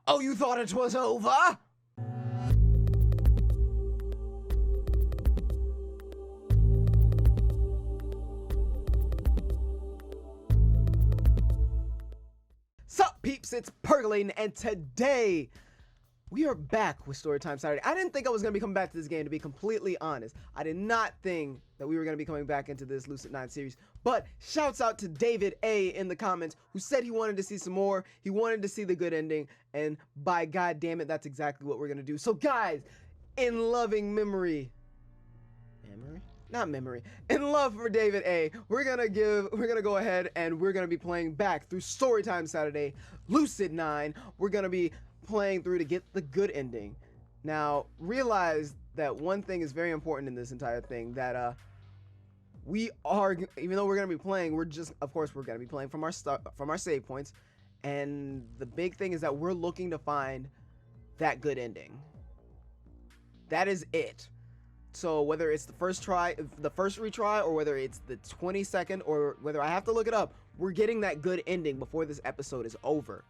Oh, you thought it was over? Sup, peeps? It's Perkling, and today we are back with Storytime Saturday. I didn't think I was going to be coming back to this game, to be completely honest. I did not think that we were going to be coming back into this Lucid9 series. But shouts out to David A in the comments who said he wanted to see some more. He wanted to see the good ending. And by God damn it, that's exactly what we're going to do. So guys, in loving memory. Not memory. In love for David A, we're gonna go ahead and we're gonna be playing back through Storytime Saturday, Lucid9. We're gonna be playing through to get the good ending. Now, realize that one thing is very important in this entire thing, that we are, even though we're gonna be playing, of course we're gonna be playing from our save points, and the big thing is that we're looking to find that good ending. That is it. So whether it's the first retry, or whether it's the 22nd, or whether I have to look it up, we're getting that good ending before this episode is over.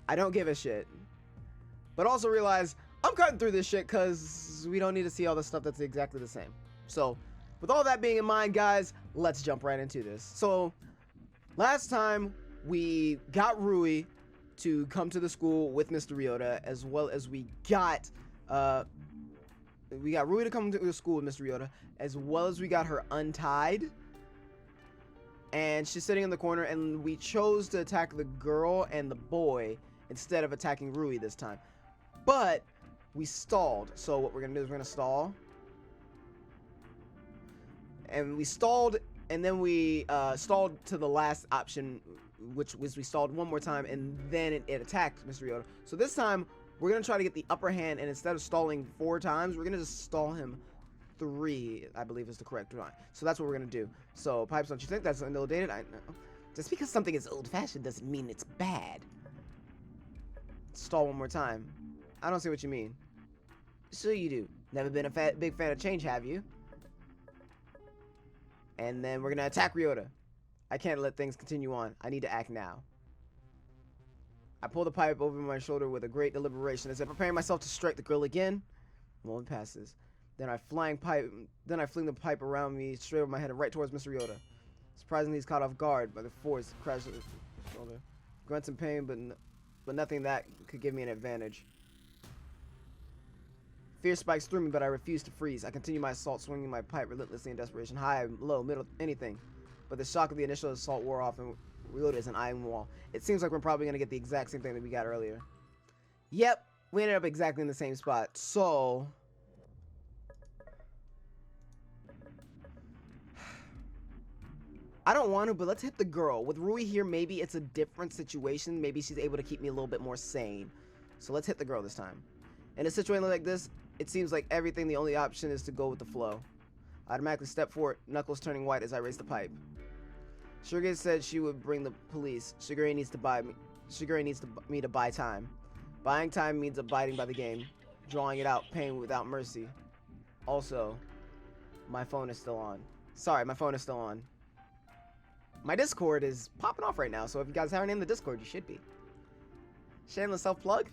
I don't give a shit. But also realize I'm cutting through this shit because we don't need to see all the stuff that's exactly the same. So with all that being in mind, guys, let's jump right into this. So last time we got Rui to come to the school with Mr. Ryota, as well as we got Rui to come to the school with Mr. Ryota, as well as we got her untied. And she's sitting in the corner, and we chose to attack the girl and the boy instead of attacking Rui this time. But we stalled. So what we're going to do is we're going to stall. And we stalled, and then we stalled to the last option, which was we stalled one more time, and then it attacked Mr. Ryota. So this time, we're going to try to get the upper hand, and instead of stalling 4 times, we're going to just stall him 3, I believe is the correct one. So that's what we're going to do. So, Pipes, don't you think that's dated? I know. Just because something is old-fashioned doesn't mean it's bad. Stall one more time. I don't see what you mean. So you do. Never been a big fan of change, have you? And then we're going to attack Ryota. I can't let things continue on. I need to act now. I pull the pipe over my shoulder with a great deliberation as I prepare myself to strike the girl again. A moment passes. Then I fling the pipe around me, straight over my head and right towards Mr. Ryota. Surprisingly, he's caught off guard by the force crash of his shoulder. Grunts in pain, but nothing that could give me an advantage. Fear spikes through me, but I refuse to freeze. I continue my assault, swinging my pipe relentlessly in desperation. High, low, middle, anything. But the shock of the initial assault wore off and reloaded as an iron wall. It seems like we're probably going to get the exact same thing that we got earlier. Yep, we ended up exactly in the same spot. So I don't want to, but let's hit the girl. With Rui here, maybe it's a different situation. Maybe she's able to keep me a little bit more sane. So let's hit the girl this time. In a situation like this, it seems like the only option is to go with the flow. I automatically step forward, knuckles turning white as I raise the pipe. Shigure said she would bring the police. Shigure needs me to buy time. Buying time means abiding by the game. Drawing it out, paying without mercy. Also, my phone is still on. Sorry, my phone is still on. My Discord is popping off right now, so if you guys haven't named the Discord, you should be. Shameless self-plug.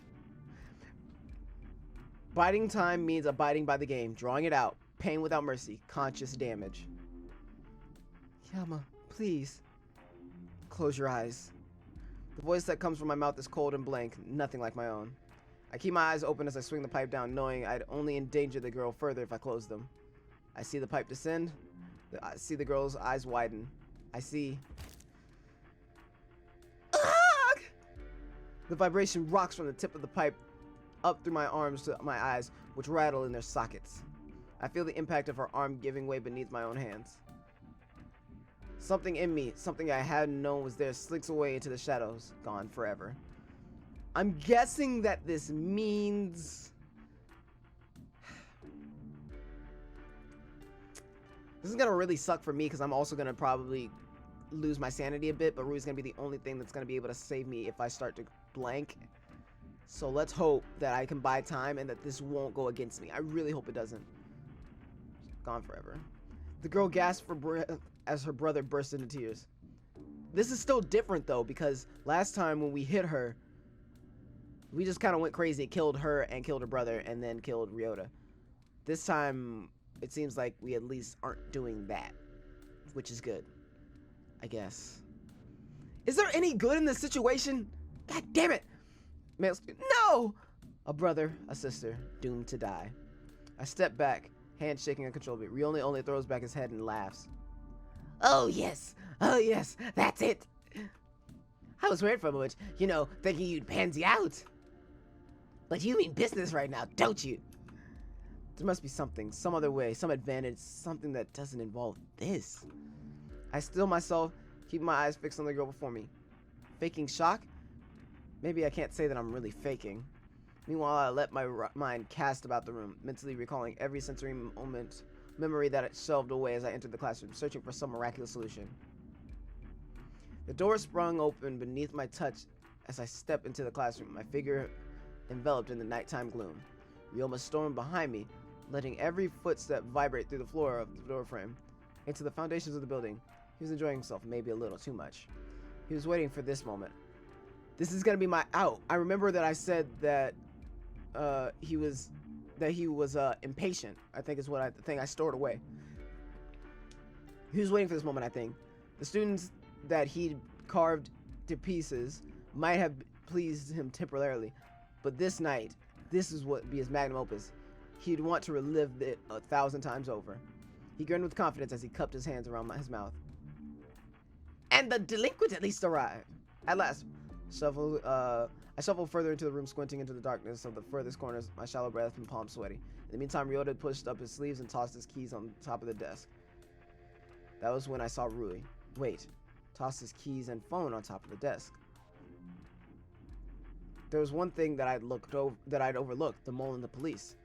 Biding time means abiding by the game. Drawing it out, paying without mercy. Conscious damage. Yama. Please, close your eyes. The voice that comes from my mouth is cold and blank, nothing like my own. I keep my eyes open as I swing the pipe down, knowing I'd only endanger the girl further if I closed them. I see the pipe descend. I see the girl's eyes widen. I see... Ah! The vibration rocks from the tip of the pipe up through my arms to my eyes, which rattle in their sockets. I feel the impact of her arm giving way beneath my own hands. Something in me, something I hadn't known was there, slinks away into the shadows, gone forever. I'm guessing that this means... This is gonna really suck for me because I'm also gonna probably lose my sanity a bit, but Rui's gonna be the only thing that's gonna be able to save me if I start to blank. So let's hope that I can buy time and that this won't go against me. I really hope it doesn't. Gone forever. The girl gasped for breath as her brother burst into tears. This is still different though, because last time when we hit her, We just kind of went crazy, killed her and killed her brother, and then killed Ryota. This time, it seems like we at least aren't doing that, which is good, I guess. Is there any good in this situation? God damn it! No! A brother, a sister, doomed to die. I step back, hand shaking uncontrollably. Ryota only throws back his head and laughs. Oh yes, that's it. I was worried for a moment, you know, thinking you'd pansy out. But you mean business right now, don't you? There must be something, some other way, some advantage, something that doesn't involve this. I still myself, keep my eyes fixed on the girl before me. Faking shock? Maybe I can't say that I'm really faking. Meanwhile, I let my mind cast about the room, mentally recalling every sensory memory that it shelved away as I entered the classroom, searching for some miraculous solution. The door sprung open beneath my touch as I stepped into the classroom, my figure enveloped in the nighttime gloom. Ryoma stormed behind me, letting every footstep vibrate through the floor of the doorframe into the foundations of the building. He was enjoying himself, maybe a little too much. He was waiting for this moment. This is gonna be my out. I remember that I said that he was impatient. I think is the thing I stored away. He was waiting for this moment, I think. The students that he'd carved to pieces might have pleased him temporarily, but this night, this is what be his magnum opus. He'd want to relive it 1,000 times over. He grinned with confidence as he cupped his hands around his mouth. And the delinquent at least arrived. At last, I shuffled further into the room, squinting into the darkness of the furthest corners, my shallow breath and palms sweaty. In the meantime, Ryota pushed up his sleeves and tossed his keys on top of the desk. That was when I saw Rui. Wait, tossed his keys and phone on top of the desk. There was one thing that I'd overlooked, the mole and the police.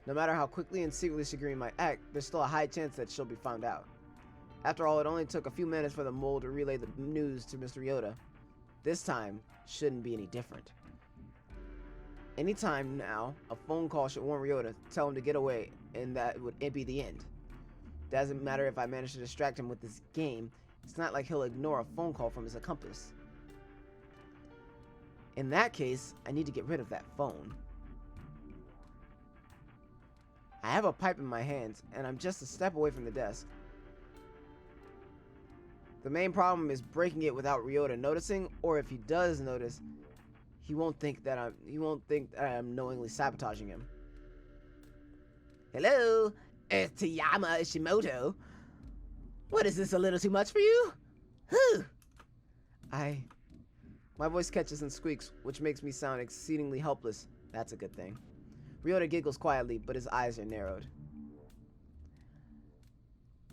No matter how quickly and secretly Shigiri might act, there's still a high chance that she'll be found out. After all, it only took a few minutes for the mole to relay the news to Mr. Ryota. This time shouldn't be any different. Anytime now, a phone call should warn Ryota, tell him to get away, and that would be the end. Doesn't matter if I manage to distract him with this game, it's not like he'll ignore a phone call from his accomplice. In that case, I need to get rid of that phone. I have a pipe in my hands, and I'm just a step away from the desk. The main problem is breaking it without Ryota noticing, or if he does notice, he won't think that I'm knowingly sabotaging him. Hello, it's Toyama Ishimoto. What is this, a little too much for you? Whew. My voice catches and squeaks, which makes me sound exceedingly helpless. That's a good thing. Ryota giggles quietly, but his eyes are narrowed.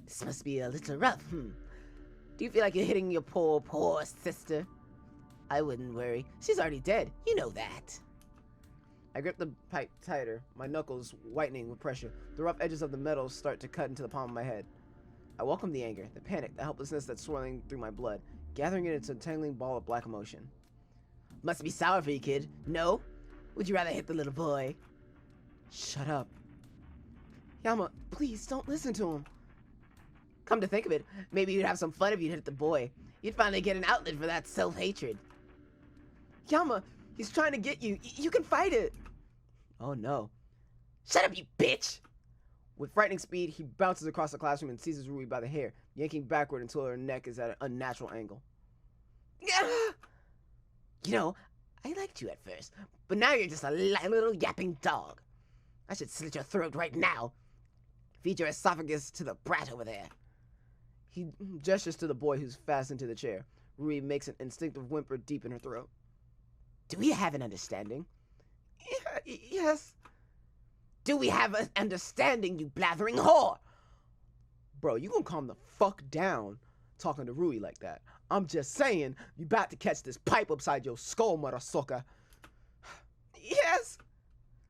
This must be a little rough, Do you feel like you're hitting your poor sister? I wouldn't worry. She's already dead. You know that. I grip the pipe tighter, my knuckles whitening with pressure. The rough edges of the metal start to cut into the palm of my head. I welcome the anger, the panic, the helplessness that's swirling through my blood, gathering it into a tangling ball of black emotion. Must be sour for you, kid. No? Would you rather hit the little boy? Shut up. Yama, please don't listen to him. Come to think of it, maybe you'd have some fun if you hit the boy. You'd finally get an outlet for that self-hatred. Yama, he's trying to get you. You can fight it. Oh no. Shut up, you bitch! With frightening speed, he bounces across the classroom and seizes Rui by the hair, yanking backward until her neck is at an unnatural angle. You know, I liked you at first, but now you're just a little yapping dog. I should slit your throat right now. Feed your esophagus to the brat over there. He gestures to the boy who's fastened to the chair. Rui makes an instinctive whimper deep in her throat. Do we have an understanding? Yes. Do we have an understanding, you blathering whore? Bro, you gonna calm the fuck down talking to Rui like that. I'm just saying, you about to catch this pipe upside your skull, mother sucker. Yes.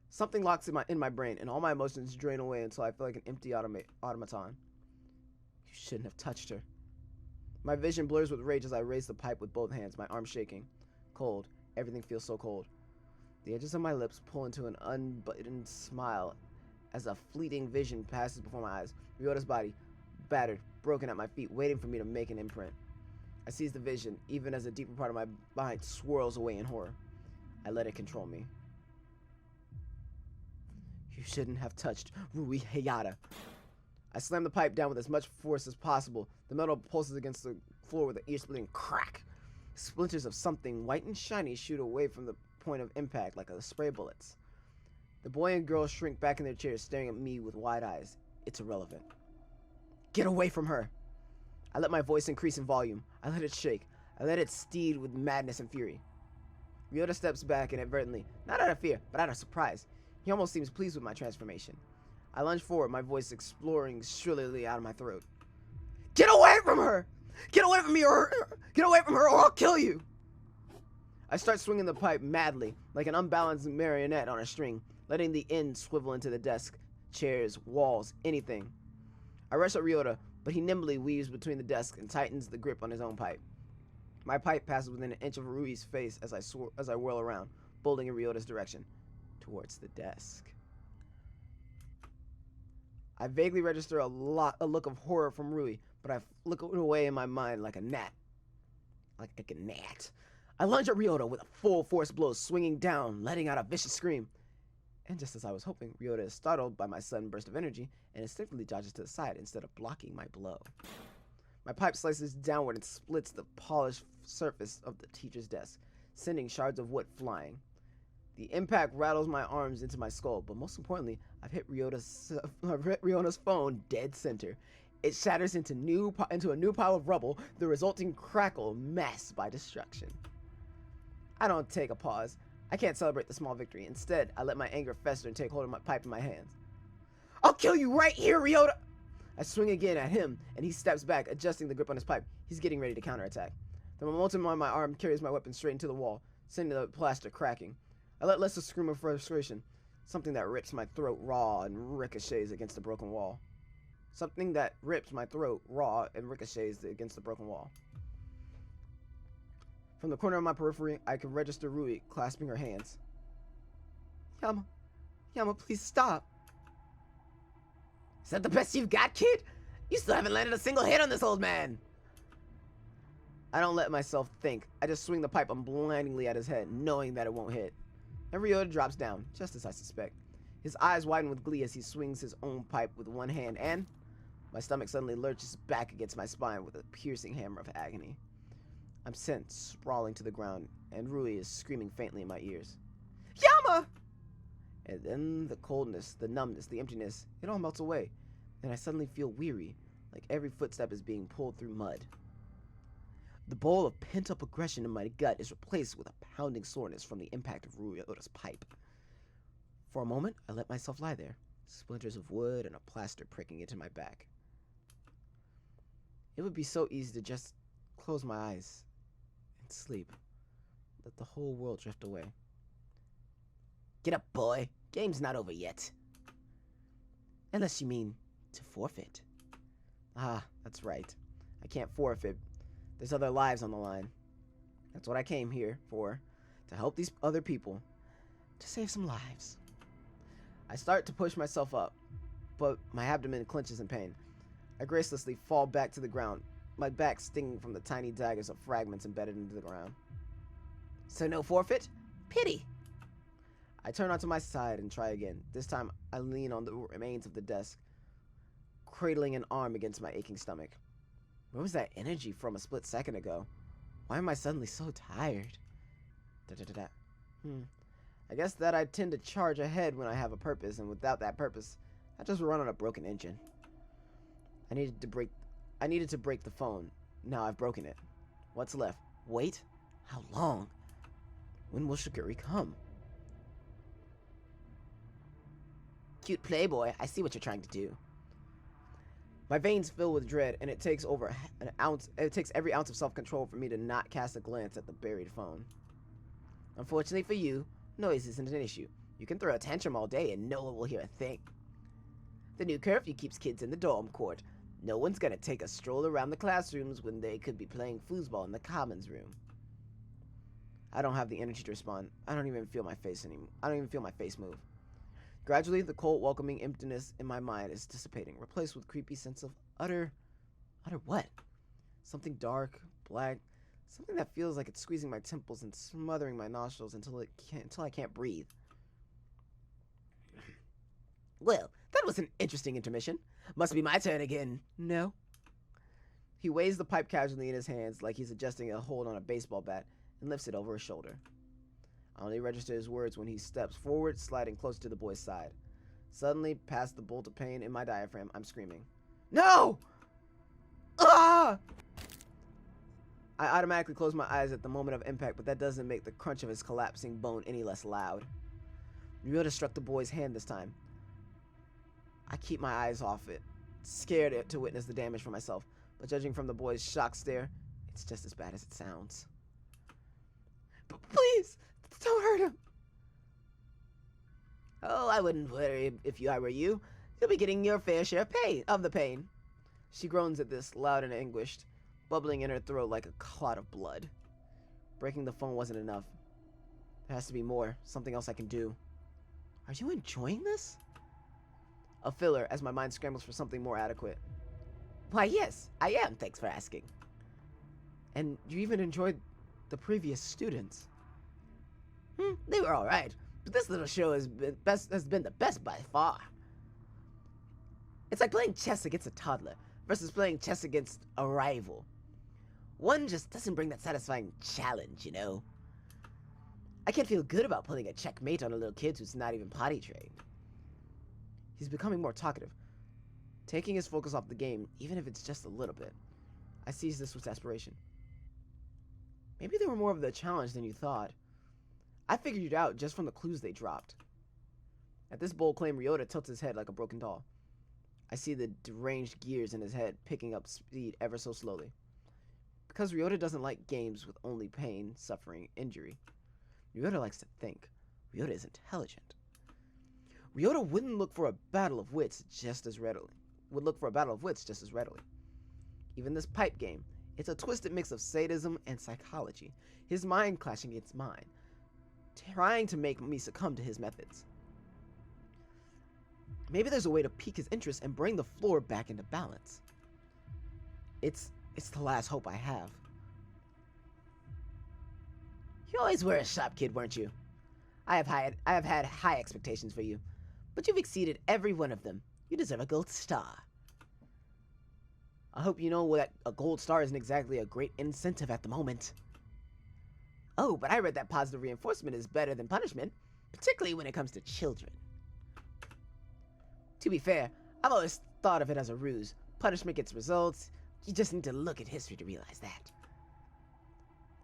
Something locks in my brain, and all my emotions drain away until I feel like an empty automaton. You shouldn't have touched her. My vision blurs with rage as I raise the pipe with both hands, my arms shaking. Cold. Everything feels so cold. The edges of my lips pull into an unbuttoned smile as a fleeting vision passes before my eyes. Ryota's body, battered, broken at my feet, waiting for me to make an imprint. I seize the vision, even as a deeper part of my mind swirls away in horror. I let it control me. You shouldn't have touched Rui Hayata. I slam the pipe down with as much force as possible. The metal pulses against the floor with an ear-splitting crack. Splinters of something white and shiny shoot away from the point of impact like spray bullets. The boy and girl shrink back in their chairs, staring at me with wide eyes. It's irrelevant. Get away from her! I let my voice increase in volume. I let it shake. I let it steed with madness and fury. Ryota steps back inadvertently, not out of fear, but out of surprise. He almost seems pleased with my transformation. I lunge forward, my voice exploring shrilly out of my throat. Get away from her! Get away from me or get away from her or I'll kill you! I start swinging the pipe madly, like an unbalanced marionette on a string, letting the end swivel into the desk, chairs, walls, anything. I rush at Ryota, but he nimbly weaves between the desk and tightens the grip on his own pipe. My pipe passes within an inch of Rui's face as I whirl around, bolting in Ryota's direction, towards the desk. I vaguely register a look of horror from Rui, but I look away in my mind like a gnat. Like a gnat. I lunge at Ryota with a full force blow, swinging down, letting out a vicious scream. And just as I was hoping, Ryota is startled by my sudden burst of energy and instinctively dodges to the side instead of blocking my blow. My pipe slices downward and splits the polished surface of the teacher's desk, sending shards of wood flying. The impact rattles my arms into my skull, but most importantly, I've hit Ryota's phone dead center. It shatters into a new pile of rubble, the resulting crackle masked by destruction. I don't take a pause. I can't celebrate the small victory. Instead, I let my anger fester and take hold of my pipe in my hands. I'll kill you right here, Ryota! I swing again at him, and he steps back, adjusting the grip on his pipe. He's getting ready to counterattack. The momentum on my arm carries my weapon straight into the wall, sending the plaster cracking. I let Lessa scream of frustration, something that rips my throat raw and ricochets against the broken wall. Something that rips my throat raw and ricochets against the broken wall. From the corner of my periphery, I can register Rui clasping her hands. Yama, please stop. Is that the best you've got, kid? You still haven't landed a single hit on this old man. I don't let myself think. I just swing the pipe blindingly at his head, knowing that it won't hit. And Ryota drops down, just as I suspect. His eyes widen with glee as he swings his own pipe with one hand, and my stomach suddenly lurches back against my spine with a piercing hammer of agony. I'm sent sprawling to the ground, and Rui is screaming faintly in my ears. Yama! And then the coldness, the numbness, the emptiness, it all melts away. Then I suddenly feel weary, like every footstep is being pulled through mud. The bowl of pent-up aggression in my gut is replaced with a pounding soreness from the impact of Ryota's pipe. For a moment, I let myself lie there, splinters of wood and a plaster pricking into my back. It would be so easy to just close my eyes and sleep. Let the whole world drift away. Get up, boy. Game's not over yet. Unless you mean to forfeit. Ah, that's right. I can't forfeit. There's other lives on the line. That's what I came here for. To help these other people. To save some lives. I start to push myself up, but my abdomen clenches in pain. I gracelessly fall back to the ground, my back stinging from the tiny daggers of fragments embedded into the ground. So no forfeit? Pity. I turn onto my side and try again. This time, I lean on the remains of the desk, cradling an arm against my aching stomach. Where was that energy from a split second ago? Why am I suddenly so tired? I guess that I tend to charge ahead when I have a purpose, and without that purpose, I just run on a broken engine. I needed to break the phone. Now I've broken it. What's left? Wait? How long? When will Shiguri come? Cute playboy, I see what you're trying to do. My veins fill with dread, and it takes every ounce of self-control for me to not cast a glance at the buried phone. Unfortunately for you, noise isn't an issue. You can throw a tantrum all day and no one will hear a thing. The new curfew keeps kids in the dorm court. No one's gonna take a stroll around the classrooms when they could be playing foosball in the commons room. I don't have the energy to respond. I don't even feel my face anymore. I don't even feel my face move. Gradually, the cold, welcoming emptiness in my mind is dissipating, replaced with a creepy sense of utter what? Something dark, black, Something that feels like it's squeezing my temples and smothering my nostrils until I can't breathe. Well, that was an interesting intermission. Must be my turn again. No. He weighs the pipe casually in his hands like he's adjusting a hold on a baseball bat and lifts it over his shoulder. I only register his words when he steps forward, sliding close to the boy's side. Suddenly, past the bolt of pain in my diaphragm, I'm screaming. No! Ah! I automatically close my eyes at the moment of impact, but that doesn't make the crunch of his collapsing bone any less loud. Ryota struck the boy's hand this time. I keep my eyes off it, scared to witness the damage for myself, but judging from the boy's shocked stare, it's just as bad as it sounds. But please, don't hurt him. Oh, I wouldn't worry if I were you. You'll be getting your fair share of the pain. She groans at this, loud and anguished, bubbling in her throat like a clot of blood. Breaking the phone wasn't enough. There has to be more, something else I can do. Are you enjoying this? A filler as my mind scrambles for something more adequate. Why, yes, I am, thanks for asking. And you even enjoyed the previous students. They were alright, but this little show has been the best by far. It's like playing chess against a toddler versus playing chess against a rival. One just doesn't bring that satisfying challenge, you know? I can't feel good about putting a checkmate on a little kid who's not even potty trained. He's becoming more talkative, taking his focus off the game, even if it's just a little bit. I seize this with desperation. Maybe they were more of the challenge than you thought. I figured it out just from the clues they dropped. At this bold claim, Ryota tilts his head like a broken doll. I see the deranged gears in his head picking up speed ever so slowly. Because Ryota doesn't like games with only pain, suffering, injury. Ryota likes to think. Ryota is intelligent. Ryota wouldn't look for a battle of wits just as readily. Even this pipe game, it's a twisted mix of sadism and psychology. His mind clashing against mine, trying to make me succumb to his methods. Maybe there's a way to pique his interest and bring the floor back into balance. It's the last hope I have. You always were a sharp kid, weren't you? I have had high expectations for you, but you've exceeded every one of them. You deserve a gold star. I hope you know that a gold star isn't exactly a great incentive at the moment. Oh, but I read that positive reinforcement is better than punishment, particularly when it comes to children. To be fair, I've always thought of it as a ruse. Punishment gets results. You just need to look at history to realize that.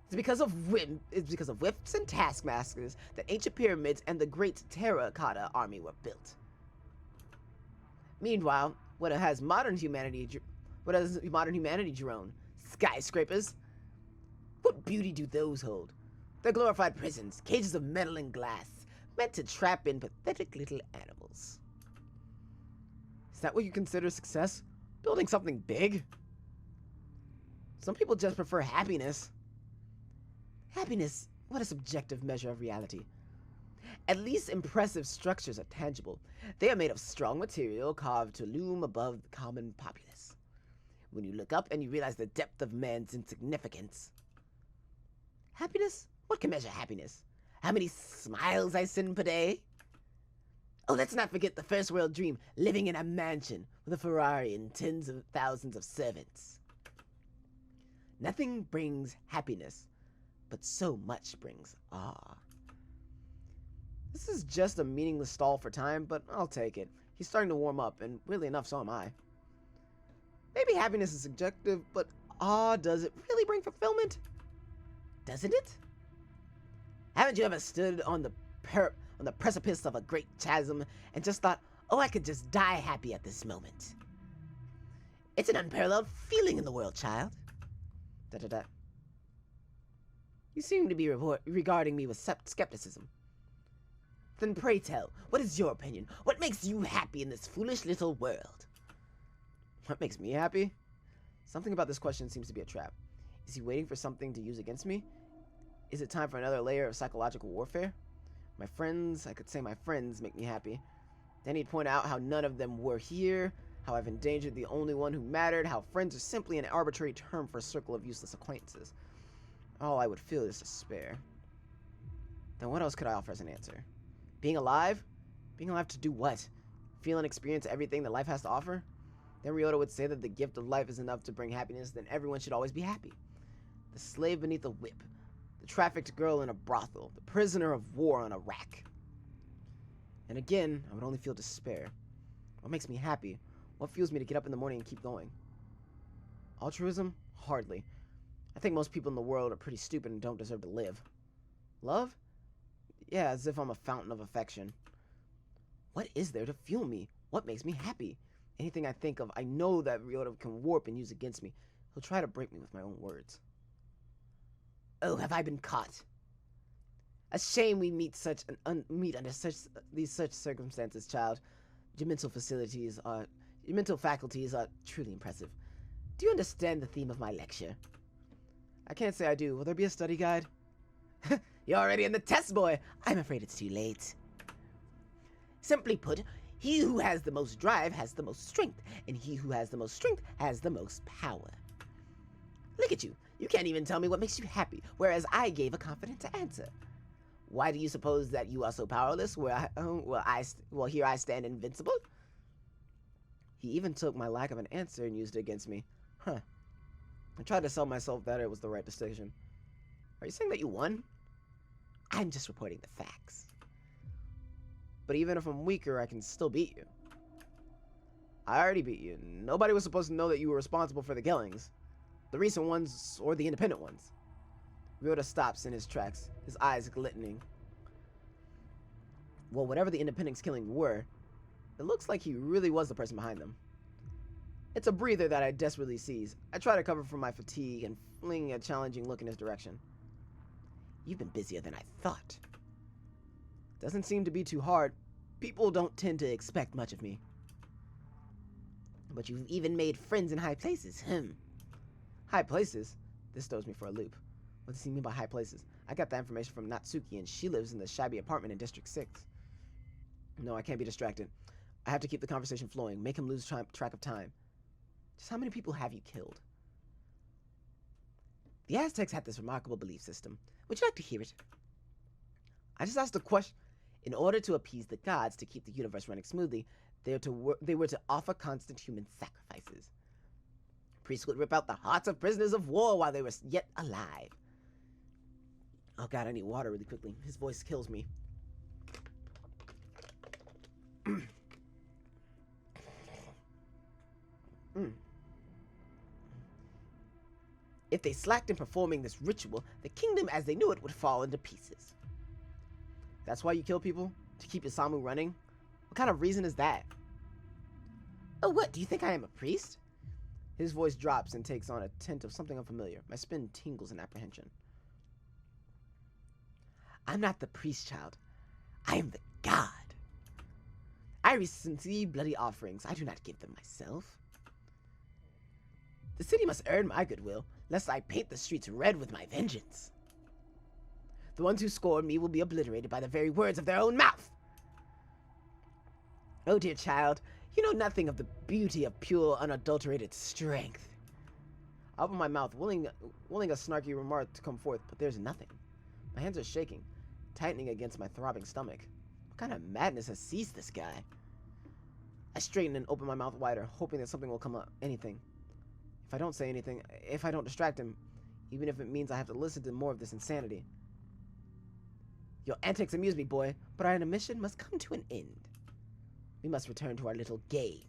It's because of whips and taskmasters that ancient pyramids and the great terracotta army were built. Meanwhile, what has modern humanity grown? Skyscrapers? What beauty do those hold? They're glorified prisons, cages of metal and glass, meant to trap in pathetic little animals. Is that what you consider success? Building something big? Some people just prefer happiness. Happiness, what a subjective measure of reality. At least impressive structures are tangible. They are made of strong material carved to loom above the common populace. When you look up and you realize the depth of man's insignificance. Happiness? What can measure happiness? How many smiles I send per day? Oh, let's not forget the first world dream, living in a mansion with a Ferrari and tens of thousands of servants. Nothing brings happiness, but so much brings awe. This is just a meaningless stall for time, but I'll take it. He's starting to warm up, and weirdly enough, so am I. Maybe happiness is subjective, but awe, does it really bring fulfillment? Doesn't it? Haven't you ever stood on the precipice of a great chasm and just thought, oh, I could just die happy at this moment? It's an unparalleled feeling in the world, child. Da-da-da. You seem to be regarding me with skepticism. Then pray tell, what is your opinion? What makes you happy in this foolish little world? What makes me happy? Something about this question seems to be a trap. Is he waiting for something to use against me? Is it time for another layer of psychological warfare? My friends, I could say my friends make me happy. Then he'd point out how none of them were here, how I've endangered the only one who mattered, how friends are simply an arbitrary term for a circle of useless acquaintances. all I would feel is despair. Then what else could I offer as an answer? Being alive? Being alive to do what? Feel and experience everything that life has to offer? Then Ryota would say that the gift of life is enough to bring happiness, then everyone should always be happy. The slave beneath a whip, the trafficked girl in a brothel, the prisoner of war on a rack. And again, I would only feel despair. What makes me happy? What fuels me to get up in the morning and keep going? Altruism? Hardly. I think most people in the world are pretty stupid and don't deserve to live. Love? Yeah, as if I'm a fountain of affection. What is there to fuel me? What makes me happy? Anything I think of, I know that Ryota can warp and use against me. He'll try to break me with my own words. Oh, have I been caught? A shame we meet under such circumstances, child. Your mental faculties are truly impressive. Do you understand the theme of my lecture? I can't say I do. Will there be a study guide? You're already in the test, boy. I'm afraid it's too late. Simply put, he who has the most drive has the most strength, and he who has the most strength has the most power. Look at you. You can't even tell me what makes you happy, whereas I gave a confident answer. Why do you suppose that you are so powerless, here I stand invincible? He even took my lack of an answer and used it against me. Huh. I tried to sell myself that it was the right decision. Are you saying that you won? I'm just reporting the facts. But even if I'm weaker, I can still beat you. I already beat you. Nobody was supposed to know that you were responsible for the killings. The recent ones, or the independent ones. Ryota stops in his tracks, his eyes glistening. Well, whatever the independents killing were, it looks like he really was the person behind them. It's a breather that I desperately seize. I try to cover from my fatigue and fling a challenging look in his direction. You've been busier than I thought. Doesn't seem to be too hard. People don't tend to expect much of me. But you've even made friends in high places. High places? This throws me for a loop. What does he mean by high places? I got that information from Natsuki, and she lives in the shabby apartment in District 6. No, I can't be distracted. I have to keep the conversation flowing, make him lose track of time. Just how many people have you killed? The Aztecs had this remarkable belief system. Would you like to hear it? I just asked a question. In order to appease the gods to keep the universe running smoothly, they were to offer constant human sacrifices. Priests would rip out the hearts of prisoners of war while they were yet alive. Oh god, I need water really quickly. His voice kills me. If they slacked in performing this ritual, the kingdom as they knew it would fall into pieces. That's why you kill people? To keep Isamu running? What kind of reason is that? Oh, what? Do you think I am a priest? His voice drops and takes on a tint of something unfamiliar. My spine tingles in apprehension. I'm not the priest, child. I am the god. I receive bloody offerings. I do not give them myself. The city must earn my goodwill, lest I paint the streets red with my vengeance. The ones who scorn me will be obliterated by the very words of their own mouth. Oh, dear child, you know nothing of the beauty of pure, unadulterated strength. I open my mouth, willing a snarky remark to come forth, but there's nothing. My hands are shaking, tightening against my throbbing stomach. What kind of madness has seized this guy? I straighten and open my mouth wider, hoping that something will come up, anything. If I don't say anything, if I don't distract him, even if it means I have to listen to more of this insanity. Your antics amuse me, boy, but our mission must come to an end. We must return to our little game.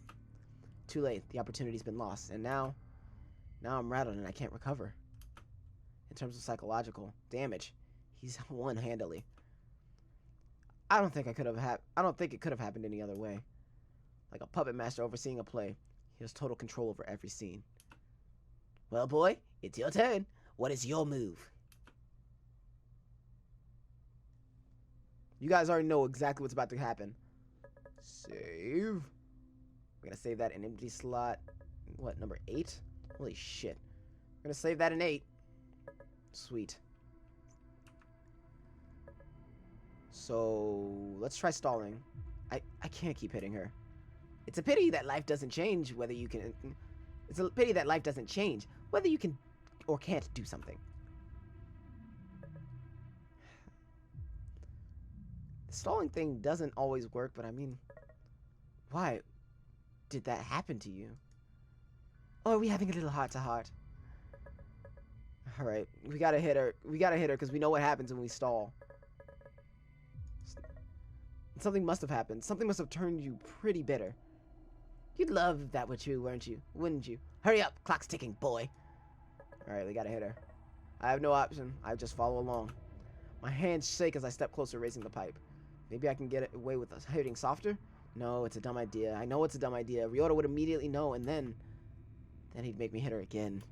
Too late, the opportunity's been lost, and now I'm rattled and I can't recover. In terms of psychological damage, he's won handily. I don't think it could have happened any other way. Like a puppet master overseeing a play, he has total control over every scene. Well, boy, it's your turn. What is your move? You guys already know exactly what's about to happen. Save. We're gonna save that in empty slot. What, number 8? Holy shit. We're gonna save that in 8. Sweet. So let's try stalling. I can't keep hitting her. It's a pity that life doesn't change whether you can. It's a pity that life doesn't change whether you can or can't do something. The stalling thing doesn't always work, but I mean, why did that happen to you? Oh, are we having a little heart-to-heart? Alright, we gotta hit her. We gotta hit her because we know what happens when we stall. Something must have happened. Something must have turned you pretty bitter. You'd love if that were true, weren't you? Wouldn't you? Hurry up! Clock's ticking, boy! Alright, we gotta hit her. I have no option. I just follow along. My hands shake as I step closer, raising the pipe. Maybe I can get away with us hitting softer? No, it's a dumb idea. I know it's a dumb idea. Ryota would immediately know, and then he'd make me hit her again.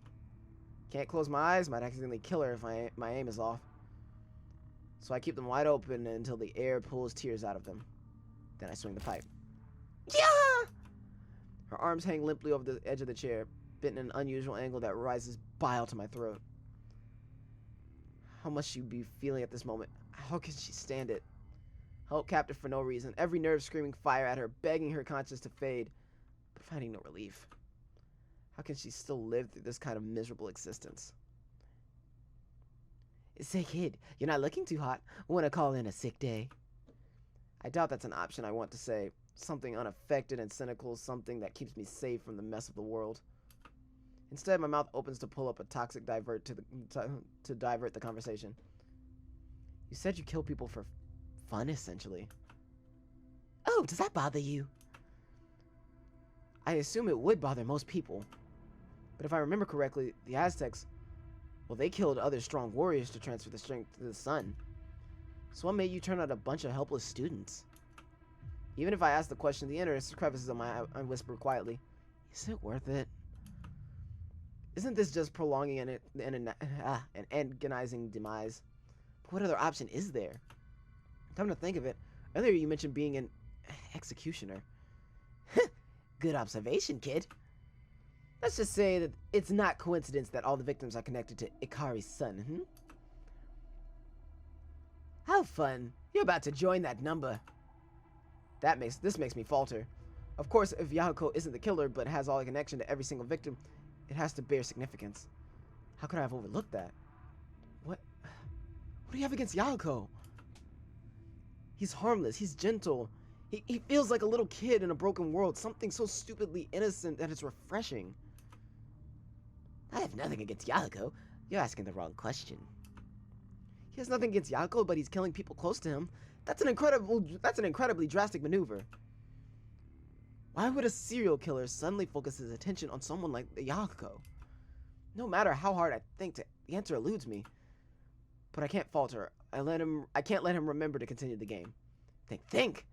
Can't close my eyes. Might accidentally kill her if my aim is off. So I keep them wide open until the air pulls tears out of them. Then I swing the pipe. Yeah! Her arms hang limply over the edge of the chair, bent in an unusual angle that rises bile to my throat. How must she be feeling at this moment? How can she stand it? Held captive for no reason, every nerve screaming fire at her, begging her conscience to fade, but finding no relief. How can she still live through this kind of miserable existence? Say, kid, you're not looking too hot. Want to call in a sick day? I doubt that's an option I want to say. Something unaffected and cynical, something that keeps me safe from the mess of the world. Instead, my mouth opens to pull up a toxic divert to divert the conversation. You said you kill people for fun, essentially. Oh, does that bother you? I assume it would bother most people. But if I remember correctly, the Aztecs, well, they killed other strong warriors to transfer the strength to the sun. So what made you turn out a bunch of helpless students? Even if I ask the question, the inner crevices of my I whisper quietly, is it worth it? Isn't this just prolonging an agonizing demise? But what other option is there? Come to think of it, earlier you mentioned being an executioner. Good observation, kid. Let's just say that it's not coincidence that all the victims are connected to Ikari's son, How fun. You're about to join that number. This makes me falter. Of course, if Yahiko isn't the killer, but has all the connection to every single victim, it has to bear significance. How could I have overlooked that? What do you have against Yahiko? He's harmless. He's gentle. He feels like a little kid in a broken world. Something so stupidly innocent that it's refreshing. I have nothing against Yahiko. You're asking the wrong question. He has nothing against Yahiko, but he's killing people close to him. That's an incredibly drastic maneuver. Why would a serial killer suddenly focus his attention on someone like Yahiko? No matter how hard I think, the answer eludes me. But I can't falter. I can't let him remember to continue the game. Think.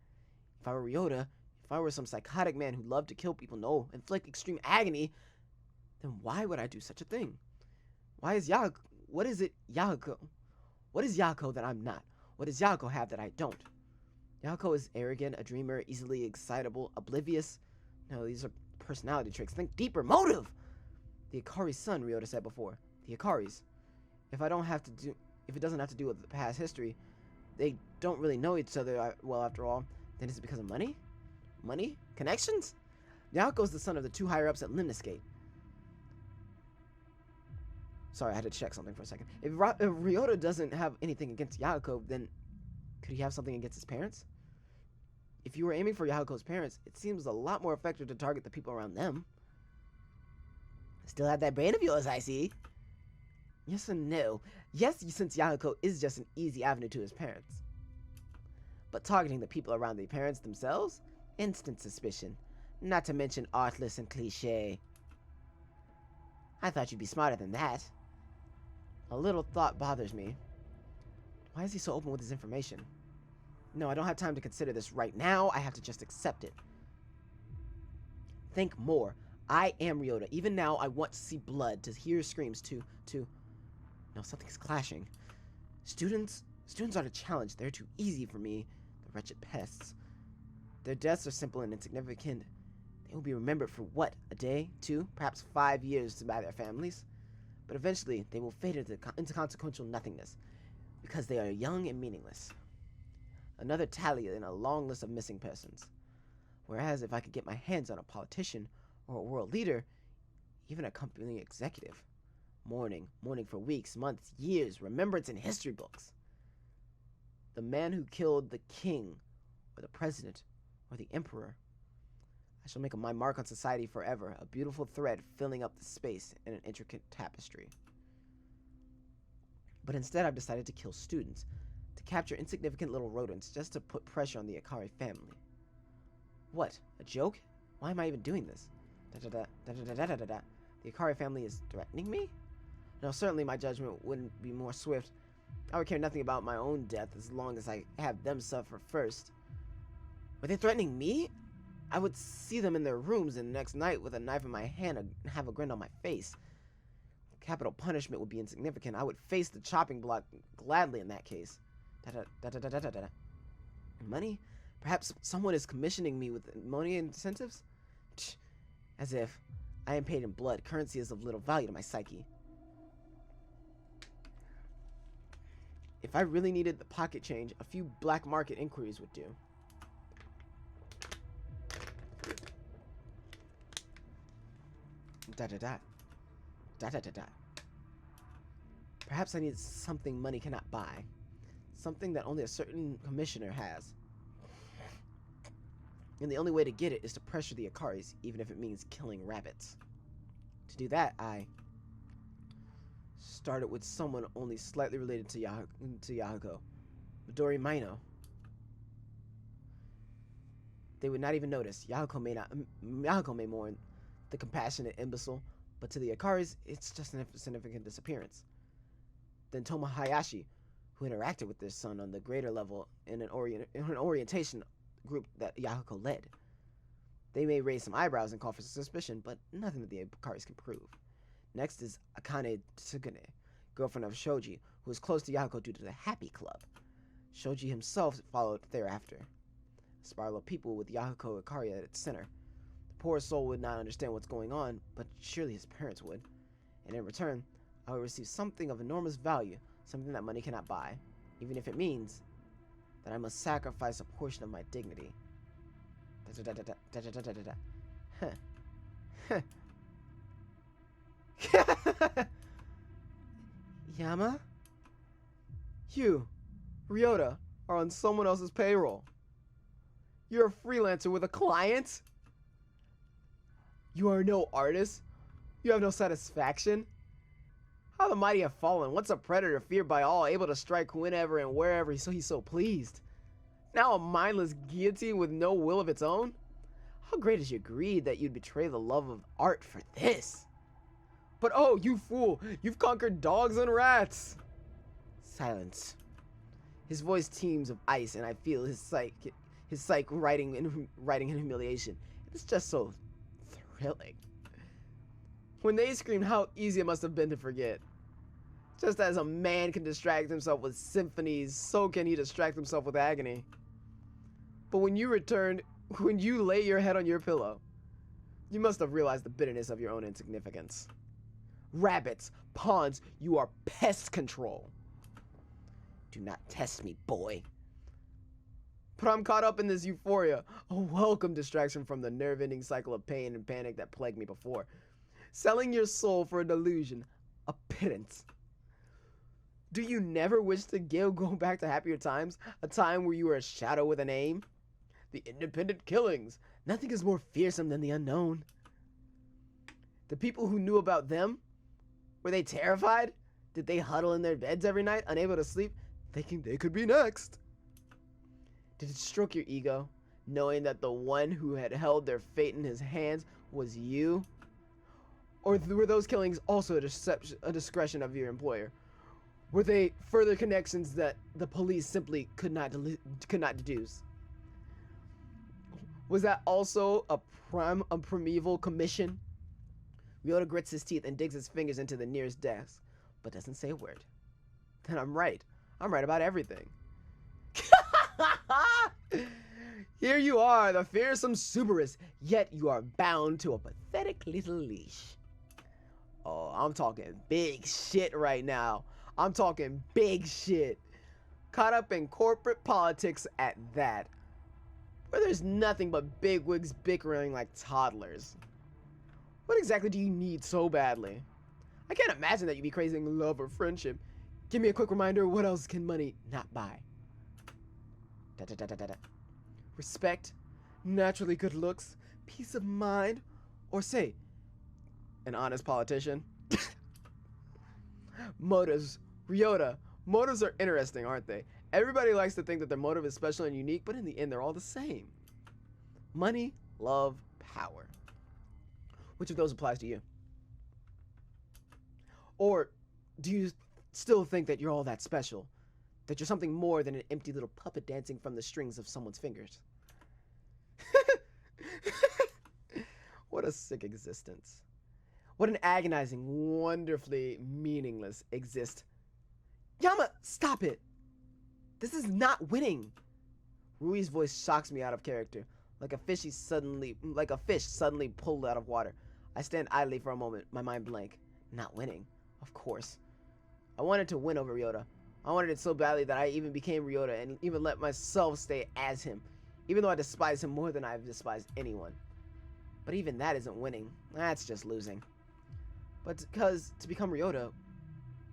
If I were Ryota, if I were some psychotic man who loved to kill people, inflict extreme agony, then why would I do such a thing? What is Yahiko? What is Yahiko that I'm not? What does Yahiko have that I don't? Yahiko is arrogant, a dreamer, easily excitable, oblivious. No, these are personality traits. Think deeper. Motive! The Ikari's son, Ryota said before. The Ikari's. If it doesn't have to do with the past history, they don't really know each other well after all, then is it because of money? Money? Connections? Yahiko's the son of the two higher-ups at Limnisgate. Sorry, I had to check something for a second. If Ryota doesn't have anything against Yahiko, then could he have something against his parents? If you were aiming for Yahiko's parents, it seems a lot more effective to target the people around them. Still have that brain of yours, I see. Yes and no. Yes, since Yahiko is just an easy avenue to his parents. But targeting the people around the parents themselves? Instant suspicion. Not to mention artless and cliche. I thought you'd be smarter than that. A little thought bothers me. Why is he so open with his information? No, I don't have time to consider this right now. I have to just accept it. Think more. I am Ryota. Even now, I want to see blood, to hear screams, to... No, something's clashing. Students are the challenge. They're too easy for me, the wretched pests. Their deaths are simple and insignificant. They will be remembered for what? A day? 2? Perhaps 5 years by their families? But eventually, they will fade into inconsequential nothingness, because they are young and meaningless. Another tally in a long list of missing persons. Whereas if I could get my hands on a politician or a world leader, even a company executive, mourning for weeks, months, years, remembrance in history books. The man who killed the king, or the president, or the emperor. I shall make my mark on society forever, a beautiful thread filling up the space in an intricate tapestry. But instead I've decided to kill students, to capture insignificant little rodents just to put pressure on the Akari family. What? A joke? Why am I even doing this? The Akari family is threatening me? No, certainly my judgment wouldn't be more swift. I would care nothing about my own death as long as I have them suffer first. Were they threatening me? I would see them in their rooms and the next night with a knife in my hand and have a grin on my face. Capital punishment would be insignificant. I would face the chopping block gladly in that case. Money? Perhaps someone is commissioning me with money incentives? As if. I am paid in blood. Currency is of little value to my psyche. If I really needed the pocket change, a few black market inquiries would do. Perhaps I need something money cannot buy. Something that only a certain commissioner has. And the only way to get it is to pressure the Akaris, even if it means killing rabbits. To do that, I started with someone only slightly related to Yahuko. Midori Mino. They would not even notice. Yahuko may mourn the compassionate imbecile, but to the Akaris, it's just an insignificant disappearance. Then Toma Hayashi, who interacted with their son on the greater level in an orientation group that Yahuko led. They may raise some eyebrows and call for suspicion, but nothing that the Akaris can prove. Next is Akane Tsugune, girlfriend of Shoji, who is close to Yahuko due to the Happy Club. Shoji himself followed thereafter. A spiral of people with Yahuko Akari at its center. The poor soul would not understand what's going on, but surely his parents would. And in return, I will receive something of enormous value, something that money cannot buy, even if it means that I must sacrifice a portion of my dignity. Yama? You, Ryota, are on someone else's payroll. You're a freelancer with a client? You are no artist? You have no satisfaction? How the mighty have fallen. Once a predator feared by all, able to strike whenever and wherever he's so pleased. Now a mindless guillotine with no will of its own? How great is your greed that you'd betray the love of art for this? But oh, you fool, you've conquered dogs and rats. Silence. His voice teems of ice, and I feel his psyche writing in humiliation. It's just so thrilling. When they screamed, how easy it must have been to forget. Just as a man can distract himself with symphonies, so can he distract himself with agony. But when you lay your head on your pillow, you must have realized the bitterness of your own insignificance. Rabbits, pawns, you are pest control. Do not test me, boy. But I'm caught up in this euphoria, a welcome distraction from the nerve-ending cycle of pain and panic that plagued me before. Selling your soul for a delusion, a pittance. Do you never wish to go back to happier times? A time where you were a shadow with a name? The independent killings. Nothing is more fearsome than the unknown. The people who knew about them? Were they terrified? Did they huddle in their beds every night, unable to sleep, thinking they could be next? Did it stroke your ego, knowing that the one who had held their fate in his hands was you? Or were those killings also a discretion of your employer? Were they further connections that the police simply could not deduce? Was that also a primeval commission? Ryota grits his teeth and digs his fingers into the nearest desk, but doesn't say a word. Then I'm right. I'm right about everything. Here you are, the fearsome Subarus, yet you are bound to a pathetic little leash. Oh, I'm talking big shit right now. I'm talking big shit. Caught up in corporate politics at that. Where there's nothing but bigwigs bickering like toddlers. What exactly do you need so badly? I can't imagine that you'd be craving love or friendship. Give me a quick reminder, what else can money not buy? Da, da, da, da, da, da. Respect, naturally good looks, peace of mind, or say, an honest politician. Motives. Ryota. Motives are interesting, aren't they? Everybody likes to think that their motive is special and unique, but in the end, they're all the same. Money, love, power. Which of those applies to you? Or do you still think that you're all that special? That you're something more than an empty little puppet dancing from the strings of someone's fingers? What a sick existence. What an agonizing, wonderfully meaningless exist. Yama, stop it! This is not winning. Rui's voice shocks me out of character, like a fish suddenly pulled out of water. I stand idly for a moment, my mind blank. Not winning, of course. I wanted to win over Ryota. I wanted it so badly that I even became Ryota and even let myself stay as him, even though I despise him more than I've despised anyone. But even that isn't winning. That's just losing. But because to become Ryota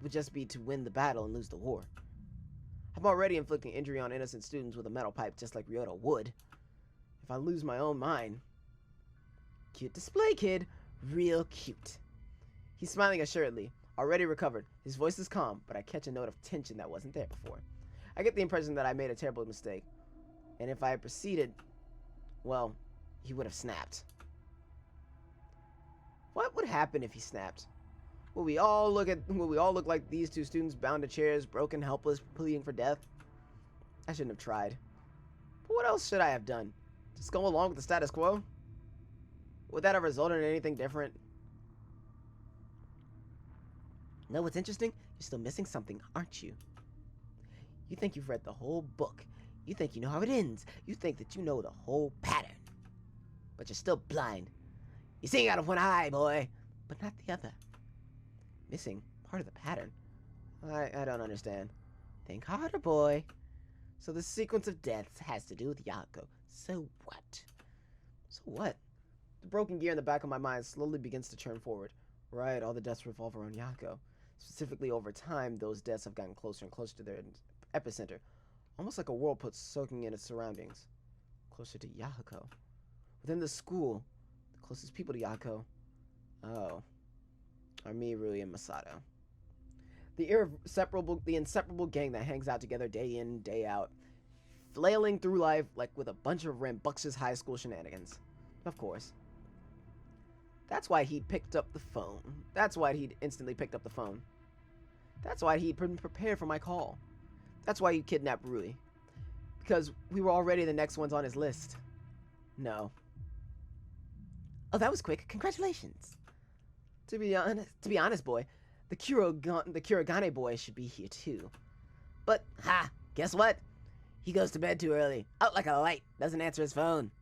would just be to win the battle and lose the war. I'm already inflicting injury on innocent students with a metal pipe just like Ryota would. If I lose my own mind. Cute display, kid. Real cute. He's smiling assuredly, already recovered. His voice is calm, but I catch a note of tension that wasn't there before. I get the impression that I made a terrible mistake. And if I had proceeded, well, he would have snapped. What would happen if he snapped? Will we all look like these two students bound to chairs, broken, helpless, pleading for death? I shouldn't have tried. But what else should I have done? Just go along with the status quo? Would that have resulted in anything different? Know what's interesting? You're still missing something, aren't you? You think you've read the whole book. You think you know how it ends. You think that you know the whole pattern. But you're still blind. You're seeing out of one eye, boy, but not the other. Missing part of the pattern. I don't understand. Think harder, boy. So the sequence of deaths has to do with Yako. So what? So what? The broken gear in the back of my mind slowly begins to turn forward. Right, all the deaths revolve around Yako. Specifically, over time, those deaths have gotten closer and closer to their epicenter. Almost like a whirlpool soaking in its surroundings. Closer to Yako. Within the school, the closest people to Yako, are me, Rui, and Masato. The inseparable gang that hangs out together day in, day out, flailing through life like with a bunch of rambunctious high school shenanigans. Of course. That's why he picked up the phone. That's why he'd instantly picked up the phone. That's why he'd been prepared for my call. That's why he kidnapped Rui. Because we were already the next ones on his list. No. Oh, that was quick. Congratulations. To be honest, boy, the Kurogane boy should be here too. But, guess what? He goes to bed too early. Out like a light. Doesn't answer his phone.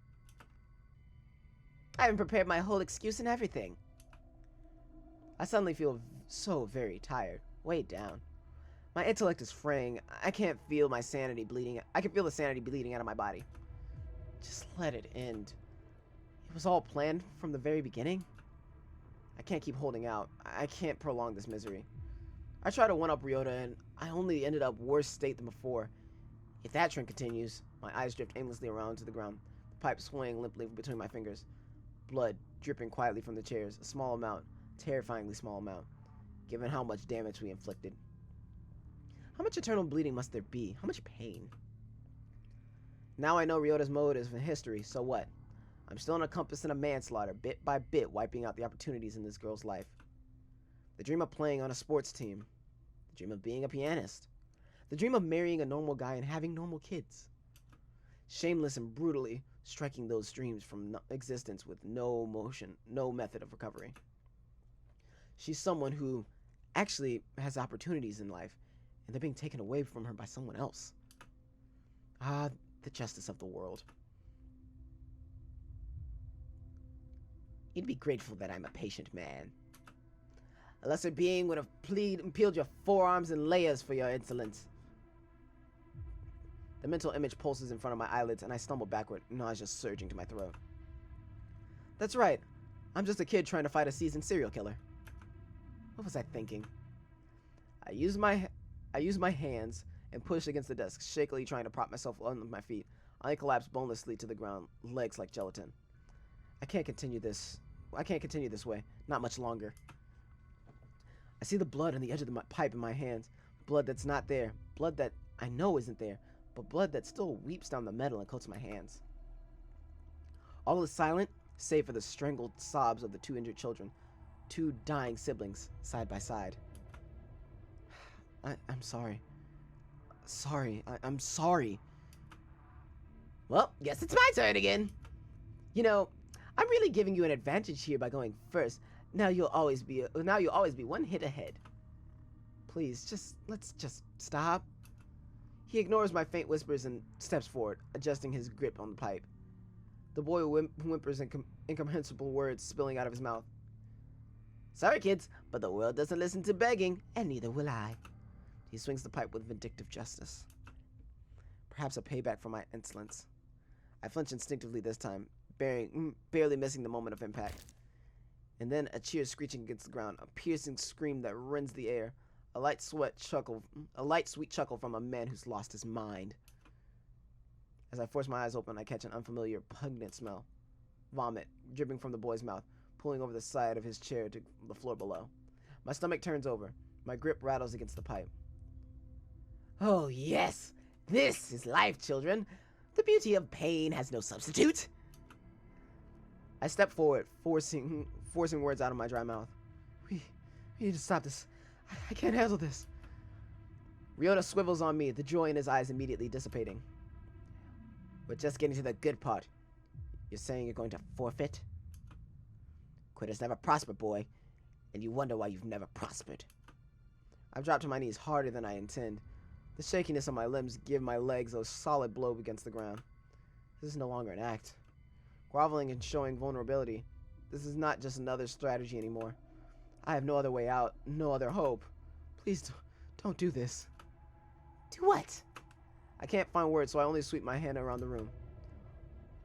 I haven't prepared my whole excuse and everything. I suddenly feel so very tired. Weighed down. My intellect is fraying. I can't feel my sanity bleeding. I can feel the sanity bleeding out of my body. Just let it end. It was all planned from the very beginning. I can't keep holding out. I can't prolong this misery. I tried to one-up Ryota, and I only ended up worse state than before. If that trend continues, my eyes drift aimlessly around to the ground, the pipe swaying limply between my fingers. Blood dripping quietly from the chairs, a small amount, terrifyingly small amount, given how much damage we inflicted. How much eternal bleeding must there be? How much pain? Now I know Ryota's motives in history, so what? I'm still an accomplice in a manslaughter, bit by bit wiping out the opportunities in this girl's life. The dream of playing on a sports team. The dream of being a pianist. The dream of marrying a normal guy and having normal kids. Shameless and brutally striking those dreams from existence with no method of recovery. She's someone who actually has opportunities in life, and they're being taken away from her by someone else. Ah, the justice of the world. You'd be grateful that I'm a patient man. A lesser being would have peeled your forearms in layers for your insolence. The mental image pulses in front of my eyelids, and I stumble backward, nausea surging to my throat. That's right. I'm just a kid trying to fight a seasoned serial killer. What was I thinking? I used my hands and pushed against the desk, shakily trying to prop myself on my feet. I collapsed bonelessly to the ground, legs like gelatin. I can't continue this way. Not much longer. I see the blood on the edge of the pipe in my hands. Blood that's not there. Blood that I know isn't there. But blood that still weeps down the metal and coats my hands. All is silent, save for the strangled sobs of the 2 injured children. 2 dying siblings, side by side. I'm sorry. I'm sorry. Well, guess it's my turn again. You know, I'm really giving you an advantage here by going first. Now you'll always be 1 hit ahead. Please, let's just stop. He ignores my faint whispers and steps forward, adjusting his grip on the pipe. The boy whimpers incomprehensible words spilling out of his mouth. Sorry, kids, but the world doesn't listen to begging, and neither will I. He swings the pipe with vindictive justice. Perhaps a payback for my insolence. I flinch instinctively this time, barely missing the moment of impact. And then a cheer screeching against the ground, a piercing scream that rends the air, a light sweet chuckle from a man who's lost his mind. As I force my eyes open, I catch an unfamiliar, pungent smell. Vomit, dripping from the boy's mouth, pulling over the side of his chair to the floor below. My stomach turns over. My grip rattles against the pipe. Oh, yes! This is life, children! The beauty of pain has no substitute! I step forward, forcing words out of my dry mouth. We need to stop this. I can't handle this. Ryota swivels on me, the joy in his eyes immediately dissipating. We're just getting to the good part. You're saying you're going to forfeit? Quitters never prosper, boy, and you wonder why you've never prospered. I've dropped to my knees harder than I intend. The shakiness of my limbs give my legs a solid blow against the ground. This is no longer an act. Groveling and showing vulnerability. This is not just another strategy anymore. I have no other way out, no other hope. Please don't do this. Do what? I can't find words, so I only sweep my hand around the room.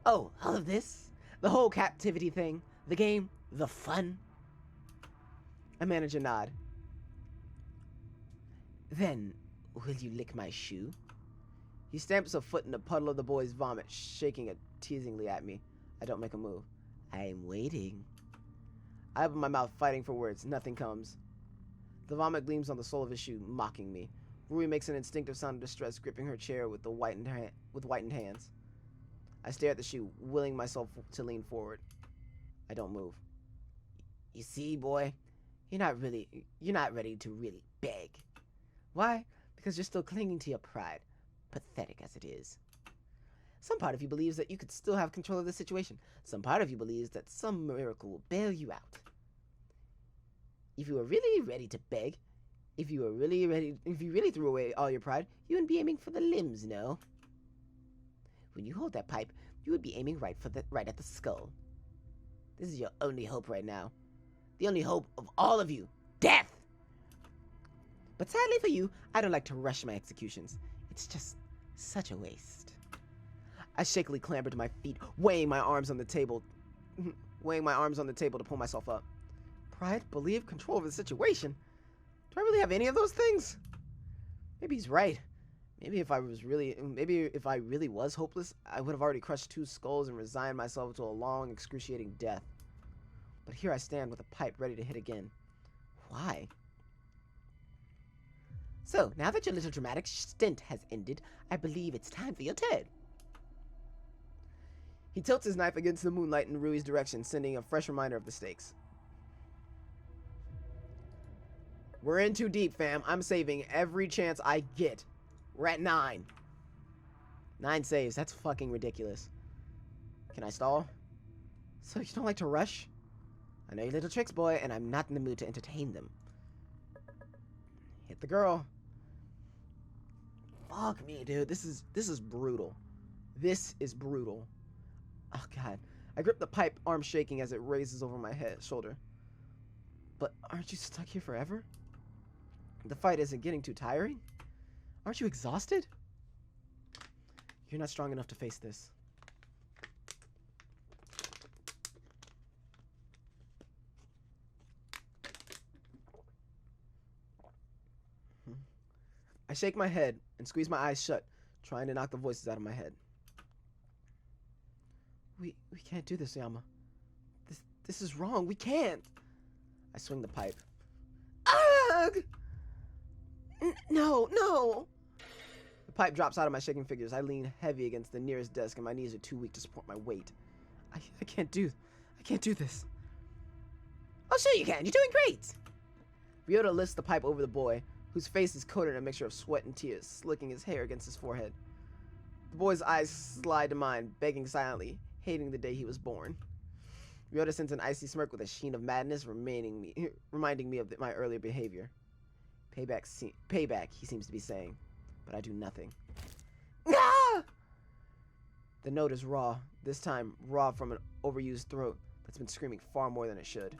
Oh, all of this? The whole captivity thing? The game? The fun? I manage a nod. Then, will you lick my shoe? He stamps a foot in a puddle of the boy's vomit, shaking it teasingly at me. I don't make a move. I'm waiting. I open my mouth, fighting for words. Nothing comes. The vomit gleams on the sole of his shoe, mocking me. Rui makes an instinctive sound of distress, gripping her chair with whitened hands. I stare at the shoe, willing myself to lean forward. I don't move. You see, boy, you're not ready to really beg. Why? Because you're still clinging to your pride, pathetic as it is. Some part of you believes that you could still have control of the situation. Some part of you believes that some miracle will bail you out. If you were really ready to beg, if you really threw away all your pride, you wouldn't be aiming for the limbs, no. When you hold that pipe, you would be aiming right at the skull. This is your only hope right now. The only hope of all of you. Death! But sadly for you, I don't like to rush my executions. It's just such a waste. I shakily clamber to my feet, weighing my arms on the table to pull myself up. Pride, belief, control over the situation. Do I really have any of those things? Maybe he's right. Maybe if I really was hopeless, I would have already crushed 2 skulls and resigned myself to a long, excruciating death. But here I stand with a pipe ready to hit again. Why? So, now that your little dramatic stint has ended, I believe it's time for your turn. He tilts his knife against the moonlight in Rui's direction, sending a fresh reminder of the stakes. We're in too deep, fam. I'm saving every chance I get. We're at 9. 9 saves. That's fucking ridiculous. Can I stall? So you don't like to rush? I know your little tricks, boy, and I'm not in the mood to entertain them. Hit the girl. Fuck me, dude. This is brutal. This is brutal. Oh, God. I grip the pipe, arm shaking as it raises over my shoulder. But aren't you stuck here forever? The fight isn't getting too tiring? Aren't you exhausted? You're not strong enough to face this. I shake my head and squeeze my eyes shut, trying to knock the voices out of my head. We can't do this, Yama. This is wrong. We can't. I swing the pipe. Ugh! No. The pipe drops out of my shaking fingers. I lean heavy against the nearest desk and my knees are too weak to support my weight. I can't do this. Oh, sure you can. You're doing great. Ryota lifts the pipe over the boy, whose face is coated in a mixture of sweat and tears, slicking his hair against his forehead. The boy's eyes slide to mine, begging silently, hating the day he was born. Ryota sends an icy smirk with a sheen of madness, reminding me of my earlier behavior. Payback, he seems to be saying, but I do nothing. Ah! The note is raw, this time raw from an overused throat that's been screaming far more than it should.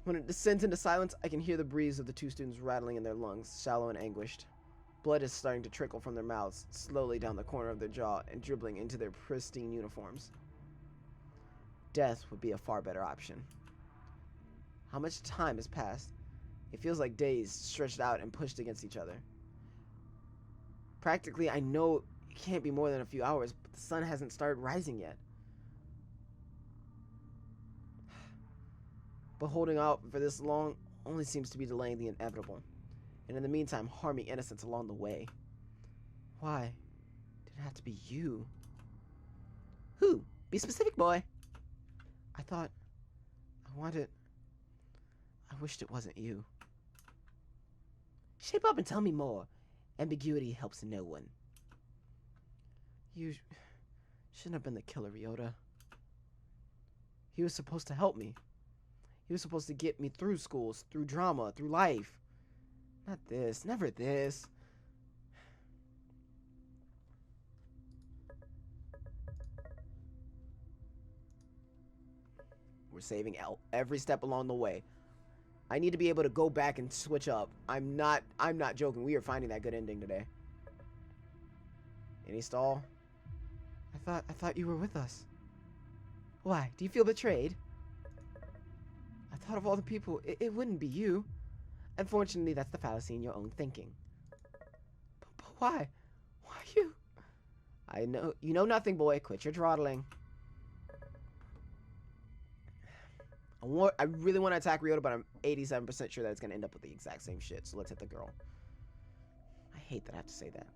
When it descends into silence, I can hear the breathes of the two students rattling in their lungs, shallow and anguished. Blood is starting to trickle from their mouths, slowly down the corner of their jaw and dribbling into their pristine uniforms. Death would be a far better option. How much time has passed? It feels like days stretched out and pushed against each other. Practically, I know it can't be more than a few hours, but the sun hasn't started rising yet. But holding out for this long only seems to be delaying the inevitable, and in the meantime harming innocents along the way. Why did it have to be you? Who? Be specific, boy. I wished it wasn't you. Shape up and tell me more. Ambiguity helps no one. You shouldn't have been the killer, Ryota. He was supposed to help me. He was supposed to get me through schools, through drama, through life. Not this, never this. We're saving every step along the way. I need to be able to go back and switch up. I'm not joking. We are finding that good ending today. Any stall? I thought you were with us. Why? Do you feel betrayed? I thought of all the people, it wouldn't be you. Unfortunately, that's the fallacy in your own thinking. But why? Why you? I know you know nothing, boy. Quit your dawdling. I really want to attack Ryota, but I'm 87% sure that it's going to end up with the exact same shit. So let's hit the girl. I hate that I have to say that.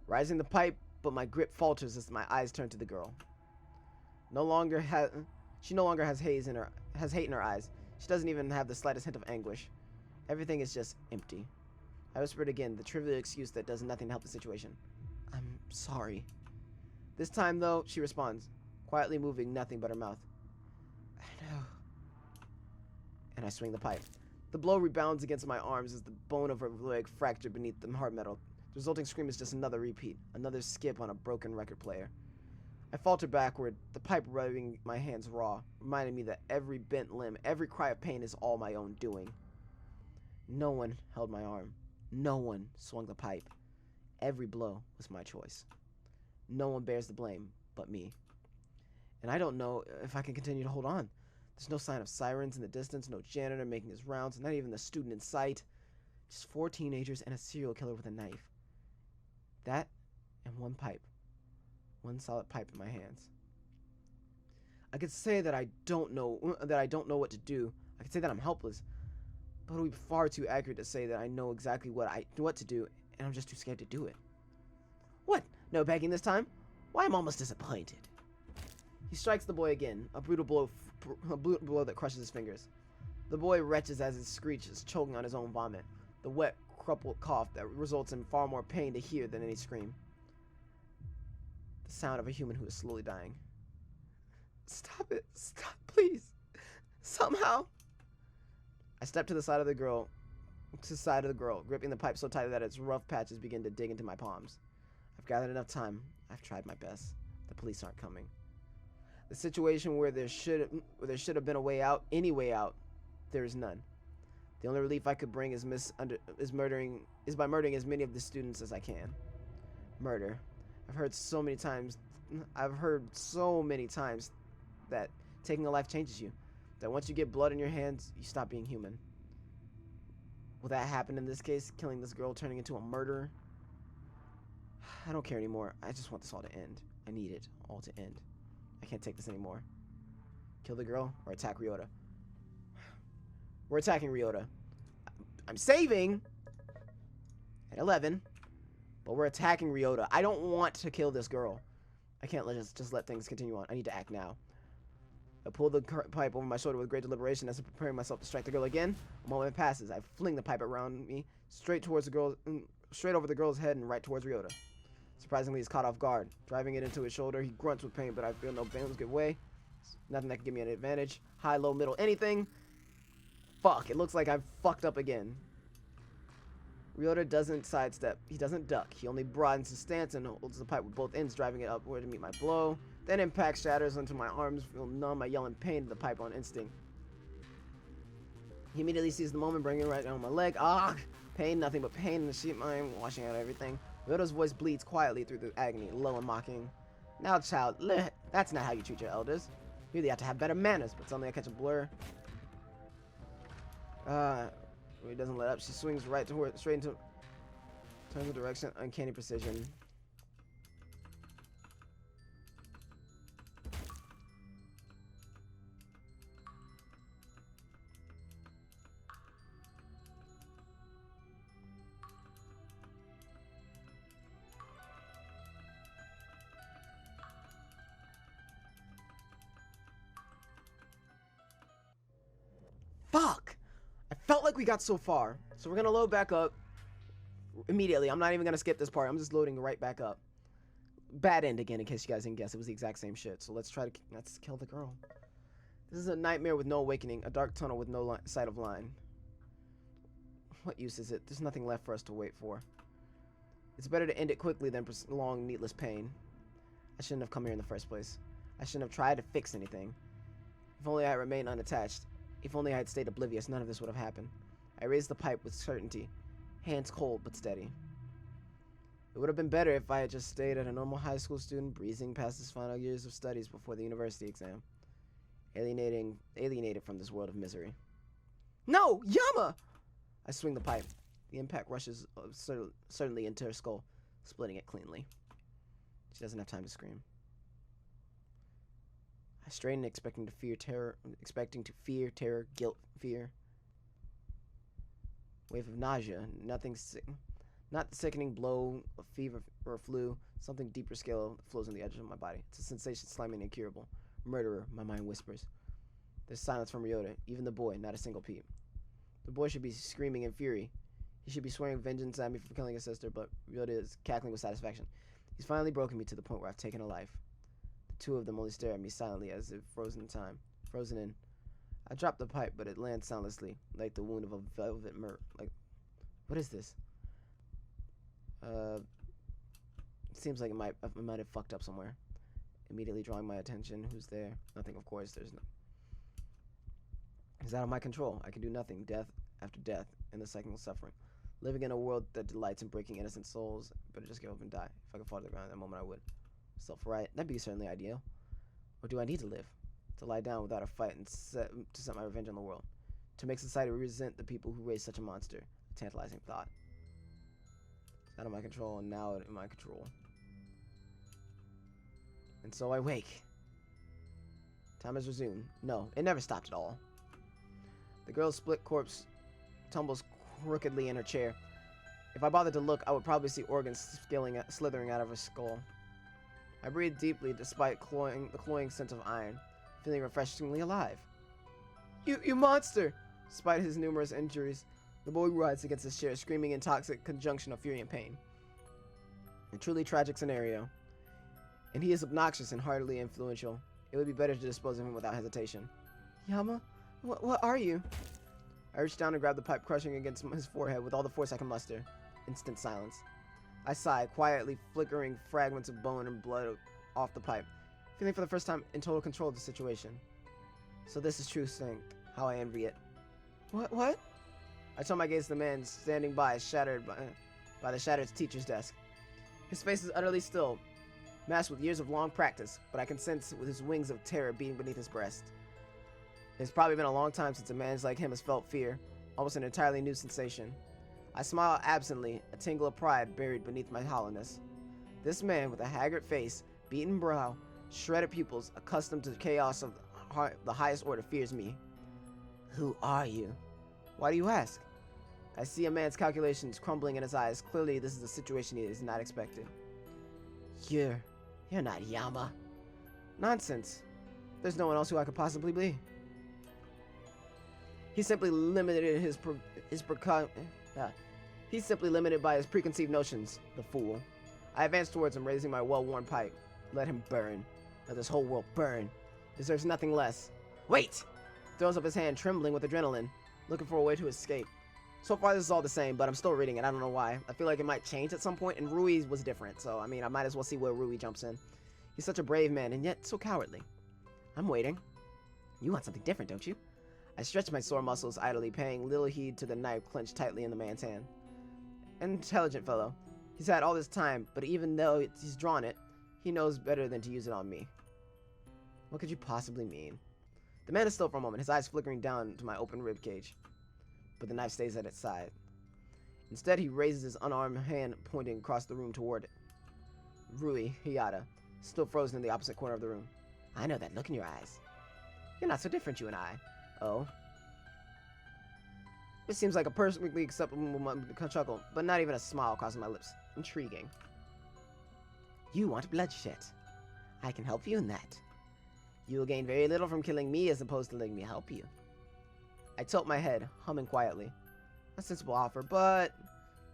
Rising the pipe, but my grip falters as my eyes turn to the girl. She no longer has hate in her eyes. She doesn't even have the slightest hint of anguish. Everything is just empty. I whispered again, the trivial excuse that does nothing to help the situation. I'm sorry. This time, though, she responds, quietly moving nothing but her mouth. I know. And I swing the pipe. The blow rebounds against my arms as the bone of her leg fractured beneath the hard metal. The resulting scream is just another repeat, another skip on a broken record player. I falter backward, the pipe rubbing my hands raw, reminding me that every bent limb, every cry of pain is all my own doing. No one held my arm. No one swung the pipe. Every blow was my choice. No one bears the blame but me. And I don't know if I can continue to hold on. There's no sign of sirens in the distance, no janitor making his rounds, not even the student in sight. Just 4 teenagers and a serial killer with a knife. That and one pipe. One solid pipe in my hands. I could say that I don't know what to do. I could say that I'm helpless. But it would be far too accurate to say that I know exactly what to do, and I'm just too scared to do it. What? No begging this time? Why, I'm almost disappointed. He strikes the boy again, a brutal blow that crushes his fingers. The boy retches as he screeches, choking on his own vomit, the wet, crumpled cough that results in far more pain to hear than any scream. The sound of a human who is slowly dying. Stop it. Stop, please. Somehow. I step to the side of the girl, gripping the pipe so tightly that its rough patches begin to dig into my palms. I've gathered enough time. I've tried my best. The police aren't coming. The situation where there should have been a way out, any way out, there is none. The only relief I could bring is by murdering as many of the students as I can. Murder. I've heard so many times that taking a life changes you. That once you get blood in your hands, you stop being human. Will that happen in this case? Killing this girl, turning into a murderer? I don't care anymore. I just want this all to end. I need it all to end. I can't take this anymore. Kill the girl or attack Ryota? We're attacking Ryota. I'm saving at 11, but we're attacking Ryota. I don't want to kill this girl. I can't just let things continue on. I need to act now. I pull the pipe over my shoulder with great deliberation as I'm preparing myself to strike the girl again. A moment passes. I fling the pipe around me, straight over the girl's head and right towards Ryota. Surprisingly, he's caught off guard. Driving it into his shoulder, he grunts with pain, but I feel no bones give way. Nothing that can give me an advantage. High, low, middle, anything. Fuck, it looks like I've fucked up again. Ryota doesn't sidestep. He doesn't duck. He only broadens his stance and holds the pipe with both ends, driving it upward to meet my blow. Then impact shatters into my arms, feel numb. I yell in pain to the pipe on instinct. He immediately sees the moment, bringing it right down my leg. Ah! Pain, nothing but pain in the sheep mind, washing out everything. Ryota's voice bleeds quietly through the agony, low and mocking. Now, child, that's not how you treat your elders. You really have to have better manners, but suddenly I catch a blur. He doesn't let up. She swings straight into turns the direction, uncanny precision. Fuck! I felt like we got so far. So we're gonna load back up immediately. I'm not even gonna skip this part. I'm just loading right back up. Bad end again, in case you guys didn't guess. It was the exact same shit. So let's kill the girl. This is a nightmare with no awakening. A dark tunnel with no sight of line. What use is it? There's nothing left for us to wait for. It's better to end it quickly than prolong needless pain. I shouldn't have come here in the first place. I shouldn't have tried to fix anything. If only I had remained unattached. If only I had stayed oblivious, none of this would have happened. I raised the pipe with certainty, hands cold but steady. It would have been better if I had just stayed as a normal high school student, breezing past his final years of studies before the university exam. Alienated from this world of misery. No! Yama! I swing the pipe. The impact rushes certainly into her skull, splitting it cleanly. She doesn't have time to scream. I strain, expecting to fear terror, guilt, fear. Wave of nausea, not the sickening blow of fever or flu, something deeper scale flows on the edge of my body. It's a sensation slimy and incurable. Murderer, my mind whispers. There's silence from Ryota, even the boy, not a single peep. The boy should be screaming in fury. He should be swearing vengeance at me for killing his sister, but Ryota is cackling with satisfaction. He's finally broken me to the point where I've taken a life. The two of them only stare at me silently as if frozen in. I drop the pipe, but it lands soundlessly, like the wound of a velvet what is this? It seems like I might have fucked up somewhere. Immediately drawing my attention. Who's there? Nothing, of course. It's out of my control. I can do nothing. Death after death, and the cycle of suffering. Living in a world that delights in breaking innocent souls. Better just give up and die. If I could fall to the ground at that moment, I would. Self-right. That'd be certainly ideal. Or do I need to live? To lie down without a fight and to set my revenge on the world. To make society resent the people who raised such a monster. A tantalizing thought. It's out of my control, and now in my control. And so I wake. Time has resumed. No, it never stopped at all. The girl's split corpse tumbles crookedly in her chair. If I bothered to look, I would probably see organs slithering out of her skull. I breathe deeply despite the cloying sense of iron, feeling refreshingly alive. You monster! Despite his numerous injuries, the boy writhes against his chair, screaming in toxic conjunction of fury and pain. A truly tragic scenario. And he is obnoxious and hardly influential. It would be better to dispose of him without hesitation. Yama? What are you? I reach down and grab the pipe, crushing against his forehead with all the force I can muster. Instant silence. I sigh, quietly flickering fragments of bone and blood off the pipe, feeling for the first time in total control of the situation. So this is true strength. How I envy it. What? I turn my gaze to the man standing by the shattered teacher's desk. His face is utterly still, masked with years of long practice, but I can sense with his wings of terror beating beneath his breast. It's probably been a long time since a man like him has felt fear, almost an entirely new sensation. I smile absently, a tingle of pride buried beneath my hollowness. This man with a haggard face, beaten brow, shredded pupils, accustomed to the chaos of the highest order, fears me. Who are you? Why do you ask? I see a man's calculations crumbling in his eyes. Clearly, this is a situation he is not expected. You're not Yama. Nonsense. There's no one else who I could possibly be. He's simply limited by his preconceived notions, the fool. I advance towards him, raising my well-worn pipe. Let him burn. Let this whole world burn. Deserves nothing less. Wait! Throws up his hand, trembling with adrenaline, looking for a way to escape. So far, this is all the same, but I'm still reading it. I don't know why. I feel like it might change at some point, and Rui was different, so, I mean, I might as well see where Rui jumps in. He's such a brave man, and yet so cowardly. I'm waiting. You want something different, don't you? I stretch my sore muscles idly, paying little heed to the knife clenched tightly in the man's hand. An intelligent fellow. He's had all this time, but even though he's drawn it, he knows better than to use it on me. What could you possibly mean? The man is still for a moment, his eyes flickering down to my open rib cage. But the knife stays at its side. Instead, he raises his unarmed hand, pointing across the room toward it. Rui Hayata, still frozen in the opposite corner of the room. I know that look in your eyes. You're not so different, you and I. Oh. It seems like a perfectly acceptable chuckle, but not even a smile crosses my lips. Intriguing. You want bloodshed. I can help you in that. You will gain very little from killing me as opposed to letting me help you. I tilt my head, humming quietly. A sensible offer, but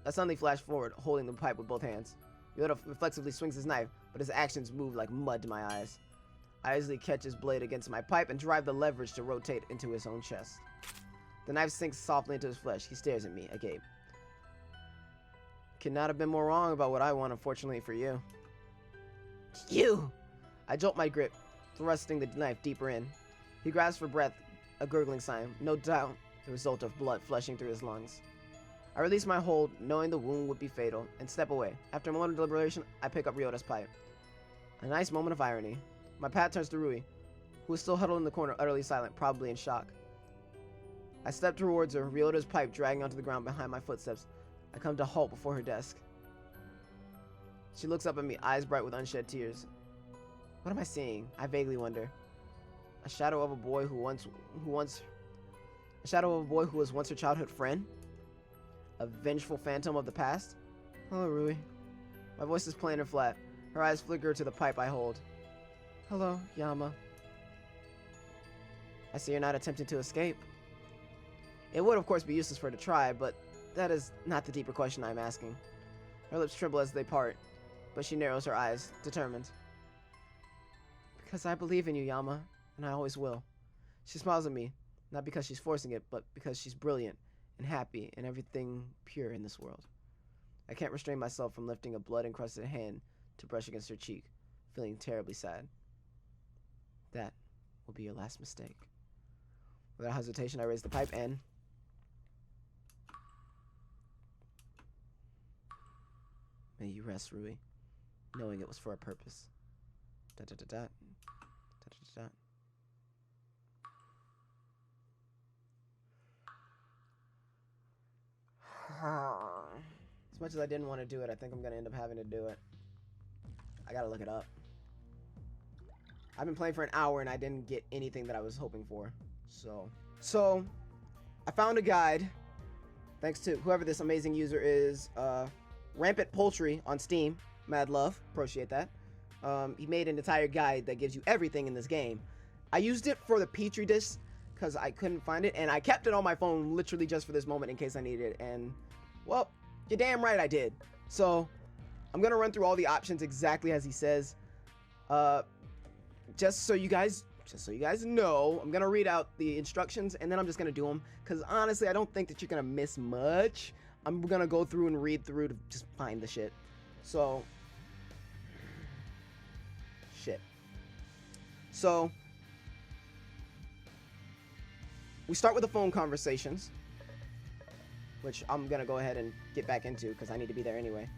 I suddenly flash forward, holding the pipe with both hands. Yoda reflexively swings his knife, but his actions move like mud to my eyes. I easily catch his blade against my pipe and drive the leverage to rotate into his own chest. The knife sinks softly into his flesh. He stares at me, agape. Could not have been more wrong about what I want, unfortunately for you. You! I jolt my grip, thrusting the knife deeper in. He grasps for breath, a gurgling sign, no doubt the result of blood flushing through his lungs. I release my hold, knowing the wound would be fatal, and step away. After a moment of deliberation, I pick up Ryota's pipe. A nice moment of irony. My path turns to Rui, who is still huddled in the corner, utterly silent, probably in shock. I step towards her, Ryota's pipe dragging onto the ground behind my footsteps. I come to halt before her desk. She looks up at me, eyes bright with unshed tears. What am I seeing? I vaguely wonder. A shadow of a boy who was once her childhood friend? A vengeful phantom of the past? Hello, Rui. My voice is plain and flat. Her eyes flicker to the pipe I hold. Hello, Yama. I see you're not attempting to escape. It would, of course, be useless for her to try, but that is not the deeper question I'm asking. Her lips tremble as they part, but she narrows her eyes, determined. Because I believe in you, Yama, and I always will. She smiles at me, not because she's forcing it, but because she's brilliant and happy and everything pure in this world. I can't restrain myself from lifting a blood-encrusted hand to brush against her cheek, feeling terribly sad. That will be your last mistake. Without hesitation, I raise the pipe and... May you rest, Rui, knowing it was for a purpose. Dot, dot, dot, dot. Dot, dot, dot. As much as I didn't want to do it, I think I'm going to end up having to do it. I got to look it up. I've been playing for an hour and I didn't get anything that I was hoping for. So I found a guide, thanks to whoever this amazing user is, Rampant Poultry on Steam. Mad love, appreciate that. He made an entire guide that gives you everything in this game. I used it for the Petri dish because I couldn't find it, and I kept it on my phone literally just for this moment in case I needed it, and, well, you're damn right I did. So, I'm going to run through all the options exactly as he says. Just so you guys know, I'm going to read out the instructions, and then I'm just going to do them, because honestly, I don't think that you're going to miss much. I'm going to go through and read through to just find the shit. So, So, we start with the phone conversations, which I'm going to go ahead and get back into because I need to be there anyway.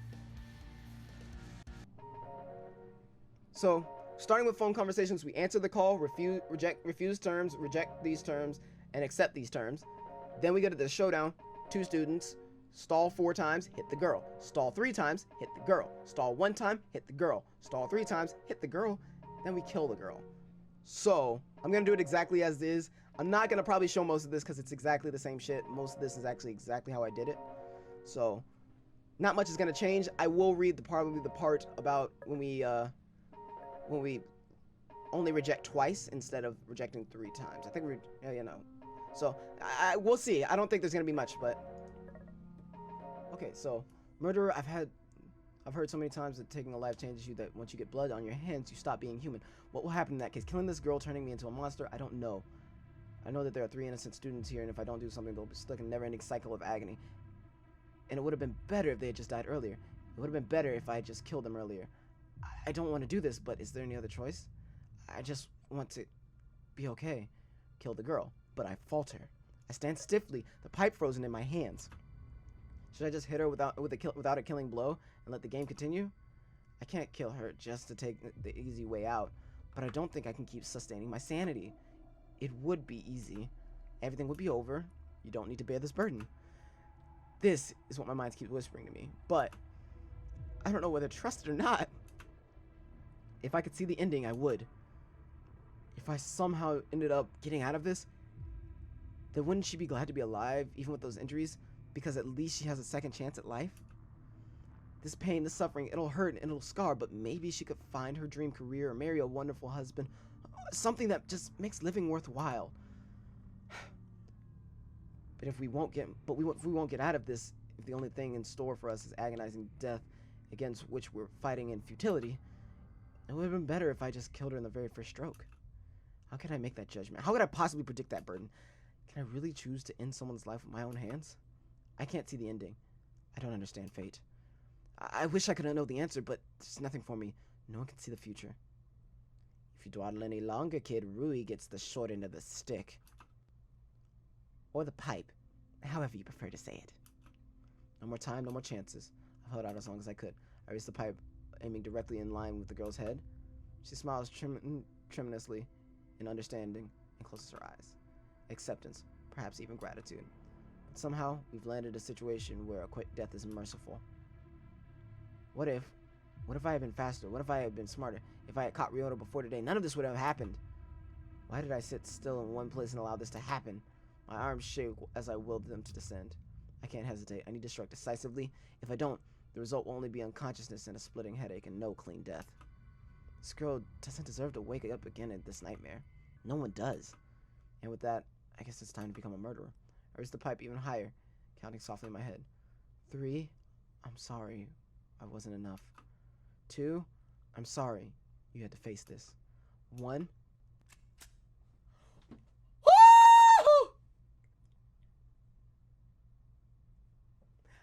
So, starting with phone conversations, we answer the call, refuse terms, reject these terms, and accept these terms. Then we go to the showdown. 2 students. Stall 4 times, hit the girl. Stall 3 times, hit the girl. Stall 1 time, hit the girl. Stall 3 times, hit the girl. Then we kill the girl. So, I'm going to do it exactly as is. I'm not going to probably show most of this because it's exactly the same shit. Most of this is actually exactly how I did it. So, not much is going to change. I will read probably the part about when we only reject twice instead of rejecting 3 times. I think you know. So, we'll see. I don't think there's going to be much, but... Okay, so, murderer, I've heard so many times that taking a life changes you, that once you get blood on your hands, you stop being human. What will happen in that case? Killing this girl, turning me into a monster? I don't know. I know that there are 3 innocent students here, and if I don't do something, they'll be stuck in a never-ending cycle of agony. And it would have been better if they had just died earlier. It would have been better if I had just killed them earlier. I don't want to do this, but is there any other choice? I just want to be okay. Kill the girl, but I falter. I stand stiffly, the pipe frozen in my hands. Should I just hit her without a killing blow and let the game continue? I can't kill her just to take the easy way out, but I don't think I can keep sustaining my sanity. It would be easy. Everything would be over. You don't need to bear this burden. This is what my mind keeps whispering to me, but I don't know whether to trust it or not. If I could see the ending, I would. If I somehow ended up getting out of this, then wouldn't she be glad to be alive, even with those injuries? Because at least she has a second chance at life. This pain, this suffering, it'll hurt and it'll scar, but maybe she could find her dream career or marry a wonderful husband. Something that just makes living worthwhile. But if we won't get out of this, if the only thing in store for us is agonizing death against which we're fighting in futility, it would have been better if I just killed her in the very first stroke. How could I make that judgment? How could I possibly predict that burden? Can I really choose to end someone's life with my own hands? I can't see the ending. I don't understand fate. I wish I could know the answer, but there's nothing for me. No one can see the future. If you dawdle any longer, kid, Rui gets the short end of the stick. Or the pipe. However you prefer to say it. No more time, no more chances. I've held out as long as I could. I raised the pipe, aiming directly in line with the girl's head. She smiles tremulously in understanding and closes her eyes. Acceptance, perhaps even gratitude. But somehow, we've landed a situation where a quick death is merciful. What if I had been faster? What if I had been smarter? If I had caught Ryota before today, none of this would have happened. Why did I sit still in one place and allow this to happen? My arms shake as I willed them to descend. I can't hesitate. I need to strike decisively. If I don't, the result will only be unconsciousness and a splitting headache and no clean death. This girl doesn't deserve to wake up again in this nightmare. No one does. And with that, I guess it's time to become a murderer. I raised the pipe even higher, counting softly in my head. 3, I'm sorry. I wasn't enough. 2, I'm sorry. You had to face this. 1.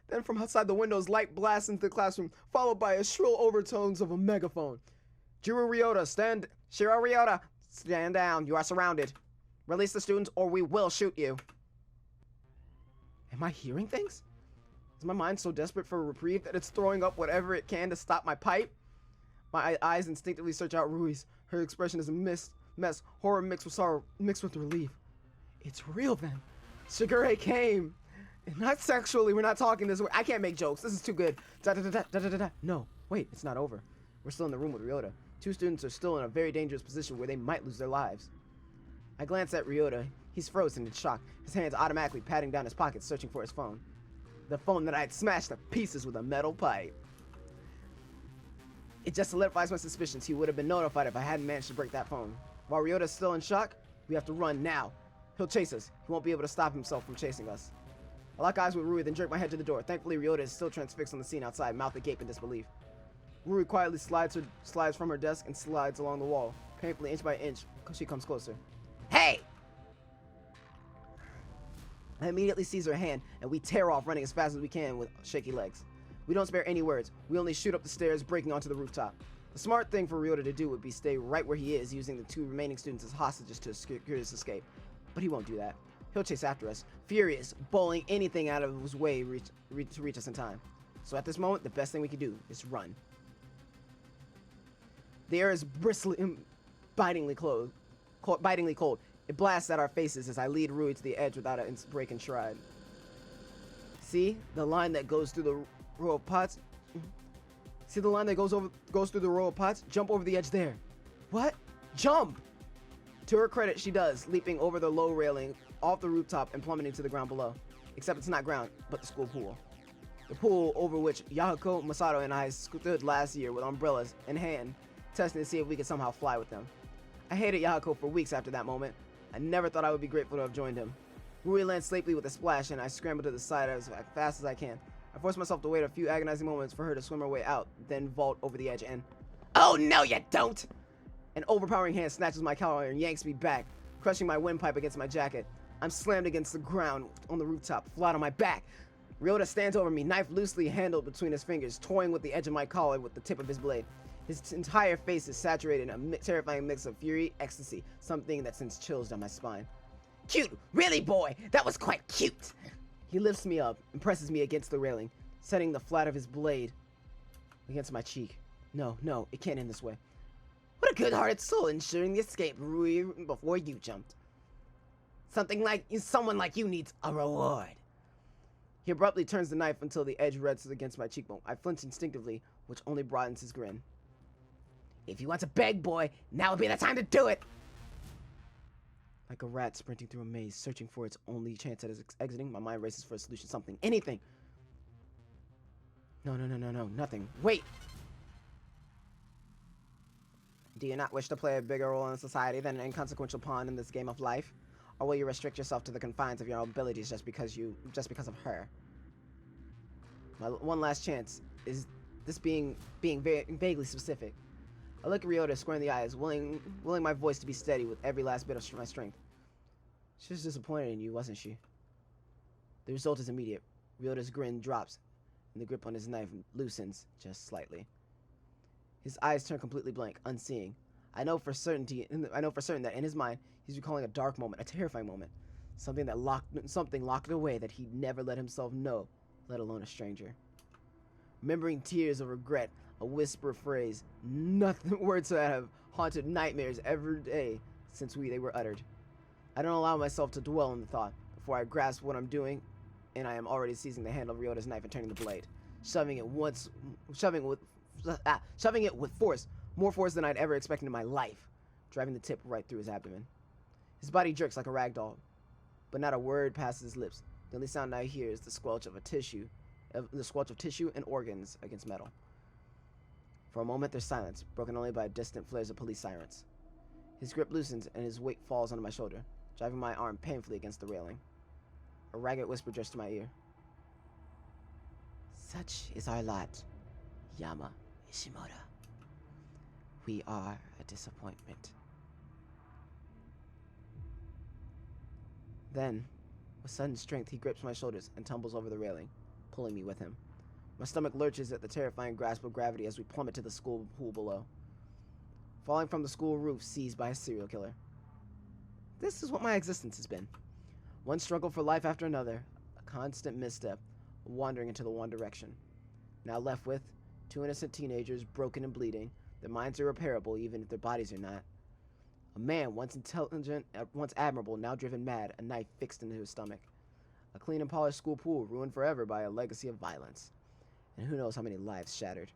Then from outside the windows, light blasts into the classroom, followed by a shrill overtones of a megaphone. Shiro Ryota, stand down. You are surrounded. Release the students or we will shoot you. Am I hearing things? Is my mind so desperate for a reprieve that it's throwing up whatever it can to stop my pipe? My eyes instinctively search out Rui's. Her expression is a mess, horror mixed with sorrow, mixed with relief. It's real then. Shigure came. And not sexually, we're not talking this way. I can't make jokes. This is too good. No, wait, it's not over. We're still in the room with Ryota. 2 students are still in a very dangerous position where they might lose their lives. I glance at Ryota. He's frozen in shock, his hands automatically patting down his pockets, searching for his phone. The phone that I had smashed to pieces with a metal pipe. It just solidifies my suspicions. He would have been notified if I hadn't managed to break that phone. While Ryota's still in shock, we have to run now. He'll chase us. He won't be able to stop himself from chasing us. I lock eyes with Rui, then jerk my head to the door. Thankfully, Ryota is still transfixed on the scene outside, mouth agape in disbelief. Rui quietly slides from her desk and slides along the wall. Painfully, inch by inch, she comes closer. Hey! I immediately seize her hand, and we tear off, running as fast as we can with shaky legs. We don't spare any words. We only shoot up the stairs, breaking onto the rooftop. The smart thing for Ryota to do would be stay right where he is, using the 2 remaining students as hostages to secure his escape. But he won't do that. He'll chase after us, furious, bowling anything out of his way to reach us in time. So at this moment, the best thing we can do is run. The air is bristling, bitingly cold. It blasts at our faces as I lead Rui to the edge without a break in stride. See the line that goes through the row of pots? See the line that goes through the row of pots? Jump over the edge there. What? Jump! To her credit, she does, leaping over the low railing, off the rooftop, and plummeting to the ground below. Except it's not ground, but the school pool. The pool over which Yahiko, Masato, and I stood last year with umbrellas in hand, testing to see if we could somehow fly with them. I hated Yahiko for weeks after that moment. I never thought I would be grateful to have joined him. Rui lands safely with a splash, and I scramble to the side as fast as I can. I force myself to wait a few agonizing moments for her to swim her way out, then vault over the edge and... Oh, no, you don't! An overpowering hand snatches my collar and yanks me back, crushing my windpipe against my jacket. I'm slammed against the ground on the rooftop, flat on my back. Ryota stands over me, knife loosely handled between his fingers, toying with the edge of my collar with the tip of his blade. His entire face is saturated in a terrifying mix of fury, ecstasy, something that sends chills down my spine. Cute! Really, boy? That was quite cute! He lifts me up and presses me against the railing, setting the flat of his blade against my cheek. No, it can't end this way. What a good-hearted soul ensuring the escape, Rui, before you jumped. Someone like you needs a reward. He abruptly turns the knife until the edge rests against my cheekbone. I flinch instinctively, which only broadens his grin. If you want to beg, boy, now would be the time to do it! Like a rat sprinting through a maze, searching for its only chance at exiting, my mind races for a solution, something, anything. No, nothing. Wait! Do you not wish to play a bigger role in society than an inconsequential pawn in this game of life? Or will you restrict yourself to the confines of your abilities just because of her? My one last chance is this being vaguely specific. I look at Ryota square in the eyes, willing my voice to be steady with every last bit of my strength. She was disappointed in you, wasn't she? The result is immediate. Ryota's grin drops, and the grip on his knife loosens just slightly. His eyes turn completely blank, unseeing. I know for certain that in his mind, he's recalling a dark moment, a terrifying moment, something locked away that he'd never let himself know, let alone a stranger. Remembering tears of regret, a whisper phrase, words that have haunted nightmares every day since they were uttered. I don't allow myself to dwell on the thought before I grasp what I'm doing, and I am already seizing the handle of Ryota's knife and turning the blade, shoving it with force, more force than I'd ever expected in my life, driving the tip right through his abdomen. His body jerks like a rag doll, but not a word passes his lips. The only sound I hear is the squelch of tissue and organs against metal. For a moment, there's silence, broken only by distant flares of police sirens. His grip loosens, and his weight falls onto my shoulder, driving my arm painfully against the railing. A ragged whisper drifts to my ear. Such is our lot, Yama Ishimoto. We are a disappointment. Then, with sudden strength, he grips my shoulders and tumbles over the railing, pulling me with him. My stomach lurches at the terrifying grasp of gravity as we plummet to the school pool below, falling from the school roof seized by a serial killer. This is what my existence has been. One struggle for life after another, a constant misstep, wandering into the one direction. Now left with two innocent teenagers, broken and bleeding, their minds are irreparable even if their bodies are not. A man, once intelligent, once admirable, now driven mad, a knife fixed into his stomach. A clean and polished school pool ruined forever by a legacy of violence. And who knows how many lives shattered.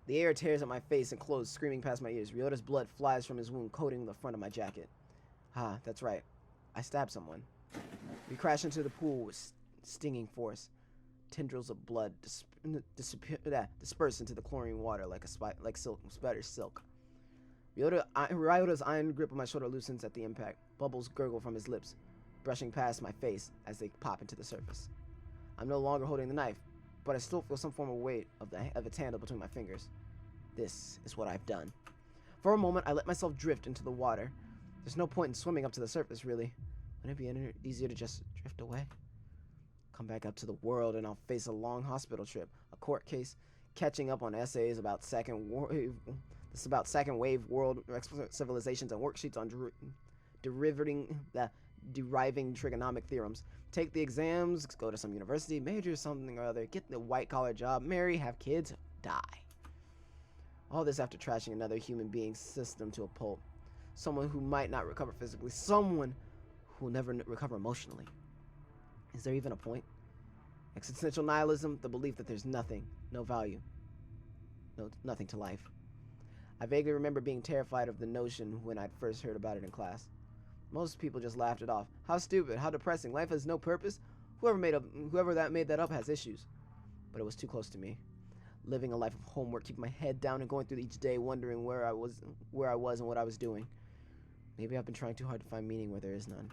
The air tears at my face and clothes screaming past my ears. Ryota's blood flies from his wound, coating the front of my jacket. Ah, that's right. I stabbed someone. We crash into the pool with stinging force. Tendrils of blood disperse into the chlorine water like spider silk. Ryota's iron grip on my shoulder loosens at the impact. Bubbles gurgle from his lips, brushing past my face as they pop into the surface. I'm no longer holding the knife, but I still feel some form of weight of its handle between my fingers. This is what I've done. For a moment, I let myself drift into the water. There's no point in swimming up to the surface, really. Wouldn't it be easier to just drift away? Come back up to the world and I'll face a long hospital trip, a court case, catching up on essays about second wave world civilizations and worksheets on deriving trigonomic theorems. Take the exams, go to some university, major something or other, get the white-collar job, marry, have kids, die. All this after trashing another human being's system to a pulp. someone who might not recover physically, someone who will never recover emotionally. Is there even a point? Existential nihilism, the belief that there's nothing, no value, nothing to life. I vaguely remember being terrified of the notion when I'd first heard about it in class. Most people just laughed it off. How stupid, how depressing, life has no purpose. Whoever made that up has issues. But it was too close to me. Living a life of homework, keeping my head down and going through each day wondering where I was and what I was doing. Maybe I've been trying too hard to find meaning where there is none.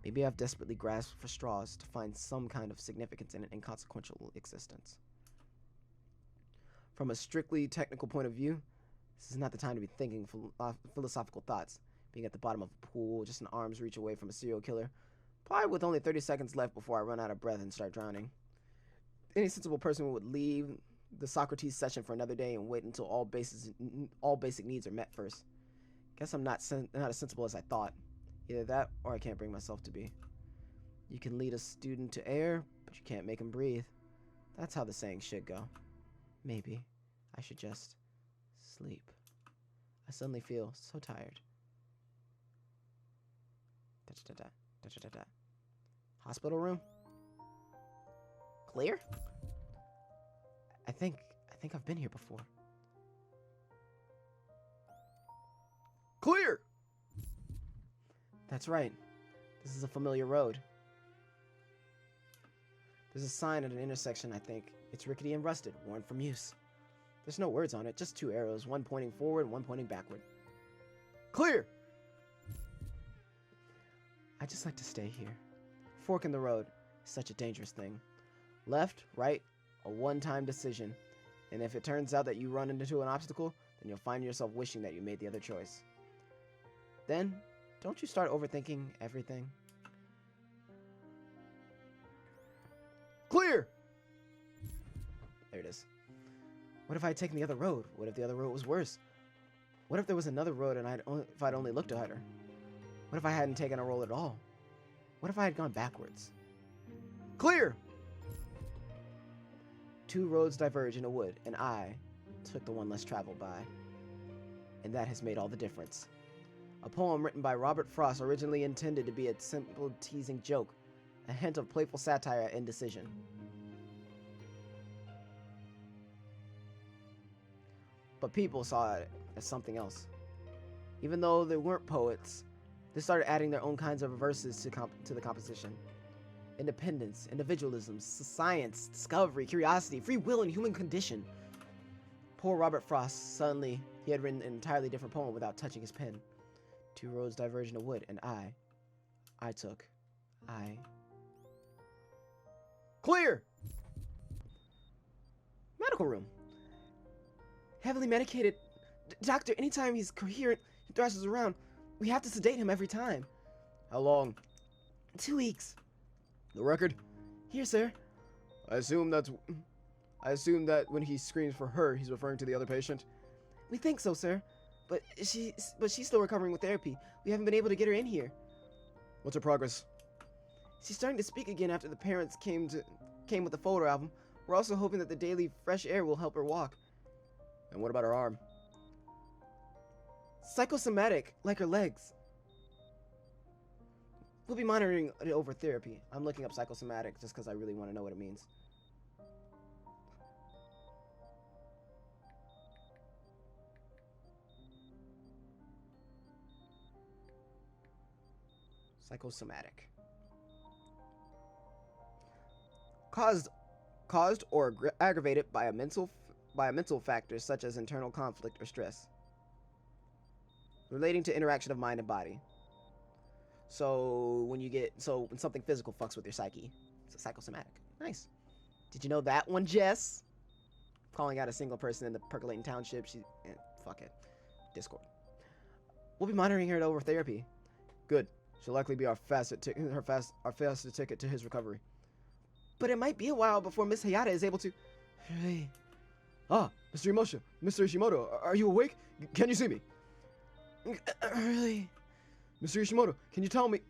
Maybe I've desperately grasped for straws to find some kind of significance in an inconsequential existence. From a strictly technical point of view, this is not the time to be thinking philosophical thoughts, being at the bottom of a pool, just an arm's reach away from a serial killer, probably with only 30 seconds left before I run out of breath and start drowning. Any sensible person would leave the Socrates session for another day and wait until all basic needs are met first. Guess I'm not as sensible as I thought. Either that, or I can't bring myself to be. You can lead a student to air, but you can't make him breathe. That's how the saying should go. Maybe I should just sleep. I suddenly feel so tired. Hospital room? Clear? I think I've been here before. Clear! That's right. This is a familiar road. There's a sign at an intersection, I think. It's rickety and rusted, worn from use. There's no words on it, just two arrows, one pointing forward and one pointing backward. Clear! I just like to stay here. Fork in the road is such a dangerous thing. Left, right, a one-time decision. And if it turns out that you run into an obstacle, then you'll find yourself wishing that you made the other choice. Then, don't you start overthinking everything? Clear! There it is. What if I had taken the other road? What if the other road was worse? What if there was another road and if I'd only looked at her? What if I hadn't taken a roll at all? What if I had gone backwards? Clear! Two roads diverge in a wood, and I took the one less traveled by. And that has made all the difference. A poem written by Robert Frost, originally intended to be a simple teasing joke, a hint of playful satire and indecision. But people saw it as something else. Even though they weren't poets, they started adding their own kinds of verses to the composition. Independence, individualism, science, discovery, curiosity, free will, and human condition. Poor Robert Frost, suddenly he had written an entirely different poem without touching his pen. Two roads diverge in a wood, and I Clear! Medical room. Heavily medicated. Doctor, anytime he's coherent, he thrashes around. We have to sedate him every time. How long? 2 weeks. The record? Here, sir. I assume that when he screams for her, he's referring to the other patient. We think so, sir. But she's still recovering with therapy. We haven't been able to get her in here. What's her progress? She's starting to speak again after the parents came with the photo album. We're also hoping that the daily fresh air will help her walk. And what about her arm? Psychosomatic, like her legs. We'll be monitoring it over therapy. I'm looking up psychosomatic just because I really want to know what it means. Psychosomatic. Caused or aggravated by a mental factor such as internal conflict or stress. Relating to interaction of mind and body. So when something physical fucks with your psyche, it's a psychosomatic. Nice. Did you know that one, Jess? Calling out a single person in the percolating township. Fuck it. Discord. We'll be monitoring her over therapy. Good. She'll likely be our fastest ticket to his recovery. But it might be a while before Miss Hayata is able to. Hey. Ah, Mr. Ishimoto, are you awake? Can you see me? Really? Mr. Ishimoto, can you tell me?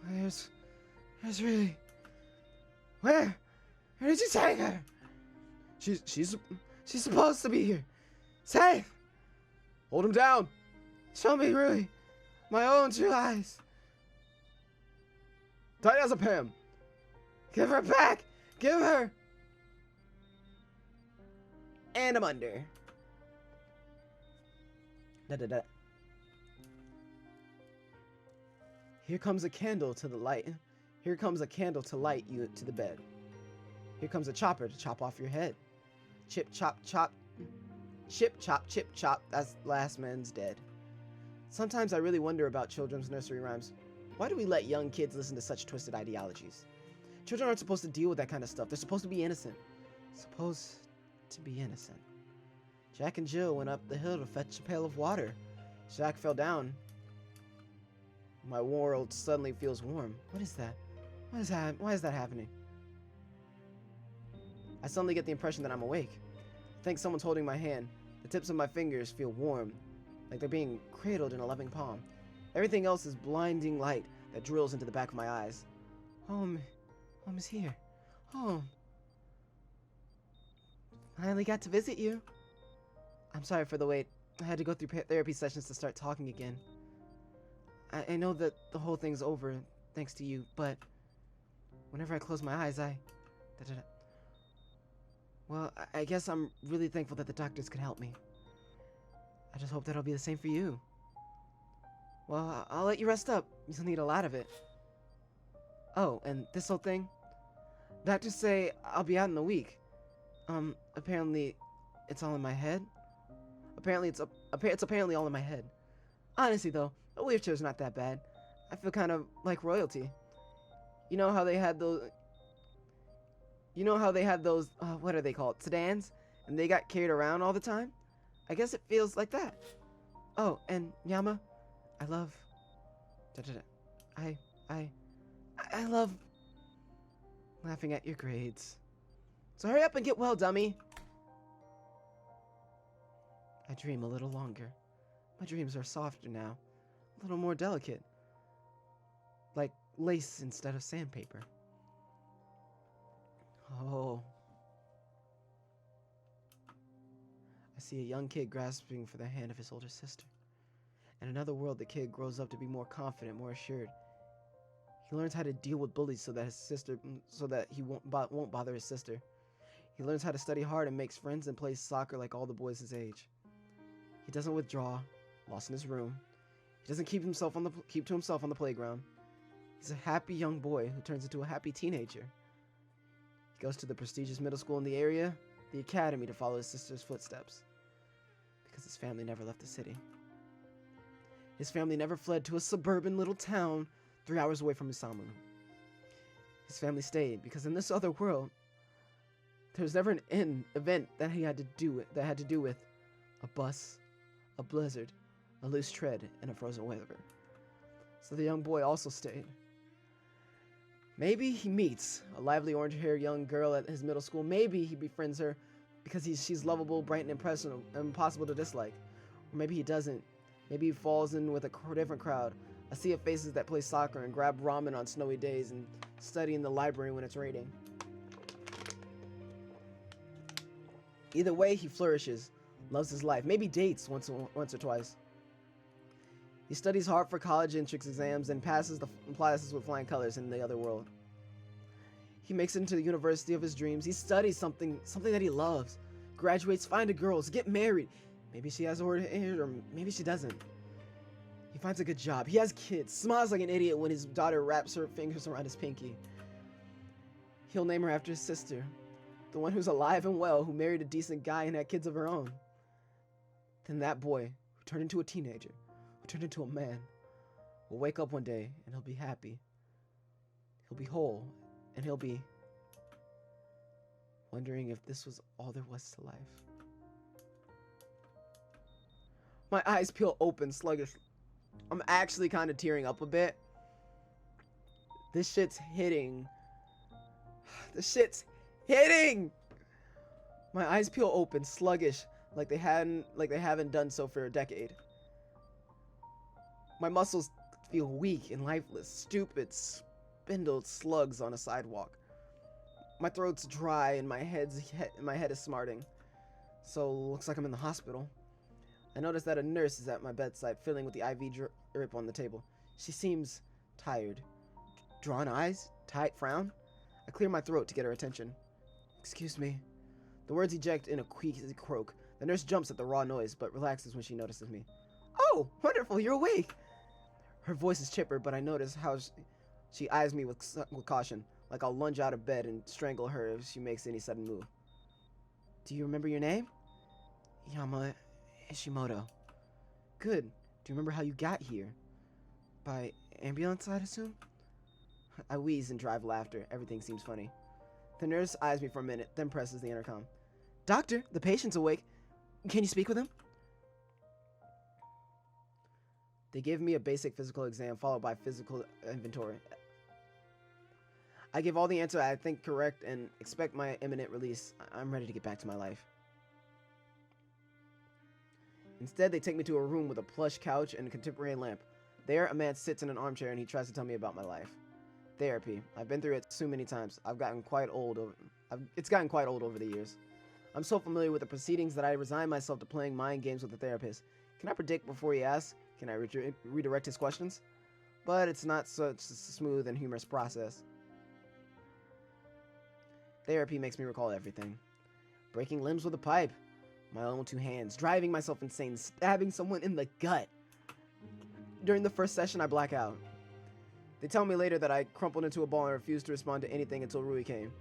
Where's really? Where did you take her? She's supposed to be here. Safe. Hold him down. Show me, really. My own two eyes! Diazepam! Give her back! Give her! And I'm under. Da-da-da. Here comes a candle to the light. Here comes a candle to light you to the bed. Here comes a chopper to chop off your head. Chip, chop, chop. Chip, chop, chip, chop. That's last man's dead. Sometimes I really wonder about children's nursery rhymes. Why do we let young kids listen to such twisted ideologies? Children aren't supposed to deal with that kind of stuff. They're supposed to be innocent. Supposed to be innocent. Jack and Jill went up the hill to fetch a pail of water. Jack fell down. My world suddenly feels warm. What is that? What is that? Why is that happening? I suddenly get the impression that I'm awake. I think someone's holding my hand. The tips of my fingers feel warm, like they're being cradled in a loving palm. Everything else is blinding light that drills into the back of my eyes. Home is here. Home. Finally got to visit you. I'm sorry for the wait. I had to go through therapy sessions to start talking again. I know that the whole thing's over thanks to you, but whenever I close my eyes, Well, I guess I'm really thankful that the doctors could help me. I just hope that'll be the same for you. Well, I'll let you rest up. You'll need a lot of it. Oh, and this whole thing? Doctors say I'll be out in a week. Apparently it's all in my head. It's apparently all in my head. Honestly though, a wheelchair's not that bad. I feel kind of like royalty. You know how they had those what are they called? Sedans? And they got carried around all the time? I guess it feels like that. Oh, and Yama, I love I love laughing at your grades. So hurry up and get well, dummy. I dream a little longer. My dreams are softer now, a little more delicate. Like lace instead of sandpaper. Oh. I see a young kid grasping for the hand of his older sister. In another world, the kid grows up to be more confident, more assured. He learns how to deal with bullies so that he won't bother his sister. He learns how to study hard and makes friends and plays soccer like all the boys his age. He doesn't withdraw, lost in his room. He doesn't keep to himself on the playground. He's a happy young boy who turns into a happy teenager. He goes to the prestigious middle school in the area, the academy, to follow his sister's footsteps. Because his family never left the city. His family never fled to a suburban little town 3 hours away from Isamu. His family stayed because in this other world, there was never an event that had to do with a bus, a blizzard, a loose tread, and a frozen river. So the young boy also stayed. Maybe he meets a lively orange-haired young girl at his middle school. Maybe he befriends her because she's lovable, bright, and impossible to dislike. Or maybe he doesn't. Maybe he falls in with a different crowd. A sea of faces that play soccer and grab ramen on snowy days and study in the library when it's raining. Either way, he flourishes, loves his life, maybe dates once or twice. He studies hard for college entrance exams and passes the classes with flying colors in the other world. He makes it into the university of his dreams. He studies something that he loves, graduates, finds a girl, get married. Maybe she has already hair, or maybe she doesn't. He finds a good job. He has kids. Smiles like an idiot when his daughter wraps her fingers around his pinky. He'll name her after his sister, the one who's alive and well, who married a decent guy and had kids of her own. Then that boy, who turned into a teenager, who turned into a man, will wake up one day and he'll be happy. He'll be whole, and he'll be wondering if this was all there was to life. My eyes peel open sluggishly. I'm actually kind of tearing up a bit. This shit's hitting. This shit's hitting! My eyes peel open, sluggish, like they haven't done so for a decade. My muscles feel weak and lifeless, stupid, spindled slugs on a sidewalk. My throat's dry and my head is smarting. So looks like I'm in the hospital. I notice that a nurse is at my bedside, filling with the IV drip on the table. She seems tired. Drawn eyes? Tight frown? I clear my throat to get her attention. Excuse me. The words eject in a queasy croak. The nurse jumps at the raw noise, but relaxes when she notices me. Oh, wonderful, you're awake. Her voice is chipper, but I notice how she eyes me with caution, like I'll lunge out of bed and strangle her if she makes any sudden move. Do you remember your name? Yama Ishimoto. Good. Do you remember how you got here? By ambulance, I'd assume? I wheeze and drive laughter. Everything seems funny. The nurse eyes me for a minute, then presses the intercom. Doctor, the patient's awake. Can you speak with him? They give me a basic physical exam, followed by physical inventory. I give all the answers I think correct and expect my imminent release. I'm ready to get back to my life. Instead, they take me to a room with a plush couch and a contemporary lamp. There, a man sits in an armchair and he tries to tell me about my life. Therapy. I've been through it so many times. It's gotten quite old over the years. I'm so familiar with the proceedings that I resign myself to playing mind games with the therapist. Can I predict before he asks? Can I redirect his questions? But it's not such a smooth and humorous process. Therapy makes me recall everything. Breaking limbs with a pipe. My own 2 hands. Driving myself insane. Stabbing someone in the gut. During the first session, I black out. They tell me later that I crumpled into a ball and refused to respond to anything until Rui came.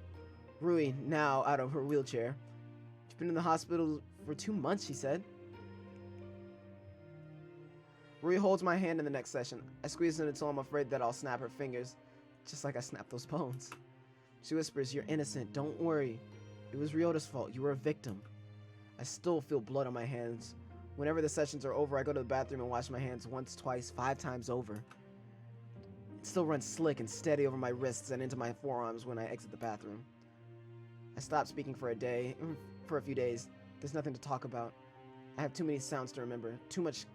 Rui, now out of her wheelchair. She's been in the hospital for 2 months, she said. Rui holds my hand in the next session. I squeeze it until I'm afraid that I'll snap her fingers, just like I snapped those bones. She whispers, "You're innocent, don't worry. It was Ryota's fault, you were a victim." I still feel blood on my hands. Whenever the sessions are over, I go to the bathroom and wash my hands once, twice, 5 times over. It still runs slick and steady over my wrists and into my forearms when I exit the bathroom. I stop speaking for a few days. There's nothing to talk about. I have too many sounds to remember. Too much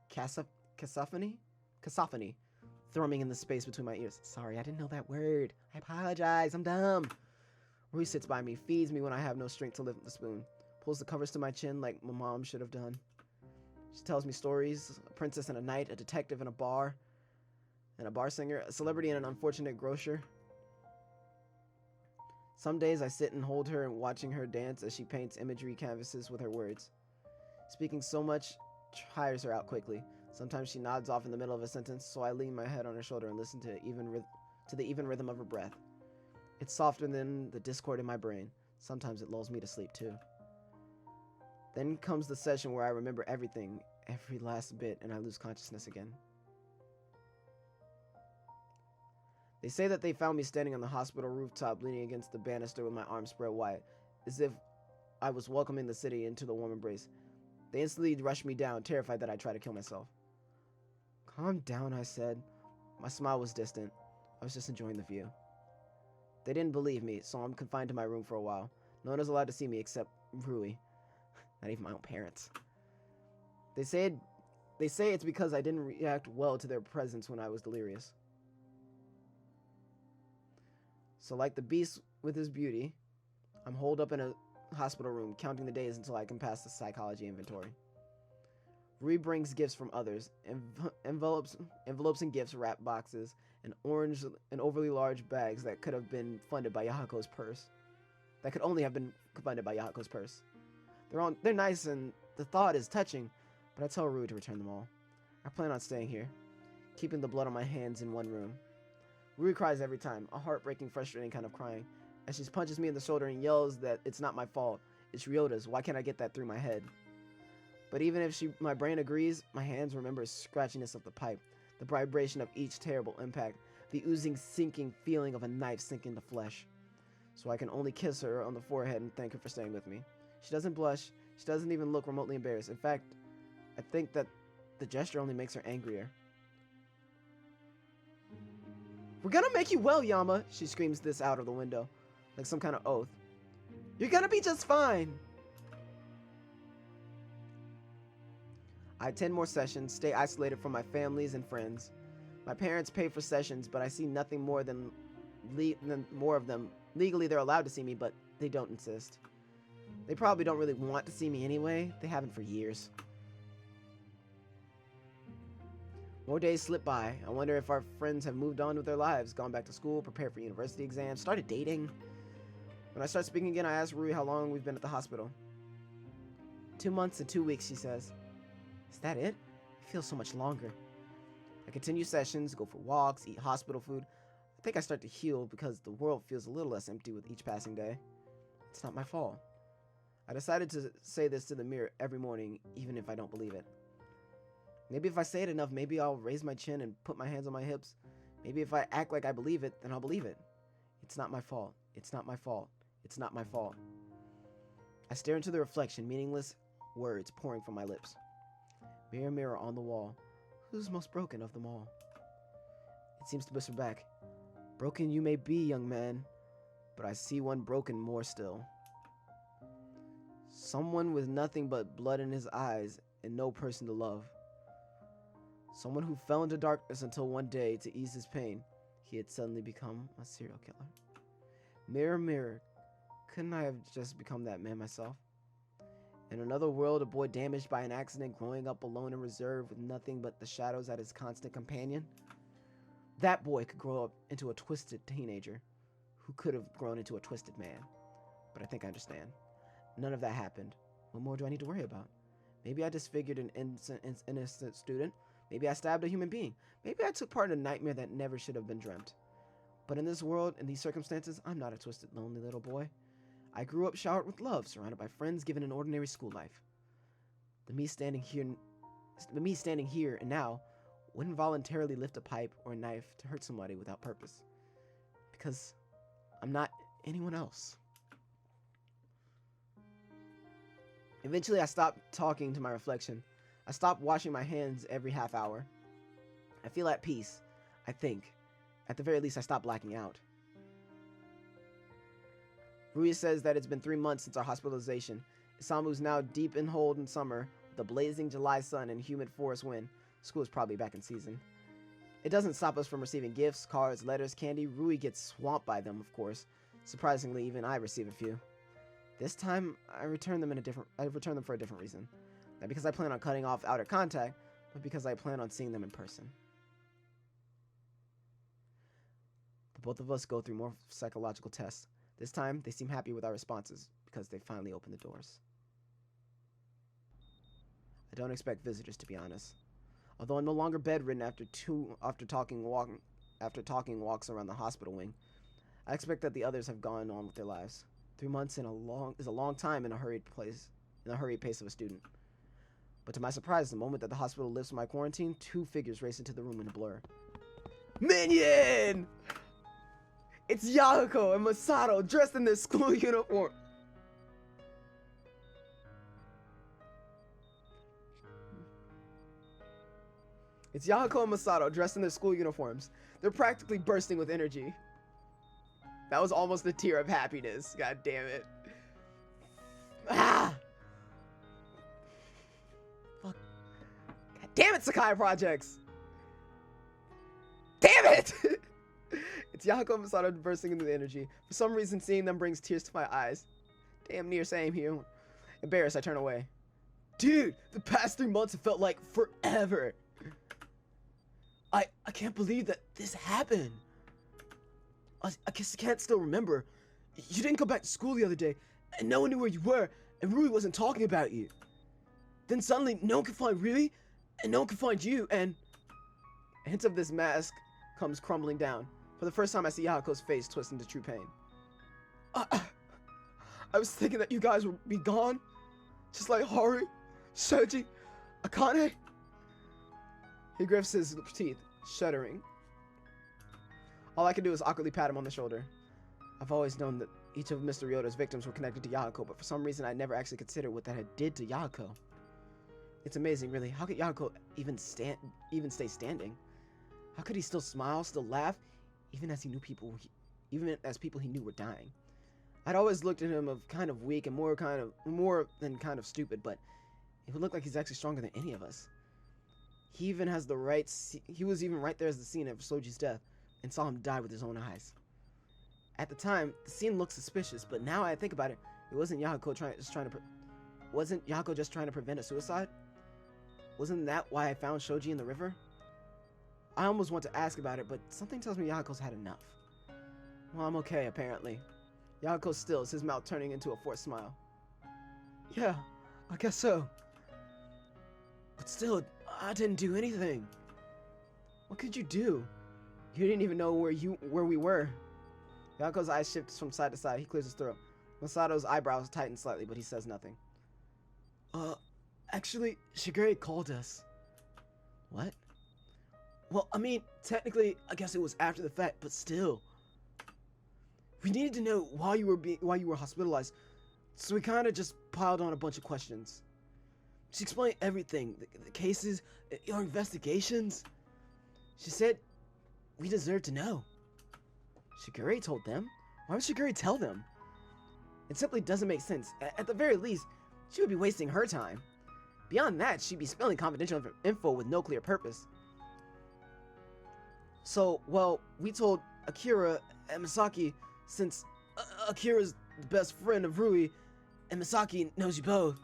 cacophony thrumming in the space between my ears. Sorry, I didn't know that word. I apologize, I'm dumb. Rui sits by me, feeds me when I have no strength to lift the spoon, pulls the covers to my chin like my mom should have done. She tells me stories, a princess and a knight, a detective and a bar singer, a celebrity and an unfortunate grocer. Some days I sit and hold her and watching her dance as she paints imagery canvases with her words. Speaking so much tires her out quickly. Sometimes she nods off in the middle of a sentence, so I lean my head on her shoulder and listen to the even rhythm of her breath. It's softer than the discord in my brain. Sometimes it lulls me to sleep too. Then comes the session where I remember everything, every last bit, and I lose consciousness again. They say that they found me standing on the hospital rooftop leaning against the banister with my arms spread wide, as if I was welcoming the city into the warm embrace. They instantly rushed me down, terrified that I'd try to kill myself. Calm down, I said. My smile was distant. I was just enjoying the view. They didn't believe me, so I'm confined to my room for a while. No one is allowed to see me except Rui. Not even my own parents. They say it's because I didn't react well to their presence when I was delirious. So like the beast with his beauty, I'm holed up in a hospital room, counting the days until I can pass the psychology inventory. Rui brings gifts from others, envelopes and gifts, wrap boxes, and orange and overly large bags that could have been funded by Yahako's purse. That could only have been funded by Yahako's purse. They're nice and the thought is touching, but I tell Rui to return them all. I plan on staying here, keeping the blood on my hands in one room. Rui cries every time, a heartbreaking, frustrating kind of crying, as she punches me in the shoulder and yells that it's not my fault, it's Ryota's, why can't I get that through my head? But even if my brain agrees, my hands remember the scratchiness of the pipe, the vibration of each terrible impact, the oozing, sinking feeling of a knife sinking the flesh. So I can only kiss her on the forehead and thank her for staying with me. She doesn't blush, she doesn't even look remotely embarrassed. In fact, I think that the gesture only makes her angrier. We're gonna make you well, Yama, she screams this out of the window, like some kind of oath. You're gonna be just fine. I attend more sessions, stay isolated from my families and friends. My parents pay for sessions, but I see nothing more than more of them. Legally, they're allowed to see me, but they don't insist. They probably don't really want to see me anyway. They haven't for years. More days slip by. I wonder if our friends have moved on with their lives, gone back to school, prepared for university exams, started dating. When I start speaking again, I ask Rui how long we've been at the hospital. 2 months and 2 weeks, she says. Is that it? It feels so much longer. I continue sessions, go for walks, eat hospital food. I think I start to heal because the world feels a little less empty with each passing day. It's not my fault. I decided to say this to the mirror every morning, even if I don't believe it. Maybe if I say it enough, maybe I'll raise my chin and put my hands on my hips. Maybe if I act like I believe it, then I'll believe it. It's not my fault. It's not my fault. It's not my fault. I stare into the reflection, meaningless words pouring from my lips. Mirror, mirror on the wall, who's most broken of them all? It seems to whisper back, broken you may be, young man, but I see one broken more still. Someone with nothing but blood in his eyes and no person to love. Someone who fell into darkness until one day, to ease his pain, he had suddenly become a serial killer. Mirror, mirror, couldn't I have just become that man myself? In another world, a boy damaged by an accident, growing up alone and reserved with nothing but the shadows as his constant companion. That boy could grow up into a twisted teenager who could have grown into a twisted man. But I think I understand. None of that happened. What more do I need to worry about? Maybe I disfigured an innocent student. Maybe I stabbed a human being. Maybe I took part in a nightmare that never should have been dreamt. But in this world, in these circumstances, I'm not a twisted, lonely little boy. I grew up showered with love, surrounded by friends, given an ordinary school life. The me standing here and now wouldn't voluntarily lift a pipe or a knife to hurt somebody without purpose. Because I'm not anyone else. Eventually, I stopped talking to my reflection. I stopped washing my hands every half hour. I feel at peace, I think. At the very least, I stopped blacking out. Rui says that it's been 3 months since our hospitalization. Isamu's now deep in hold in summer, with a blazing July sun and humid forest wind. School is probably back in season. It doesn't stop us from receiving gifts, cards, letters, candy. Rui gets swamped by them, of course. Surprisingly, even I receive a few. This time, I return them for a different reason. Not because I plan on cutting off outer contact, but because I plan on seeing them in person. The both of us go through more psychological tests. This time, they seem happy with our responses, because they finally opened the doors. I don't expect visitors, to be honest. Although I'm no longer bedridden after talking walks around the hospital wing, I expect that the others have gone on with their lives. 3 months is a long time in a hurried pace of a student. But to my surprise, the moment that the hospital lifts my quarantine, 2 figures race into the room in a blur. Minion! It's Yahiko and Masato dressed in their school uniform. It's Yahiko and Masato dressed in their school uniforms. They're practically bursting with energy. That was almost a tear of happiness. God damn it. Ah! Fuck. God damn it, Sakai Projects! Damn it! It's Yahiko and Masato bursting into the energy. For some reason, seeing them brings tears to my eyes. Damn near same here. Embarrassed, I turn away. Dude, the past 3 months have felt like forever. I can't believe that this happened. I guess I can't still remember. You didn't come back to school the other day, and no one knew where you were, and Rui wasn't talking about you. Then suddenly, no one could find Rui, and no one could find you, and... A hint of this mask comes crumbling down. For the first time, I see Yahiko's face twist into true pain. I was thinking that you guys would be gone, just like Haru, Shoji, Akane. He grifts his teeth, shuddering. All I can do is awkwardly pat him on the shoulder. I've always known that each of Mr. Ryota's victims were connected to Yahiko, but for some reason I never actually considered what that had did to Yahiko. It's amazing, really. How could Yahiko even stay standing? How could he still smile, still laugh, even as people he knew were dying? I'd always looked at him of kind of weak and more than kind of stupid, but it would look like he's actually stronger than any of us. He was even right there as the scene of Soji's death, and saw him die with his own eyes. At the time, the scene looked suspicious, but now I think about it, It wasn't Yahako wasn't Yahako just trying to prevent a suicide? Wasn't that why I found Shoji in the river? I almost want to ask about it, but something tells me Yahako's had enough. Well, I'm okay, apparently. Yahako stills, his mouth turning into a forced smile. Yeah, I guess so. But still, I didn't do anything. What could you do? You didn't even know where we were. Yahako's eyes shift from side to side. He clears his throat. Masato's eyebrows tighten slightly, but he says nothing. Actually, Shigure called us. What? Well, I mean, technically, I guess it was after the fact, but still. We needed to know why you were hospitalized, so we kind of just piled on a bunch of questions. She explained everything, the cases, your investigations. She said we deserve to know. Shigure told them? Why would Shigure tell them? It simply doesn't make sense. At the very least, she would be wasting her time. Beyond that, she'd be spilling confidential info with no clear purpose. So, well, we told Akira and Misaki, since Akira's the best friend of Rui, and Misaki knows you both.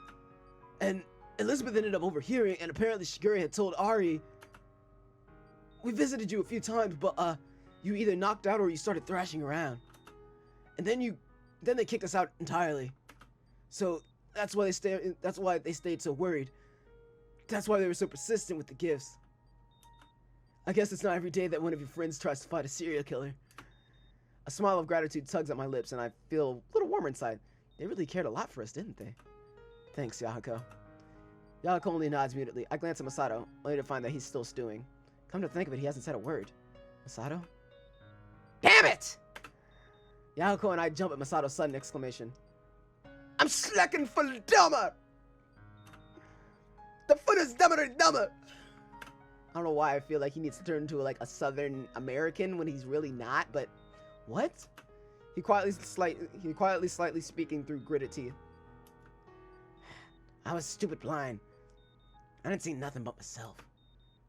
And Elizabeth ended up overhearing, and apparently Shigure had told Ari, we visited you a few times, but you either knocked out or you started thrashing around. And then they kicked us out entirely. So that's why they stayed so worried. That's why they were so persistent with the gifts. I guess it's not every day that one of your friends tries to fight a serial killer. A smile of gratitude tugs at my lips, and I feel a little warmer inside. They really cared a lot for us, didn't they? Thanks, Yahako. Yahako only nods mutely. I glance at Masato, only to find that he's still stewing. Come to think of it, he hasn't said a word. Masato? Damn it! Yahako and I jump at Masato's sudden exclamation. I'm slacking for dumber! The foot is dumber and dumber! I don't know why I feel like he needs to turn into like a Southern American when he's really not, but what? He quietly slightly speaking through gritted teeth. I was stupid blind. I didn't see nothing but myself.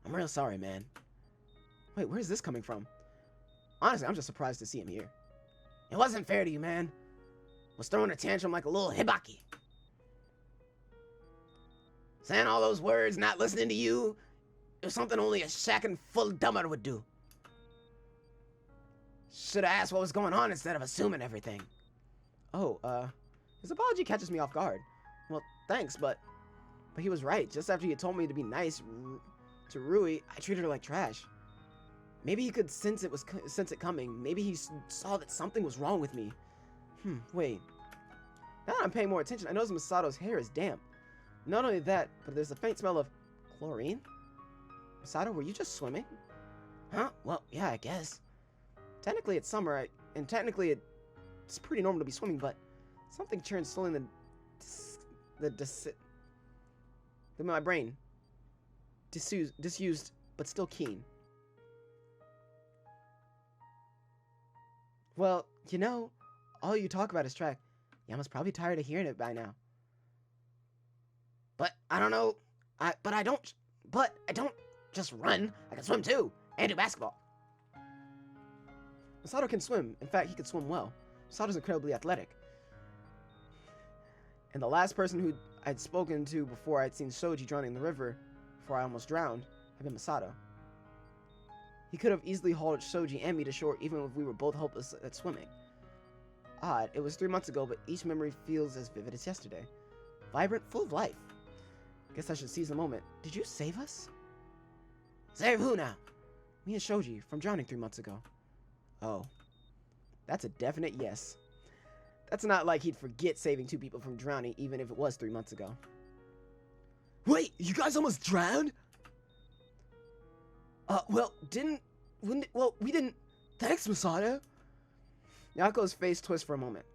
I'm real sorry, man. Wait, where's this coming from? Honestly, I'm just surprised to see him here. It wasn't fair to you, man. Was throwing a tantrum like a little hibaki. Saying all those words, not listening to you, is something only a shacking full dumber would do. Should have asked what was going on instead of assuming everything. Oh, his apology catches me off guard. Well, thanks, but he was right. Just after he had told me to be nice to Rui, I treated her like trash. Maybe he could sense it coming. Maybe he saw that something was wrong with me. Wait. Now that I'm paying more attention, I notice Masato's hair is damp. Not only that, but there's a faint smell of chlorine. Masato, were you just swimming? Huh? Well, yeah, I guess. Technically it's summer, and technically it's pretty normal to be swimming, but something churned slowly in my brain. Disused, but still keen. Well, you know, all you talk about is track. Yama's probably tired of hearing it by now. But I don't know. But I don't just run. I can swim too, and do basketball. Masato can swim. In fact, he can swim well. Masato's incredibly athletic. And the last person who I'd spoken to before I'd seen Shoji drowning in the river, before I almost drowned, had been Masato. He could have easily hauled Shoji and me to shore even if we were both hopeless at swimming. Odd, it was 3 months ago, but each memory feels as vivid as yesterday. Vibrant, full of life. Guess I should seize the moment. Did you save us? Save who now? Me and Shoji, from drowning 3 months ago. Oh. That's a definite yes. That's not like he'd forget saving 2 people from drowning, even if it was 3 months ago. Wait, you guys almost drowned? We didn't. Thanks, Masato. Yako's face twists for a moment.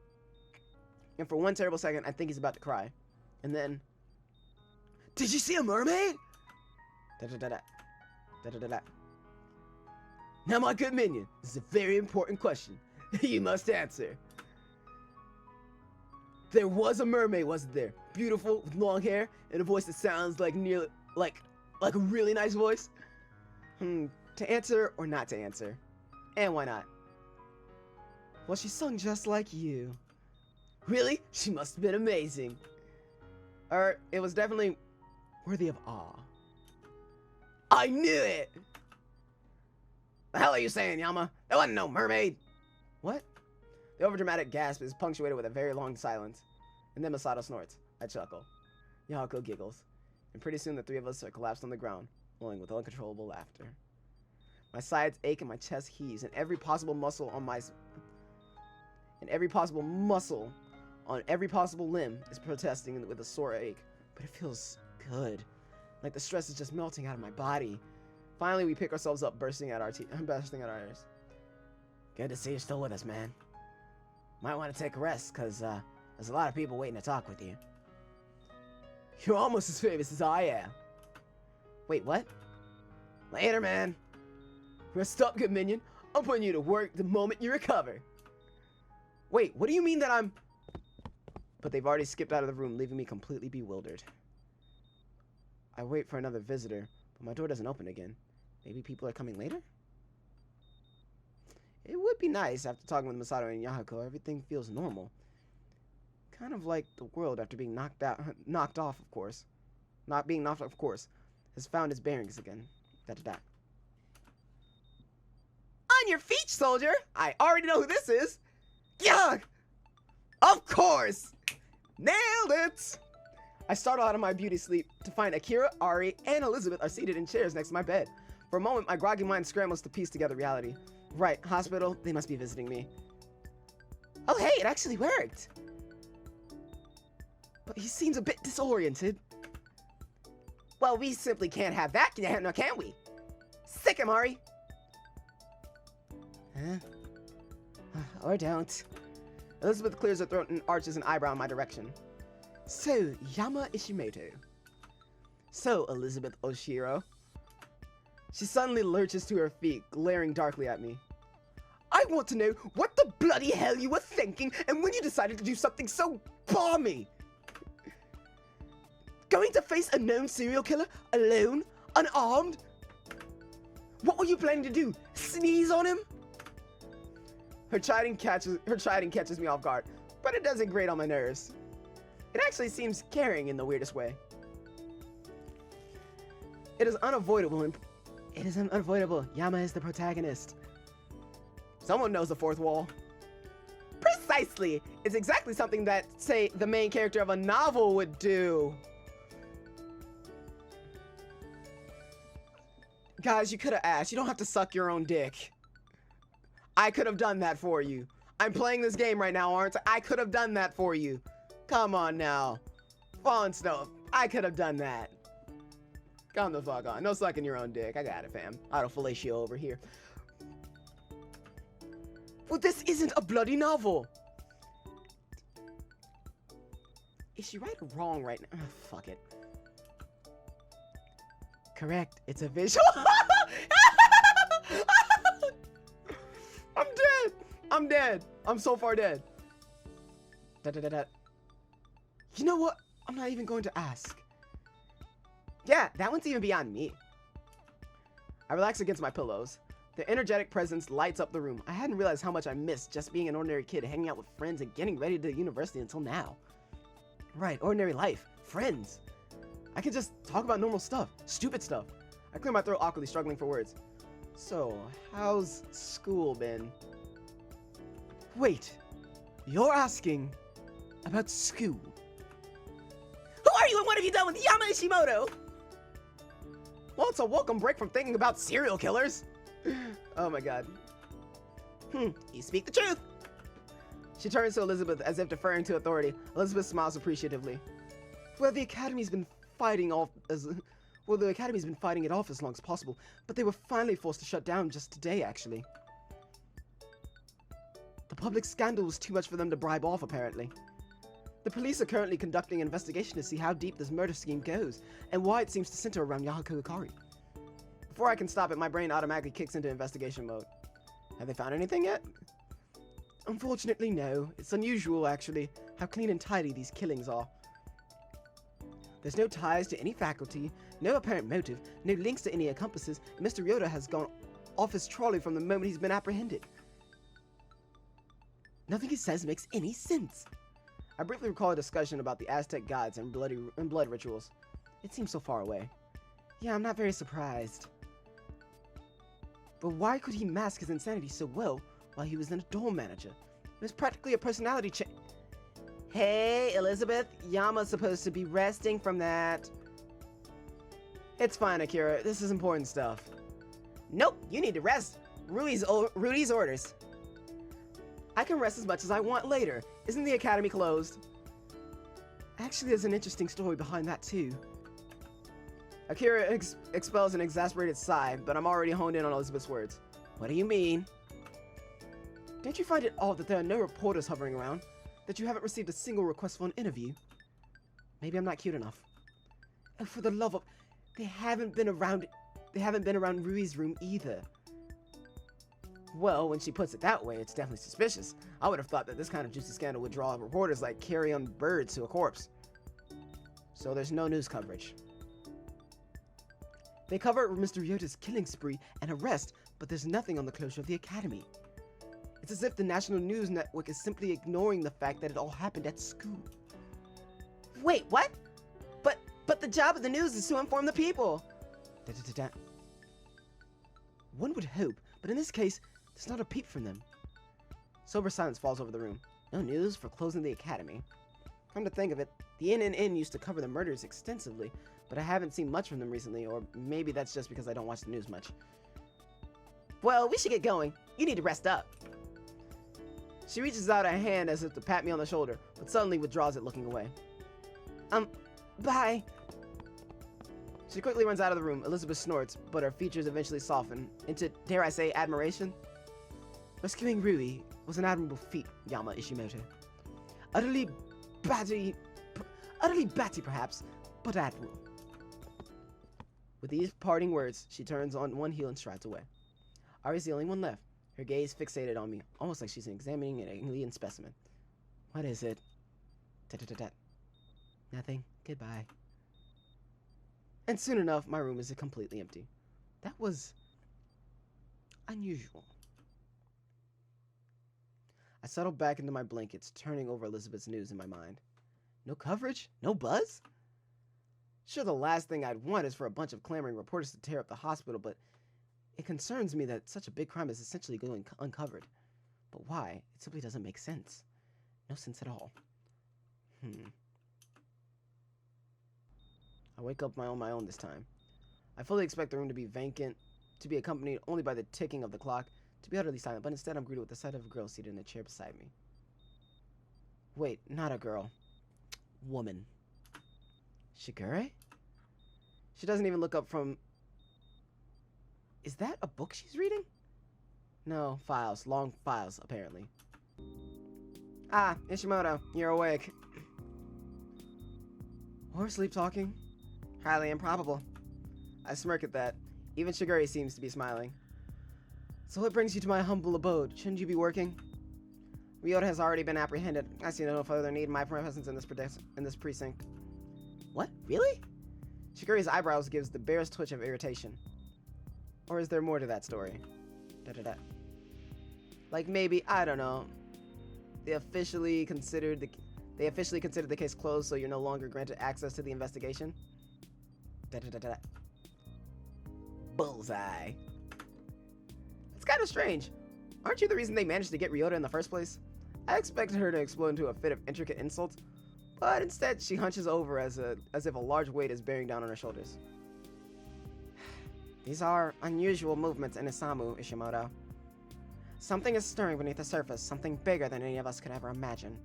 And for one terrible second, I think he's about to cry. And then... Did you see a mermaid? Da-da-da-da. Da-da-da-da. Now, my good minion, this is a very important question. You must answer. There was a mermaid, wasn't there? Beautiful, with long hair, and a voice that sounds like a really nice voice. To answer or not to answer? And why not? Well, she sung just like you. Really? She must have been amazing. It was definitely worthy of awe. I knew it! The hell are you saying, Yama? There wasn't no mermaid! What? The overdramatic gasp is punctuated with a very long silence. And then Masato snorts. I chuckle. Yahako giggles. And pretty soon the three of us are collapsed on the ground, flowing with uncontrollable laughter. My sides ache and my chest heaves, and every possible muscle on every possible limb is protesting with a sore ache. But it feels good. Like the stress is just melting out of my body. Finally, we pick ourselves up, bursting at our ears. Good to see you're still with us, man. Might want to take a rest, because there's a lot of people waiting to talk with you. You're almost as famous as I am. Wait, what? Later, man. Rest up, good minion. I'm putting you to work the moment you recover. Wait, what do you mean that I'm... But they've already skipped out of the room, leaving me completely bewildered. I wait for another visitor, but my door doesn't open again. Maybe people are coming later? It would be nice after talking with Masato and Yahako. Everything feels normal. Kind of like the world after being knocked off, of course. Not being knocked off, of course. Has found its bearings again. On your feet, soldier! I already know who this is! Yuck! Of course! Nailed it! I startle out of my beauty sleep to find Akira, Ari, and Elizabeth are seated in chairs next to my bed. For a moment, my groggy mind scrambles to piece together reality. Right, hospital, they must be visiting me. Oh hey, it actually worked! But he seems a bit disoriented. Well, we simply can't have that, now can we? Sick him, Ari! Huh? Or don't. Elizabeth clears her throat and arches an eyebrow in my direction. So, Yama Ishimoto. So, Elizabeth Oshiro. She suddenly lurches to her feet, glaring darkly at me. I want to know what the bloody hell you were thinking and when you decided to do something so balmy. Going to face a known serial killer alone, unarmed? What were you planning to do? Sneeze on him? Her chiding catches me off guard, but it doesn't grate on my nerves. It actually seems caring in the weirdest way. It is unavoidable. Yama is the protagonist. Someone knows the fourth wall. Precisely! It's exactly something that, say, the main character of a novel would do. Guys, you could have asked. You don't have to suck your own dick. I could have done that for you. I'm playing this game right now, aren't I? I could have done that for you. Come on now. Fallen Snow, I could have done that. Come the fuck on. No sucking your own dick. I got it, fam. Autofellatio over here. Well, this isn't a bloody novel. Is she right or wrong right now? Fuck it. Correct. It's a visual. I'm dead. I'm dead. I'm so far dead. You know what? I'm not even going to ask. Yeah, that one's even beyond me. I relax against my pillows. The energetic presence lights up the room. I hadn't realized how much I missed just being an ordinary kid hanging out with friends and getting ready to university until now. Right, ordinary life. Friends. I can just talk about normal stuff. Stupid stuff. I clear my throat awkwardly, struggling for words. So, how's school been? Wait. You're asking about school? Who are you and what have you done with Yama Ishimoto? Well, it's a welcome break from thinking about serial killers. Oh my god. You speak the truth. She turns to Elizabeth as if deferring to authority. Elizabeth smiles appreciatively. Well, the Academy's been fighting it off as long as possible, but they were finally forced to shut down just today, actually. The public scandal was too much for them to bribe off, apparently. The police are currently conducting an investigation to see how deep this murder scheme goes, and why it seems to center around Yahako Ikari. Before I can stop it, my brain automatically kicks into investigation mode. Have they found anything yet? Unfortunately, no. It's unusual, actually, how clean and tidy these killings are. There's no ties to any faculty, no apparent motive, no links to any accomplices, and Mr. Ryota has gone off his trolley from the moment he's been apprehended. Nothing he says makes any sense. I briefly recall a discussion about the Aztec gods and blood rituals. It seems so far away. Yeah, I'm not very surprised. But why could he mask his insanity so well while he was an adore manager? It was practically a personality change. Hey, Elizabeth, Yama's supposed to be resting from that. It's fine, Akira. This is important stuff. Nope, you need to rest. Rudy's orders. I can rest as much as I want later. Isn't the academy closed? Actually, there's an interesting story behind that, too. Akira expels an exasperated sigh, but I'm already honed in on Elizabeth's words. What do you mean? Don't you find it odd that there are no reporters hovering around? That you haven't received a single request for an interview? Maybe I'm not cute enough. Oh, for the love of... They haven't been around Rui's room either. Well, when she puts it that way, it's definitely suspicious. I would have thought that this kind of juicy scandal would draw reporters like carrion birds to a corpse. So there's no news coverage. They cover Mr. Ryota's killing spree and arrest, but there's nothing on the closure of the academy. It's as if the National News Network is simply ignoring the fact that it all happened at school. Wait, what? But the job of the news is to inform the people. One would hope, but in this case, there's not a peep from them. Sober silence falls over the room. No news for closing the academy. Come to think of it, the NNN used to cover the murders extensively, but I haven't seen much from them recently, or maybe that's just because I don't watch the news much. Well, we should get going. You need to rest up. She reaches out a hand as if to pat me on the shoulder, but suddenly withdraws it, looking away. Bye. She quickly runs out of the room. Elizabeth snorts, but her features eventually soften into, dare I say, admiration. Rescuing Rui was an admirable feat, Yama Ishimoto. Utterly batty perhaps, but admirable. With these parting words, she turns on one heel and strides away. Ari's the only one left, her gaze fixated on me, almost like she's examining an alien specimen. What is it? Nothing. Goodbye. And soon enough, my room is completely empty. That was unusual. I settled back into my blankets, turning over Elizabeth's news in my mind. No coverage? No buzz? Sure, the last thing I'd want is for a bunch of clamoring reporters to tear up the hospital, but it concerns me that such a big crime is essentially going uncovered. But why? It simply doesn't make sense. No sense at all. I wake up on my own this time. I fully expect the room to be vacant, to be accompanied only by the ticking of the clock, to be utterly silent, but instead I'm greeted with the sight of a girl seated in a chair beside me. Wait, not a girl. Woman. Shigure? She doesn't even look up from... Is that a book she's reading? No, files. Long files, apparently. Ah, Ishimoto, you're awake. Or sleep talking? Highly improbable. I smirk at that. Even Shigure seems to be smiling. So what brings you to my humble abode? Shouldn't you be working? Ryota has already been apprehended. I see no further need my presence in this precinct. What? Really? Shigure's eyebrows gives the barest twitch of irritation. Or is there more to that story? Like maybe, I don't know. They officially considered the case closed, so you're no longer granted access to the investigation? Bullseye. It's kind of strange. Aren't you the reason they managed to get Ryota in the first place? I expected her to explode into a fit of intricate insults, but instead she hunches over as if a large weight is bearing down on her shoulders. These are unusual movements in Isamu, Ishimoto. Something is stirring beneath the surface, something bigger than any of us could ever imagine.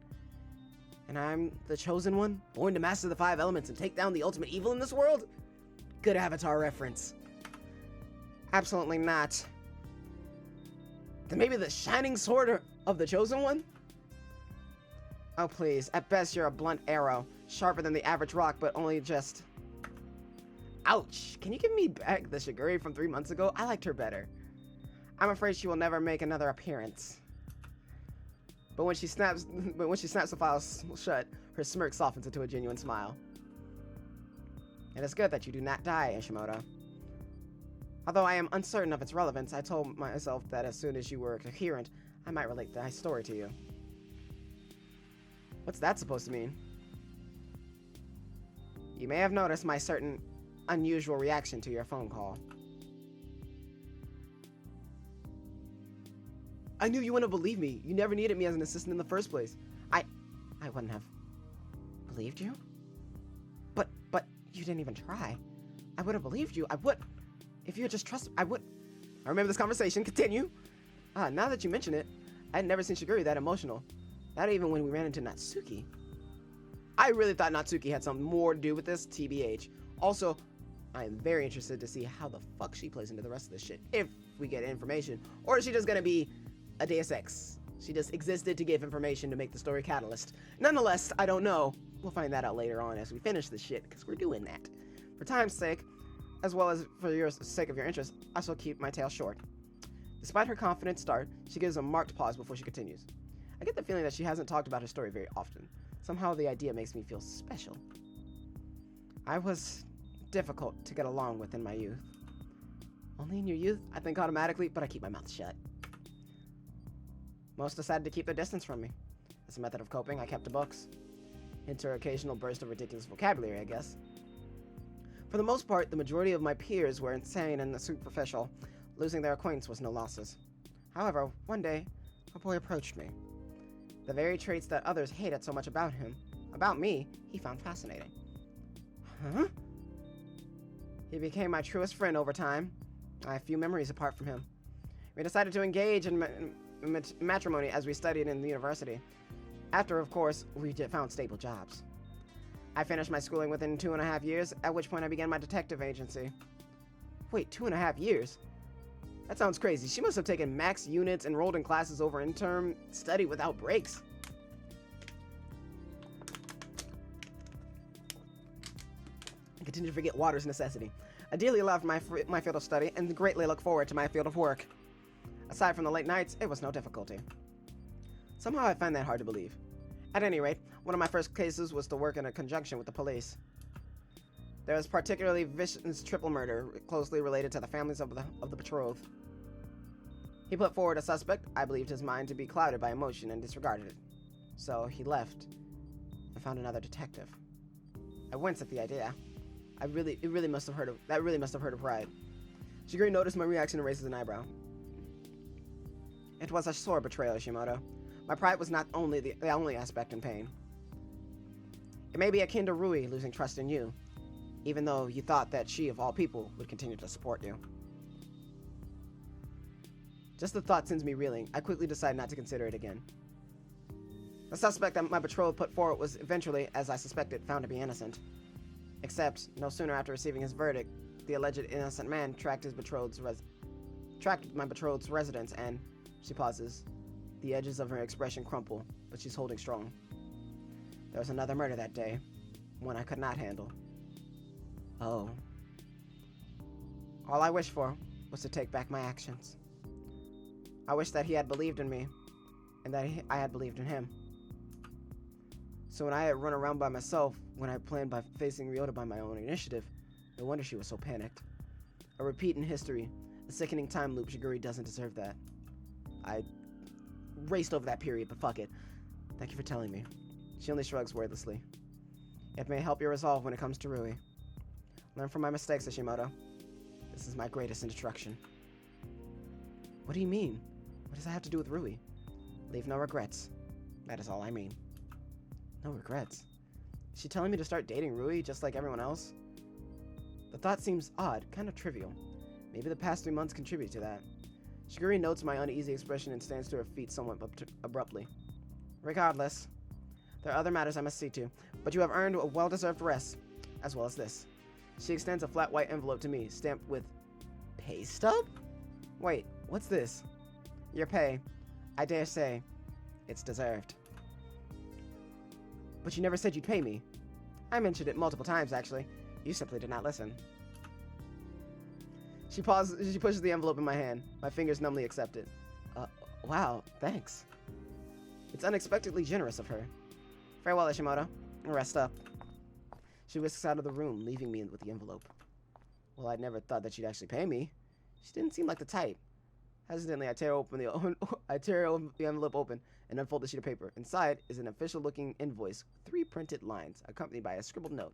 And I'm the chosen one, born to master the 5 elements and take down the ultimate evil in this world? Good Avatar reference. Absolutely not. Then maybe the shining sword of the chosen one? Oh please, at best you're a blunt arrow, sharper than the average rock, but only just... Ouch! Can you give me back the Shigure from 3 months ago? I liked her better. I'm afraid she will never make another appearance. But when she snaps the file shut, her smirk softens into a genuine smile. It is good that you do not die, Ishimoto. Although I am uncertain of its relevance, I told myself that as soon as you were coherent, I might relate the story to you. What's that supposed to mean? You may have noticed my certain unusual reaction to your phone call. I knew you wouldn't believe me. You never needed me as an assistant in the first place. I wouldn't have believed you. But you didn't even try. I would have believed you. I would. If you had just trusted, I would. I remember this conversation. Continue. Now that you mention it, I had never seen Shiguri that emotional. Not even when we ran into Natsuki. I really thought Natsuki had something more to do with this, TBH. Also, I am very interested to see how the fuck she plays into the rest of this shit, if we get information. Or is she just gonna be a Deus Ex? She just existed to give information to make the story catalyst. Nonetheless, I don't know. We'll find that out later on as we finish this shit, because we're doing that. For time's sake, as well as for your sake of your interest, I shall keep my tale short. Despite her confident start, she gives a marked pause before she continues. I get the feeling that she hasn't talked about her story very often. Somehow the idea makes me feel special. I was difficult to get along with in my youth. Only in your youth, I think automatically, but I keep my mouth shut. Most decided to keep their distance from me. As a method of coping, I kept the books. Into an occasional burst of ridiculous vocabulary, I guess. For the most part, the majority of my peers were insane and superficial. Losing their acquaintance was no losses. However, one day, a boy approached me. The very traits that others hated so much about me, he found fascinating. Huh? He became my truest friend over time. I have few memories apart from him. We decided to engage in matrimony as we studied in the university. After, of course, we found stable jobs. I finished my schooling within 2.5 years, at which point I began my detective agency. Wait, 2.5 years? That sounds crazy. She must have taken max units, enrolled in classes over interim, studied without breaks. I continue to forget water's necessity. I dearly loved my field of study and greatly look forward to my field of work. Aside from the late nights, it was no difficulty. Somehow I find that hard to believe. At any rate, one of my first cases was to work in conjunction with the police. There was particularly vicious triple murder closely related to the families of the betrothed. He put forward a suspect. I believed his mind to be clouded by emotion and disregarded it. So he left and found another detective. I winced at the idea. That really must have hurt her pride. Shiguri noticed my reaction and raises an eyebrow. It was a sore betrayal, Ishimoto. My pride was not only the only aspect in pain. It may be akin to Rui losing trust in you, even though you thought that she, of all people, would continue to support you. Just the thought sends me reeling. I quickly decide not to consider it again. The suspect that my betrothed put forward was eventually, as I suspected, found to be innocent. Except, no sooner after receiving his verdict, the alleged innocent man tracked my betrothed's residence and, she pauses. The edges of her expression crumple, but she's holding strong. There was another murder that day, one I could not handle. Oh. All I wished for was to take back my actions. I wished that he had believed in me, and that I had believed in him. So when I had run around by myself, when I planned by facing Ryota by my own initiative, no wonder she was so panicked. A repeat in history, a sickening time loop. Shiguri doesn't deserve that. I raced over that period, but fuck it. Thank you for telling me. She only shrugs wordlessly. It may help your resolve when it comes to Rui. Learn from my mistakes, Ishimoto. This is my greatest instruction. What do you mean? What does that have to do with Rui? Leave no regrets. That is all I mean. No regrets? Is she telling me to start dating Rui just like everyone else? The thought seems odd, kind of trivial. Maybe the past 3 months contribute to that. Shiguri notes my uneasy expression and stands to her feet somewhat abruptly. Regardless, there are other matters I must see to, but you have earned a well-deserved rest, as well as this. She extends a flat white envelope to me, stamped with pay stub? Wait, what's this? Your pay. I dare say, it's deserved. But you never said you'd pay me. I mentioned it multiple times, actually. You simply did not listen. She pauses. She pushes the envelope in my hand. My fingers numbly accept it. Wow, thanks. It's unexpectedly generous of her. Farewell, Ishimoto. Rest up. She whisks out of the room, leaving me with the envelope. Well, I'd never thought that she'd actually pay me. She didn't seem like the type. Hesitantly, I tear the envelope open and unfold the sheet of paper. Inside is an official-looking invoice, 3 printed lines, accompanied by a scribbled note.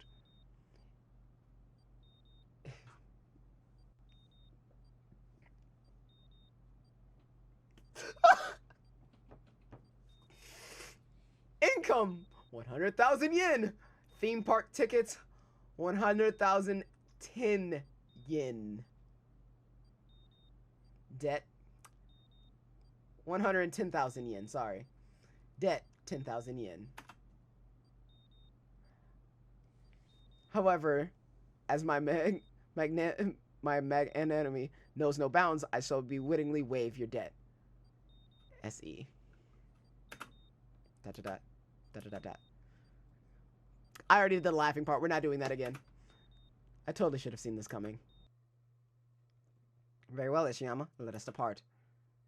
Income, 100,000 yen. Theme park tickets, 100,010 yen. Debt, 110,000 yen, sorry. Debt, 10,000 yen. However, as my magnanimity knows no bounds, I shall bewittingly waive your debt. S.E. Dot, dot, dot. Dot, dot, dot, dot. I already did the laughing part. We're not doing that again. I totally should have seen this coming. Very well, Ishiyama. Let us depart.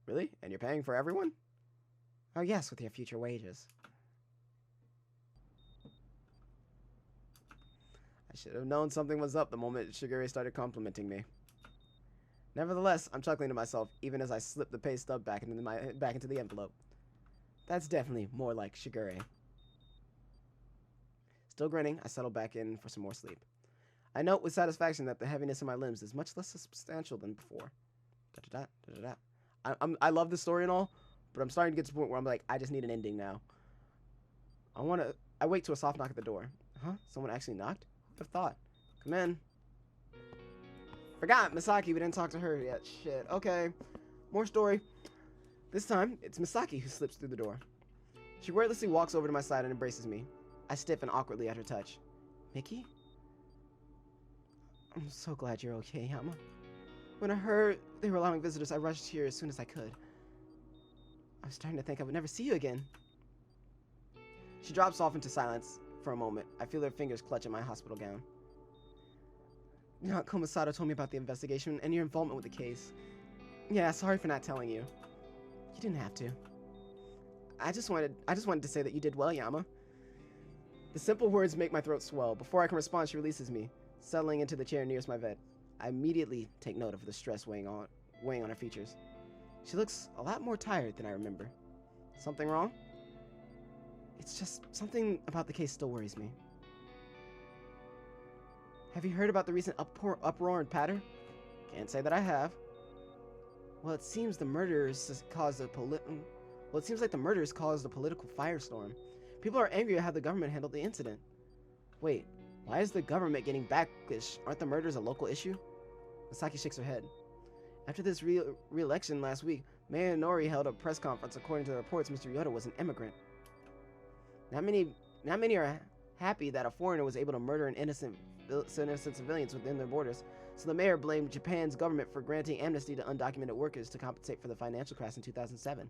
Really? And you're paying for everyone? Oh yes, with your future wages. I should have known something was up the moment Shigure started complimenting me. Nevertheless, I'm chuckling to myself, even as I slip the pay stub back into the envelope. That's definitely more like Shigure. Still grinning, I settle back in for some more sleep. I note with satisfaction that the heaviness in my limbs is much less substantial than before. I love the story and all, but I'm starting to get to the point where I'm like, I just need an ending now. I wait to a soft knock at the door. Huh? Someone actually knocked? Who'd have thought? Come in. Forgot, Misaki, we didn't talk to her yet. Shit, okay. More story. This time, it's Misaki who slips through the door. She wordlessly walks over to my side and embraces me. I stiffen awkwardly at her touch. Mickey? I'm so glad you're okay, Yama. When I heard they were allowing visitors, I rushed here as soon as I could. I was starting to think I would never see you again. She drops off into silence for a moment. I feel her fingers clutch at my hospital gown. Komasato told me about the investigation and your involvement with the case. Yeah, sorry for not telling you. You didn't have to. I just wanted to say that you did well, Yama. The simple words make my throat swell. Before I can respond, she releases me, settling into the chair nearest my bed. I immediately take note of the stress weighing on her features. She looks a lot more tired than I remember. Something wrong? It's just something about the case still worries me. Have you heard about the recent uproar and patter? Can't say that I have. Well, it seems the murders caused a political firestorm. People are angry at how the government handled the incident. Wait, why is the government getting backlash? Aren't the murders a local issue? Misaki shakes her head. After this re-election last week, Mayor Nori held a press conference. According to the reports, Mr. Yoda was an immigrant. Not many are happy that a foreigner was able to murder innocent civilians within their borders, so the mayor blamed Japan's government for granting amnesty to undocumented workers to compensate for the financial crash in 2007.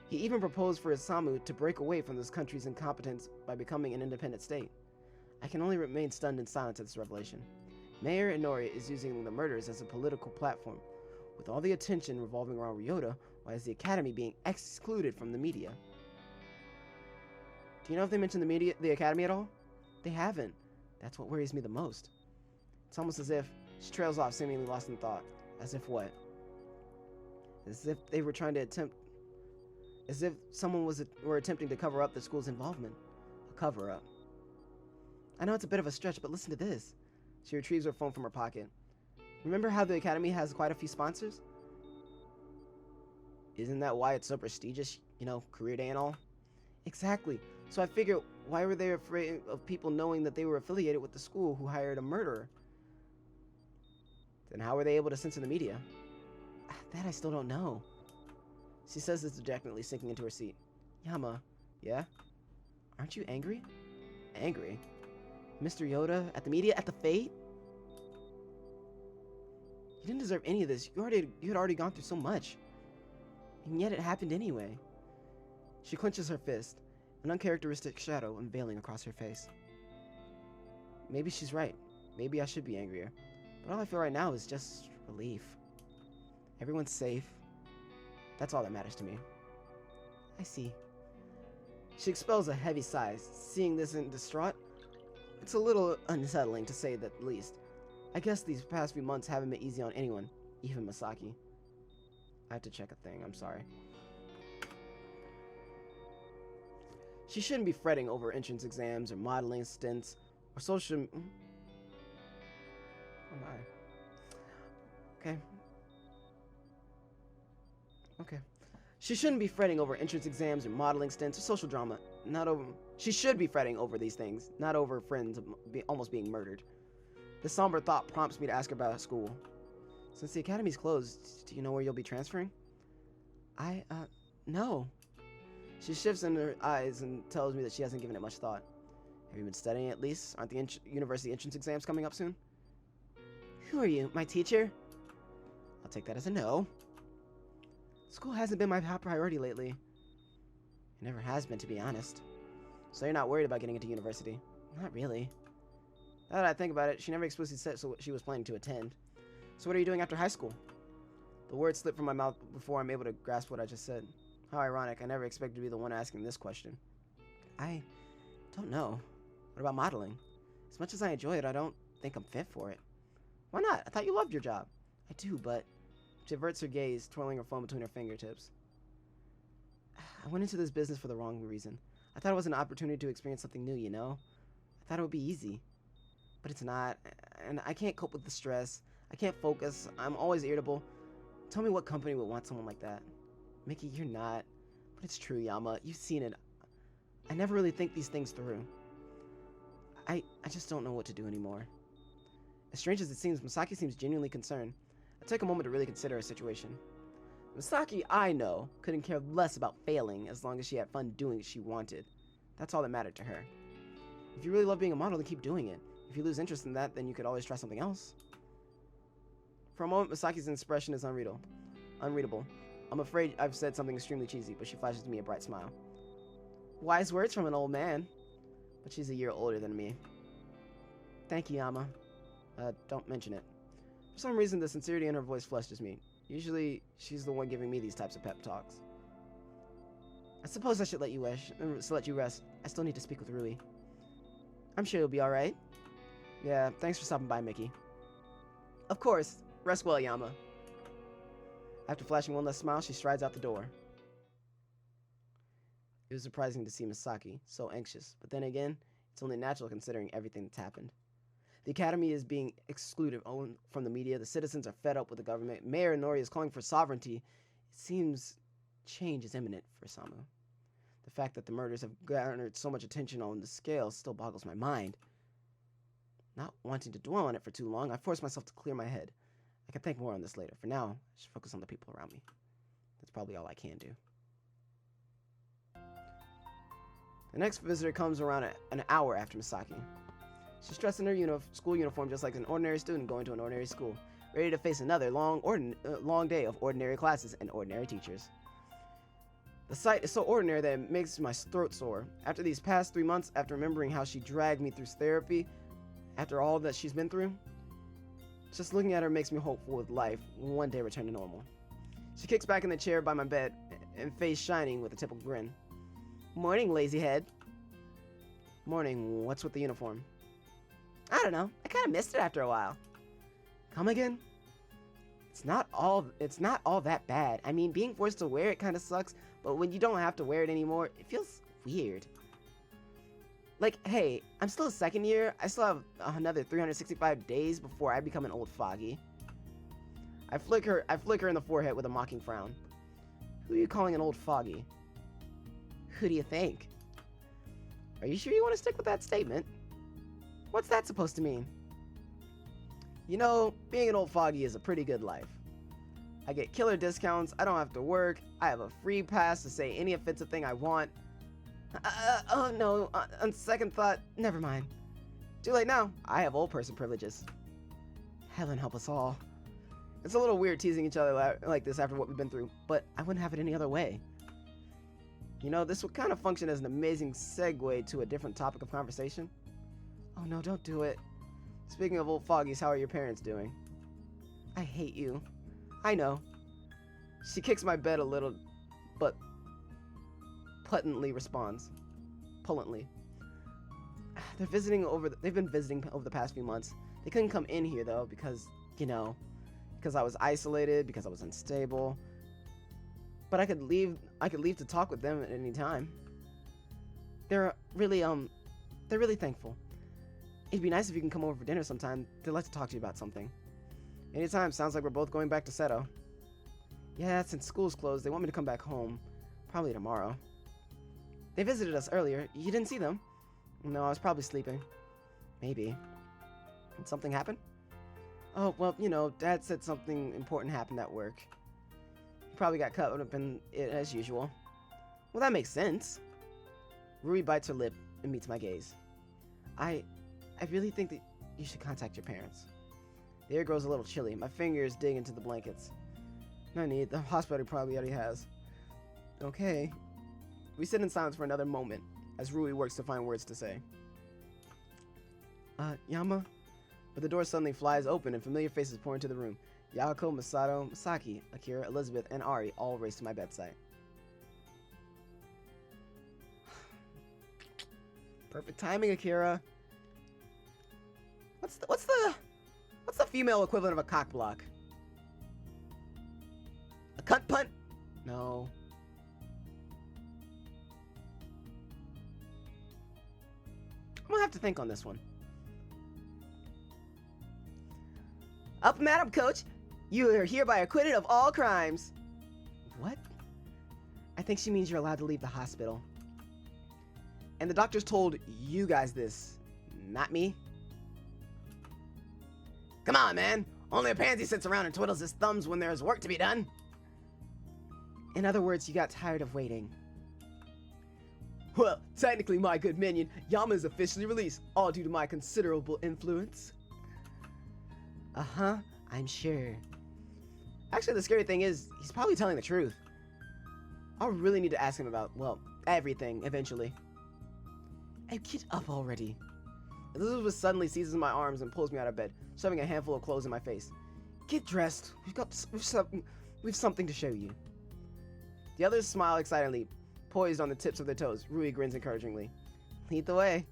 He even proposed for Isamu to break away from this country's incompetence by becoming an independent state. I can only remain stunned in silence at this revelation. Mayor Inori is using the murders as a political platform. With all the attention revolving around Ryota, why is the Academy being excluded from the media? Do you know if they mentioned the Academy at all? They haven't. That's what worries me the most. It's almost as if she trails off, seemingly lost in thought. As if what? As if they were trying to as if someone were attempting to cover up the school's involvement. A cover-up. I know it's a bit of a stretch, but listen to this. She retrieves her phone from her pocket. Remember how the Academy has quite a few sponsors? Isn't that why it's so prestigious, you know, career day and all? Exactly. So I figure, why were they afraid of people knowing that they were affiliated with the school who hired a murderer? Then how were they able to censor the media? That I still don't know. She says this dejectedly, sinking into her seat. Yama, yeah? Aren't you angry? Angry? Mr. Yoda? At the media? At the fate? You didn't deserve any of this. You had already gone through so much. And yet it happened anyway. She clenches her fist, an uncharacteristic shadow unveiling across her face. Maybe she's right. Maybe I should be angrier. But all I feel right now is just relief. Everyone's safe. That's all that matters to me. I see. She expels a heavy sigh. Seeing this and distraught, it's a little unsettling to say the least. I guess these past few months haven't been easy on anyone, even Misaki. I have to check a thing. I'm sorry. She shouldn't be fretting over entrance exams or modeling stints or social... Oh my. Okay. Okay. She shouldn't be fretting over entrance exams or modeling stints or social drama. Not over... She should be fretting over these things, not over friends almost being murdered. This somber thought prompts me to ask her about school. Since the academy's closed, do you know where you'll be transferring? No. She shifts in her eyes and tells me that she hasn't given it much thought. Have you been studying at least? Aren't the university entrance exams coming up soon? Who are you, my teacher? I'll take that as a no. School hasn't been my top priority lately. It never has been, to be honest. So you're not worried about getting into university? Not really. Now that I think about it, she never explicitly said so she was planning to attend. So what are you doing after high school? The words slip from my mouth before I'm able to grasp what I just said. How ironic, I never expected to be the one asking this question. I don't know. What about modeling? As much as I enjoy it, I don't think I'm fit for it. Why not? I thought you loved your job. I do, but... She averts her gaze, twirling her phone between her fingertips. I went into this business for the wrong reason. I thought it was an opportunity to experience something new, you know? I thought it would be easy. But it's not, and I can't cope with the stress. I can't focus. I'm always irritable. Tell me what company would want someone like that. Mickey, you're not. But it's true, Yama. You've seen it. I never really think these things through. I just don't know what to do anymore. As strange as it seems, Misaki seems genuinely concerned. I take a moment to really consider her situation. Misaki, I know, couldn't care less about failing as long as she had fun doing what she wanted. That's all that mattered to her. If you really love being a model, then keep doing it. If you lose interest in that, then you could always try something else. For a moment, Misaki's expression is unreadable. I'm afraid I've said something extremely cheesy, but she flashes me a bright smile. Wise words from an old man. But she's a year older than me. Thank you, Yama. Don't mention it. For some reason, the sincerity in her voice flushes me. Usually, she's the one giving me these types of pep talks. I suppose I should let you rest. I still need to speak with Rui. I'm sure you'll be alright. Yeah, thanks for stopping by, Mickey. Of course. Rest well, Yama. After flashing one last smile, she strides out the door. It was surprising to see Misaki so anxious, but then again, it's only natural considering everything that's happened. The academy is being excluded from the media. The citizens are fed up with the government. Mayor Nori is calling for sovereignty. It seems change is imminent for Samu. The fact that the murders have garnered so much attention on the scale still boggles my mind. Not wanting to dwell on it for too long, I force myself to clear my head. I can think more on this later. For now, I should focus on the people around me. That's probably all I can do. The next visitor comes around an hour after Misaki. She's dressed in her school uniform just like an ordinary student going to an ordinary school, ready to face another long day of ordinary classes and ordinary teachers. The sight is so ordinary that it makes my throat sore. After these past 3 months, after remembering how she dragged me through therapy, after all that she's been through, just looking at her makes me hopeful with life will one day return to normal. She kicks back in the chair by my bed, and face shining with a typical grin. Morning, lazy head. Morning, what's with the uniform? I don't know. I kind of missed it after a while. Come again? It's not all that bad. I mean, being forced to wear it kind of sucks, but when you don't have to wear it anymore, it feels weird. Like, hey, I'm still a second year. I still have another 365 days before I become an old foggy. I flick her in the forehead with a mocking frown. Who are you calling an old foggy? Who do you think? Are you sure you want to stick with that statement? What's that supposed to mean? You know, being an old foggy is a pretty good life. I get killer discounts, I don't have to work, I have a free pass to say any offensive thing I want. Oh no, on second thought, never mind. Too late now, I have old person privileges. Heaven help us all. It's a little weird teasing each other like this after what we've been through, but I wouldn't have it any other way. You know, this would kind of function as an amazing segue to a different topic of conversation. Oh no, don't do it. Speaking of old foggies, how are your parents doing? I hate you. I know. She kicks my bed a little, but puttantly responds. Pullantly. They've been visiting over the past few months. They couldn't come in here though because, you know, because I was isolated, because I was unstable. But I could leave to talk with them at any time. They're really thankful. It'd be nice if you can come over for dinner sometime. They'd like to talk to you about something. Anytime. Sounds like we're both going back to Seto. Yeah, since school's closed, they want me to come back home. Probably tomorrow. They visited us earlier. You didn't see them? No, I was probably sleeping. Maybe. Did something happen? Oh, well, you know, Dad said something important happened at work. He probably got caught up in it as usual. Well, that makes sense. Rui bites her lip and meets my gaze. I really think that you should contact your parents. The air grows a little chilly. My fingers dig into the blankets. No need. The hospital probably already has. Okay. We sit in silence for another moment as Rui works to find words to say. Yama? But the door suddenly flies open and familiar faces pour into the room. Yako, Masato, Masaki, Akira, Elizabeth, and Ari all race to my bedside. Perfect timing, Akira. What's the female equivalent of a cock block? A cunt punt? No. I'm gonna have to think on this one. Up, Madam Coach. You are hereby acquitted of all crimes. What? I think she means you're allowed to leave the hospital. And the doctors told you guys this, not me. Come on, man. Only a pansy sits around and twiddles his thumbs when there's work to be done. In other words, you got tired of waiting. Well, technically, my good minion, Yama is officially released, all due to my considerable influence. Uh-huh, I'm sure. Actually, the scary thing is, he's probably telling the truth. I'll really need to ask him about, well, everything, eventually. Hey, get up already. Elizabeth suddenly seizes my arms and pulls me out of bed, shoving a handful of clothes in my face. Get dressed. We've something to show you. The others smile excitedly, poised on the tips of their toes. Rui grins encouragingly. Lead the way.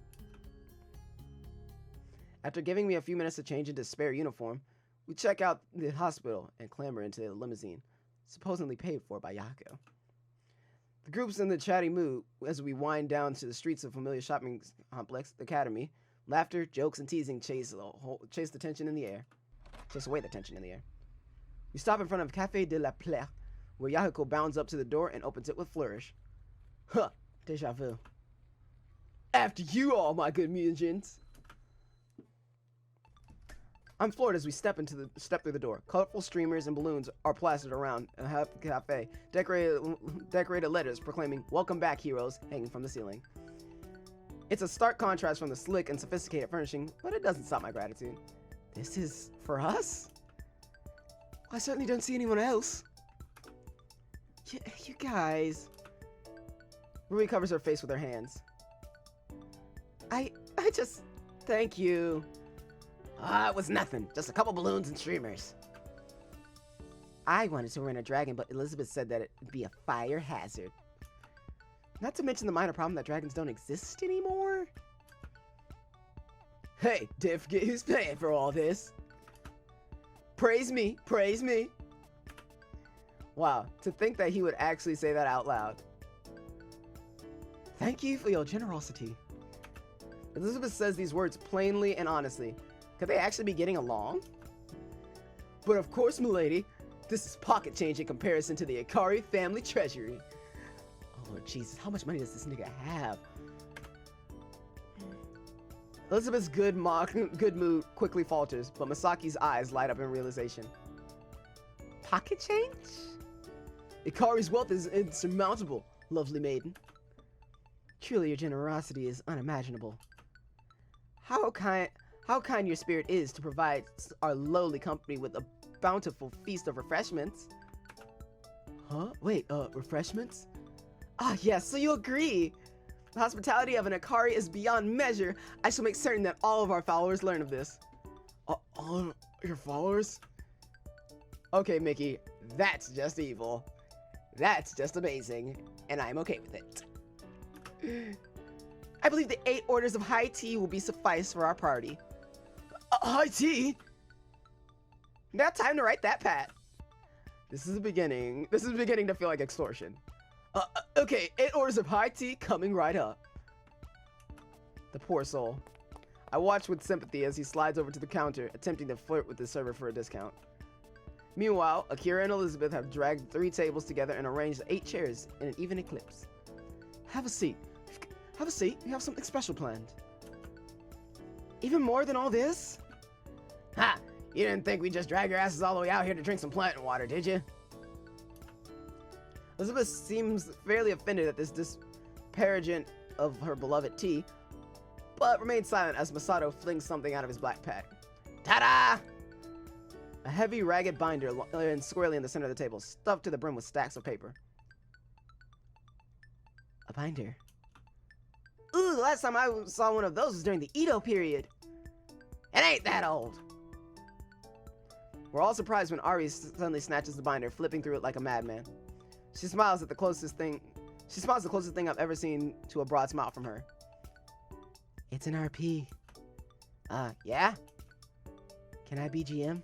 After giving me a few minutes to change into spare uniform, we check out the hospital and clamber into the limousine, supposedly paid for by Yako. The group's in the chatty mood as we wind down to the streets of familiar shopping complex, the academy. Laughter, jokes, and teasing chase the tension in the air. Chase away the tension in the air. We stop in front of Café de la Plaire, where Yahiko bounds up to the door and opens it with flourish. Huh, déjà vu. After you all, my good minions. I'm floored as we step through the door. Colorful streamers and balloons are plastered around the cafe, decorated letters proclaiming "Welcome back, heroes" hanging from the ceiling. It's a stark contrast from the slick and sophisticated furnishing, but it doesn't stop my gratitude. This is for us? I certainly don't see anyone else. You guys. Rui covers her face with her hands. I just... Thank you. It was nothing. Just a couple balloons and streamers. I wanted to rent a dragon, but Elizabeth said that it'd be a fire hazard. Not to mention the minor problem that dragons don't exist anymore. Hey, did forget who's paying for all this? Praise me, praise me. Wow, to think that he would actually say that out loud. Thank you for your generosity. Elizabeth says these words plainly and honestly. Could they actually be getting along? But of course, milady, this is pocket change in comparison to the Ikari family treasury. Oh, Lord Jesus, how much money does this nigga have? Elizabeth's good mood quickly falters, but Masaki's eyes light up in realization. Pocket change? Ikari's wealth is insurmountable, lovely maiden. Truly, your generosity is unimaginable. How kind your spirit is to provide our lowly company with a bountiful feast of refreshments. Huh? Wait, refreshments? Ah, yes, so you agree. The hospitality of an Ikari is beyond measure. I shall make certain that all of our followers learn of this. All your followers? Okay, Mickey, that's just evil. That's just amazing, and I'm okay with it. I believe the 8 orders of high tea will be suffice for our party. High tea? Now time to write that, Pat. This is beginning to feel like extortion. Okay, 8 orders of high tea coming right up. The poor soul. I watch with sympathy as he slides over to the counter, attempting to flirt with the server for a discount. Meanwhile, Akira and Elizabeth have dragged 3 tables together and arranged 8 chairs in an even eclipse. Have a seat. Have a seat. We have something special planned. Even more than all this? Ha! You didn't think we'd just drag your asses all the way out here to drink some plant water, did you? Elizabeth seems fairly offended at this disparagement of her beloved tea, but remains silent as Masato flings something out of his black pack. Ta-da! A heavy, ragged binder lands squarely in the center of the table, stuffed to the brim with stacks of paper. A binder. Ooh, the last time I saw one of those was during the Edo period. It ain't that old. We're all surprised when Ari suddenly snatches the binder, flipping through it like a madman. She smiles the closest thing I've ever seen to a broad smile from her. It's an RP. Yeah? Can I be GM?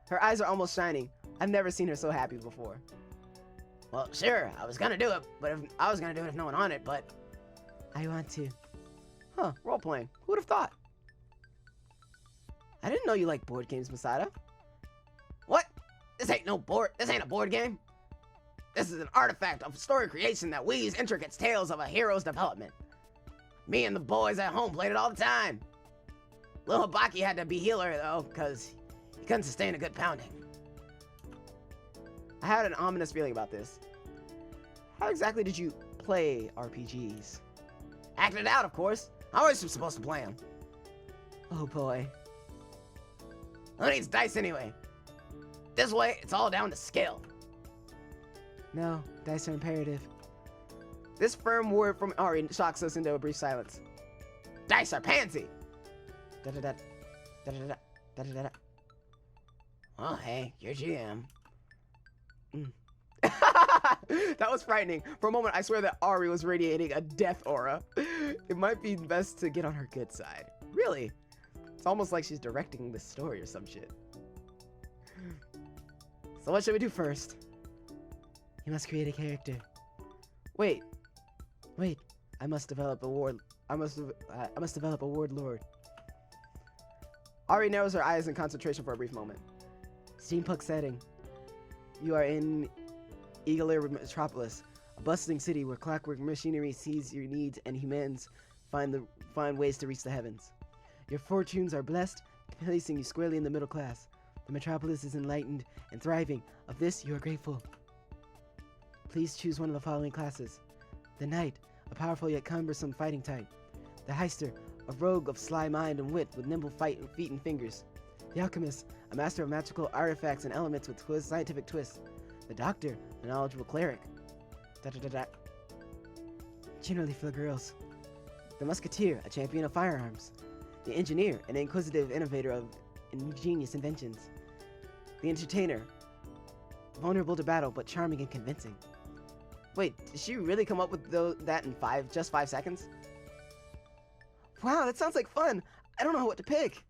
Her eyes are almost shining. I've never seen her so happy before. Well, sure, I was gonna do it, if no one on it, but... I want to. Huh, role-playing. Who would have thought? I didn't know you liked board games, Masato. What? This ain't a board game. This is an artifact of story creation that weaves intricate tales of a hero's development. Me and the boys at home played it all the time. Little Baki had to be healer, though, because he couldn't sustain a good pounding. I had an ominous feeling about this. How exactly did you play RPGs? Acted it out, of course. How was I supposed to play them? Oh boy. Who needs dice anyway? This way, it's all down to skill. No, dice are imperative. This firm word from Ari shocks us into a brief silence. Dice are pansy! Da-da-da. Da-da-da. Da-da-da. Well, hey, you're GM. That was frightening. For a moment, I swear that Ari was radiating a death aura. It might be best to get on her good side. Really? It's almost like she's directing this story or some shit. So what should we do first? You must create a character. Wait. I must develop a ward. I must develop a ward lord. Ari narrows her eyes in concentration for a brief moment. Steampunk setting. You are in Eagle Metropolis, a bustling city where clockwork machinery sees your needs and humans find ways to reach the heavens. Your fortunes are blessed, placing you squarely in the middle class. The metropolis is enlightened and thriving. Of this, you are grateful. Please choose one of the following classes. The Knight, a powerful yet cumbersome fighting type. The Heister, a rogue of sly mind and wit with nimble feet and fingers. The Alchemist, a master of magical artifacts and elements with scientific twists. The Doctor, a knowledgeable cleric. Da-da-da-da. Generally for the girls. The Musketeer, a champion of firearms. The Engineer, an inquisitive innovator of ingenious inventions. The Entertainer, vulnerable to battle but charming and convincing. Wait, did she really come up with that in just 5 seconds? Wow, that sounds like fun. I don't know what to pick.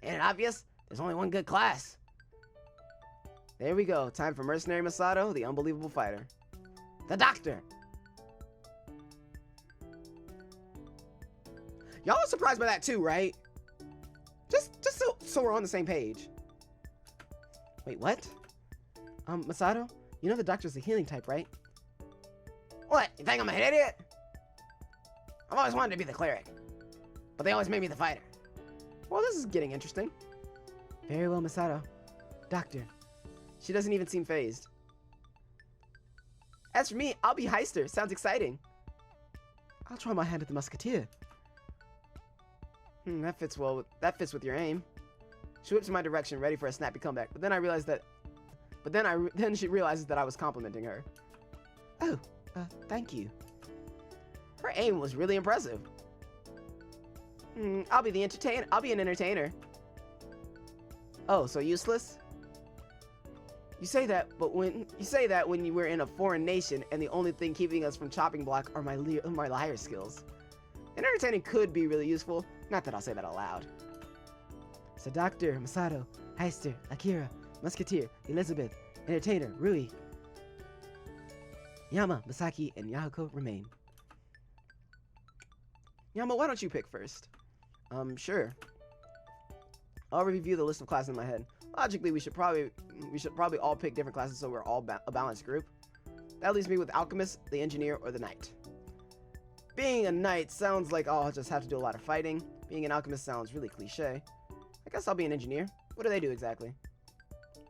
Ain't it obvious? There's only one good class. There we go. Time for Mercenary Masato, the unbelievable fighter. The Doctor. Y'all are surprised by that too, right? Just so we're on the same page. Wait, what? Masato, you know the Doctor's a healing type, right? What? You think I'm an idiot? I've always wanted to be the cleric, but they always made me the fighter. Well, this is getting interesting. Very well, Masato. Doctor. She doesn't even seem fazed. As for me, I'll be Heister. Sounds exciting. I'll try my hand at the Musketeer. That fits with your aim. She whips in my direction, ready for a snappy comeback. But then I realized that. Then she realizes that I was complimenting her. Oh, thank you. Her aim was really impressive. I'll be the entertainer. I'll be an entertainer. Oh, so useless? You say that when you were in a foreign nation, and the only thing keeping us from chopping block are my liar skills. And entertaining could be really useful. Not that I'll say that out loud. So Doctor, Masato, Heister, Akira, Musketeer, Elizabeth, Entertainer, Rui, Yama, Masaki, and Yahiko remain. Yama, why don't you pick first? Sure. I'll review the list of classes in my head. Logically, we should probably all pick different classes so we're all a balanced group. That leaves me with Alchemist, the Engineer, or the Knight. Being a Knight sounds like I'll just have to do a lot of fighting. Being an Alchemist sounds really cliche. I guess I'll be an Engineer. What do they do exactly?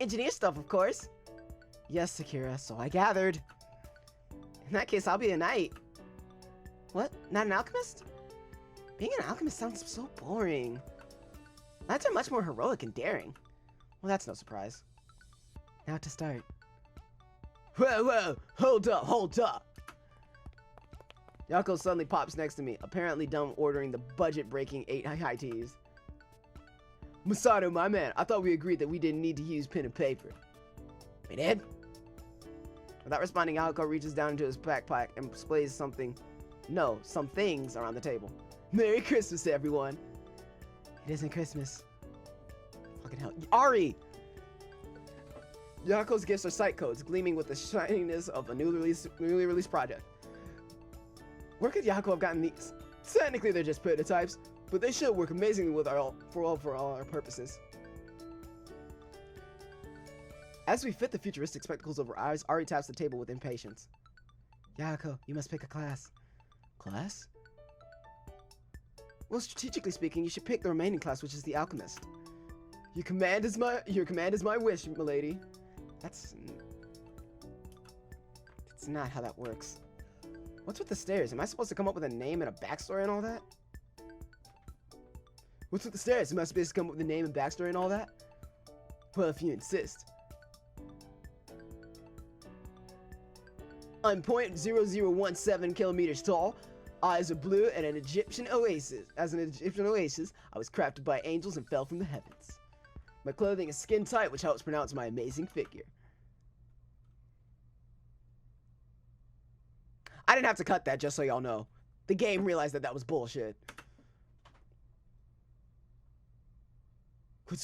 Engineer stuff, of course. Yes, Sakura, so I gathered. In that case, I'll be a Knight. What? Not an Alchemist? Being an Alchemist sounds so boring. Knights are much more heroic and daring. Well, that's no surprise. Now to start. Whoa, hold up. Yako suddenly pops next to me, apparently done ordering the budget-breaking 8 high teas. Masato, my man, I thought we agreed that we didn't need to use pen and paper. We did? Without responding, Yako reaches down into his backpack and displays some things around the table. Merry Christmas, everyone. It isn't Christmas. Fucking hell. Ari! Yako's gifts are site codes, gleaming with the shininess of a newly released project. Where could Yako have gotten these? Technically, they're just prototypes, but they should work amazingly for all our purposes. As we fit the futuristic spectacles over eyes, Ari taps the table with impatience. Yako, you must pick a class. Class? Well, strategically speaking, you should pick the remaining class, which is the Alchemist. Your command is my wish, milady. That's not how that works. What's with the stairs? Am I supposed to come up with a name and a backstory and all that? What's with the stairs? Am I supposed to come up with a name and backstory and all that? Well, if you insist. I'm 0.0017 kilometers tall. Eyes are blue and an Egyptian oasis. As an Egyptian oasis, I was crafted by angels and fell from the heavens. My clothing is skin tight, which helps pronounce my amazing figure. I didn't have to cut that, just so y'all know. The game realized that was bullshit. What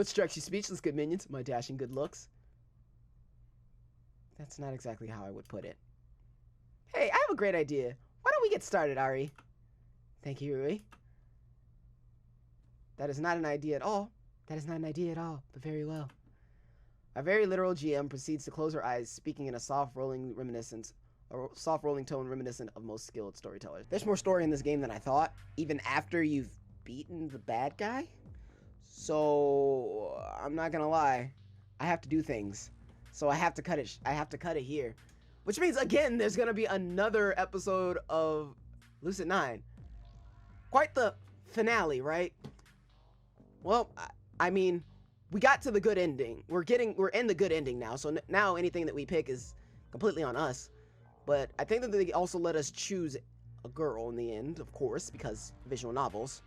strikes you speechless, good minions? My dashing good looks. That's not exactly how I would put it. Hey, I have a great idea. Why don't we get started, Ari? Thank you, Rui. That is not an idea at all. That is not an idea at all, but very well. Our very literal GM proceeds to close her eyes, speaking in a soft rolling tone reminiscent of most skilled storytellers. There's more story in this game than I thought, even after you've beaten the bad guy. So I'm not gonna lie, I have to do things. So I have to cut it here. Which means, again, there's gonna be another episode of Lucid9. Quite the finale, right? Well, I mean, we got to the good ending. We're in the good ending now, so now anything that we pick is completely on us. But I think that they also let us choose a girl in the end, of course, because visual novels.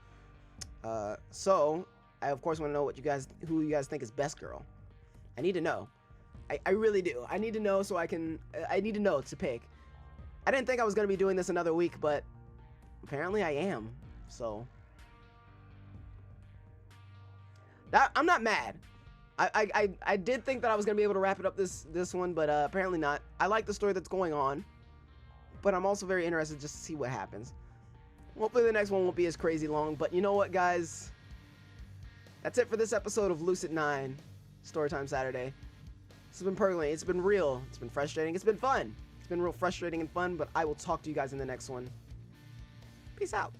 So I of course want to know who you guys think is best girl. I need to know. I really do. I need to know so I need to know to pick. I didn't think I was going to be doing this another week, but apparently I am. So I'm not mad. I did think that I was going to be able to wrap it up this one, but apparently not. I like the story that's going on, but I'm also very interested just to see what happens. Hopefully the next one won't be as crazy long, but you know what, guys? That's it for this episode of Lucid9 Storytime Saturday. This has been Perk. It's been real. It's been frustrating. It's been fun. It's been real frustrating and fun, but I will talk to you guys in the next one. Peace out.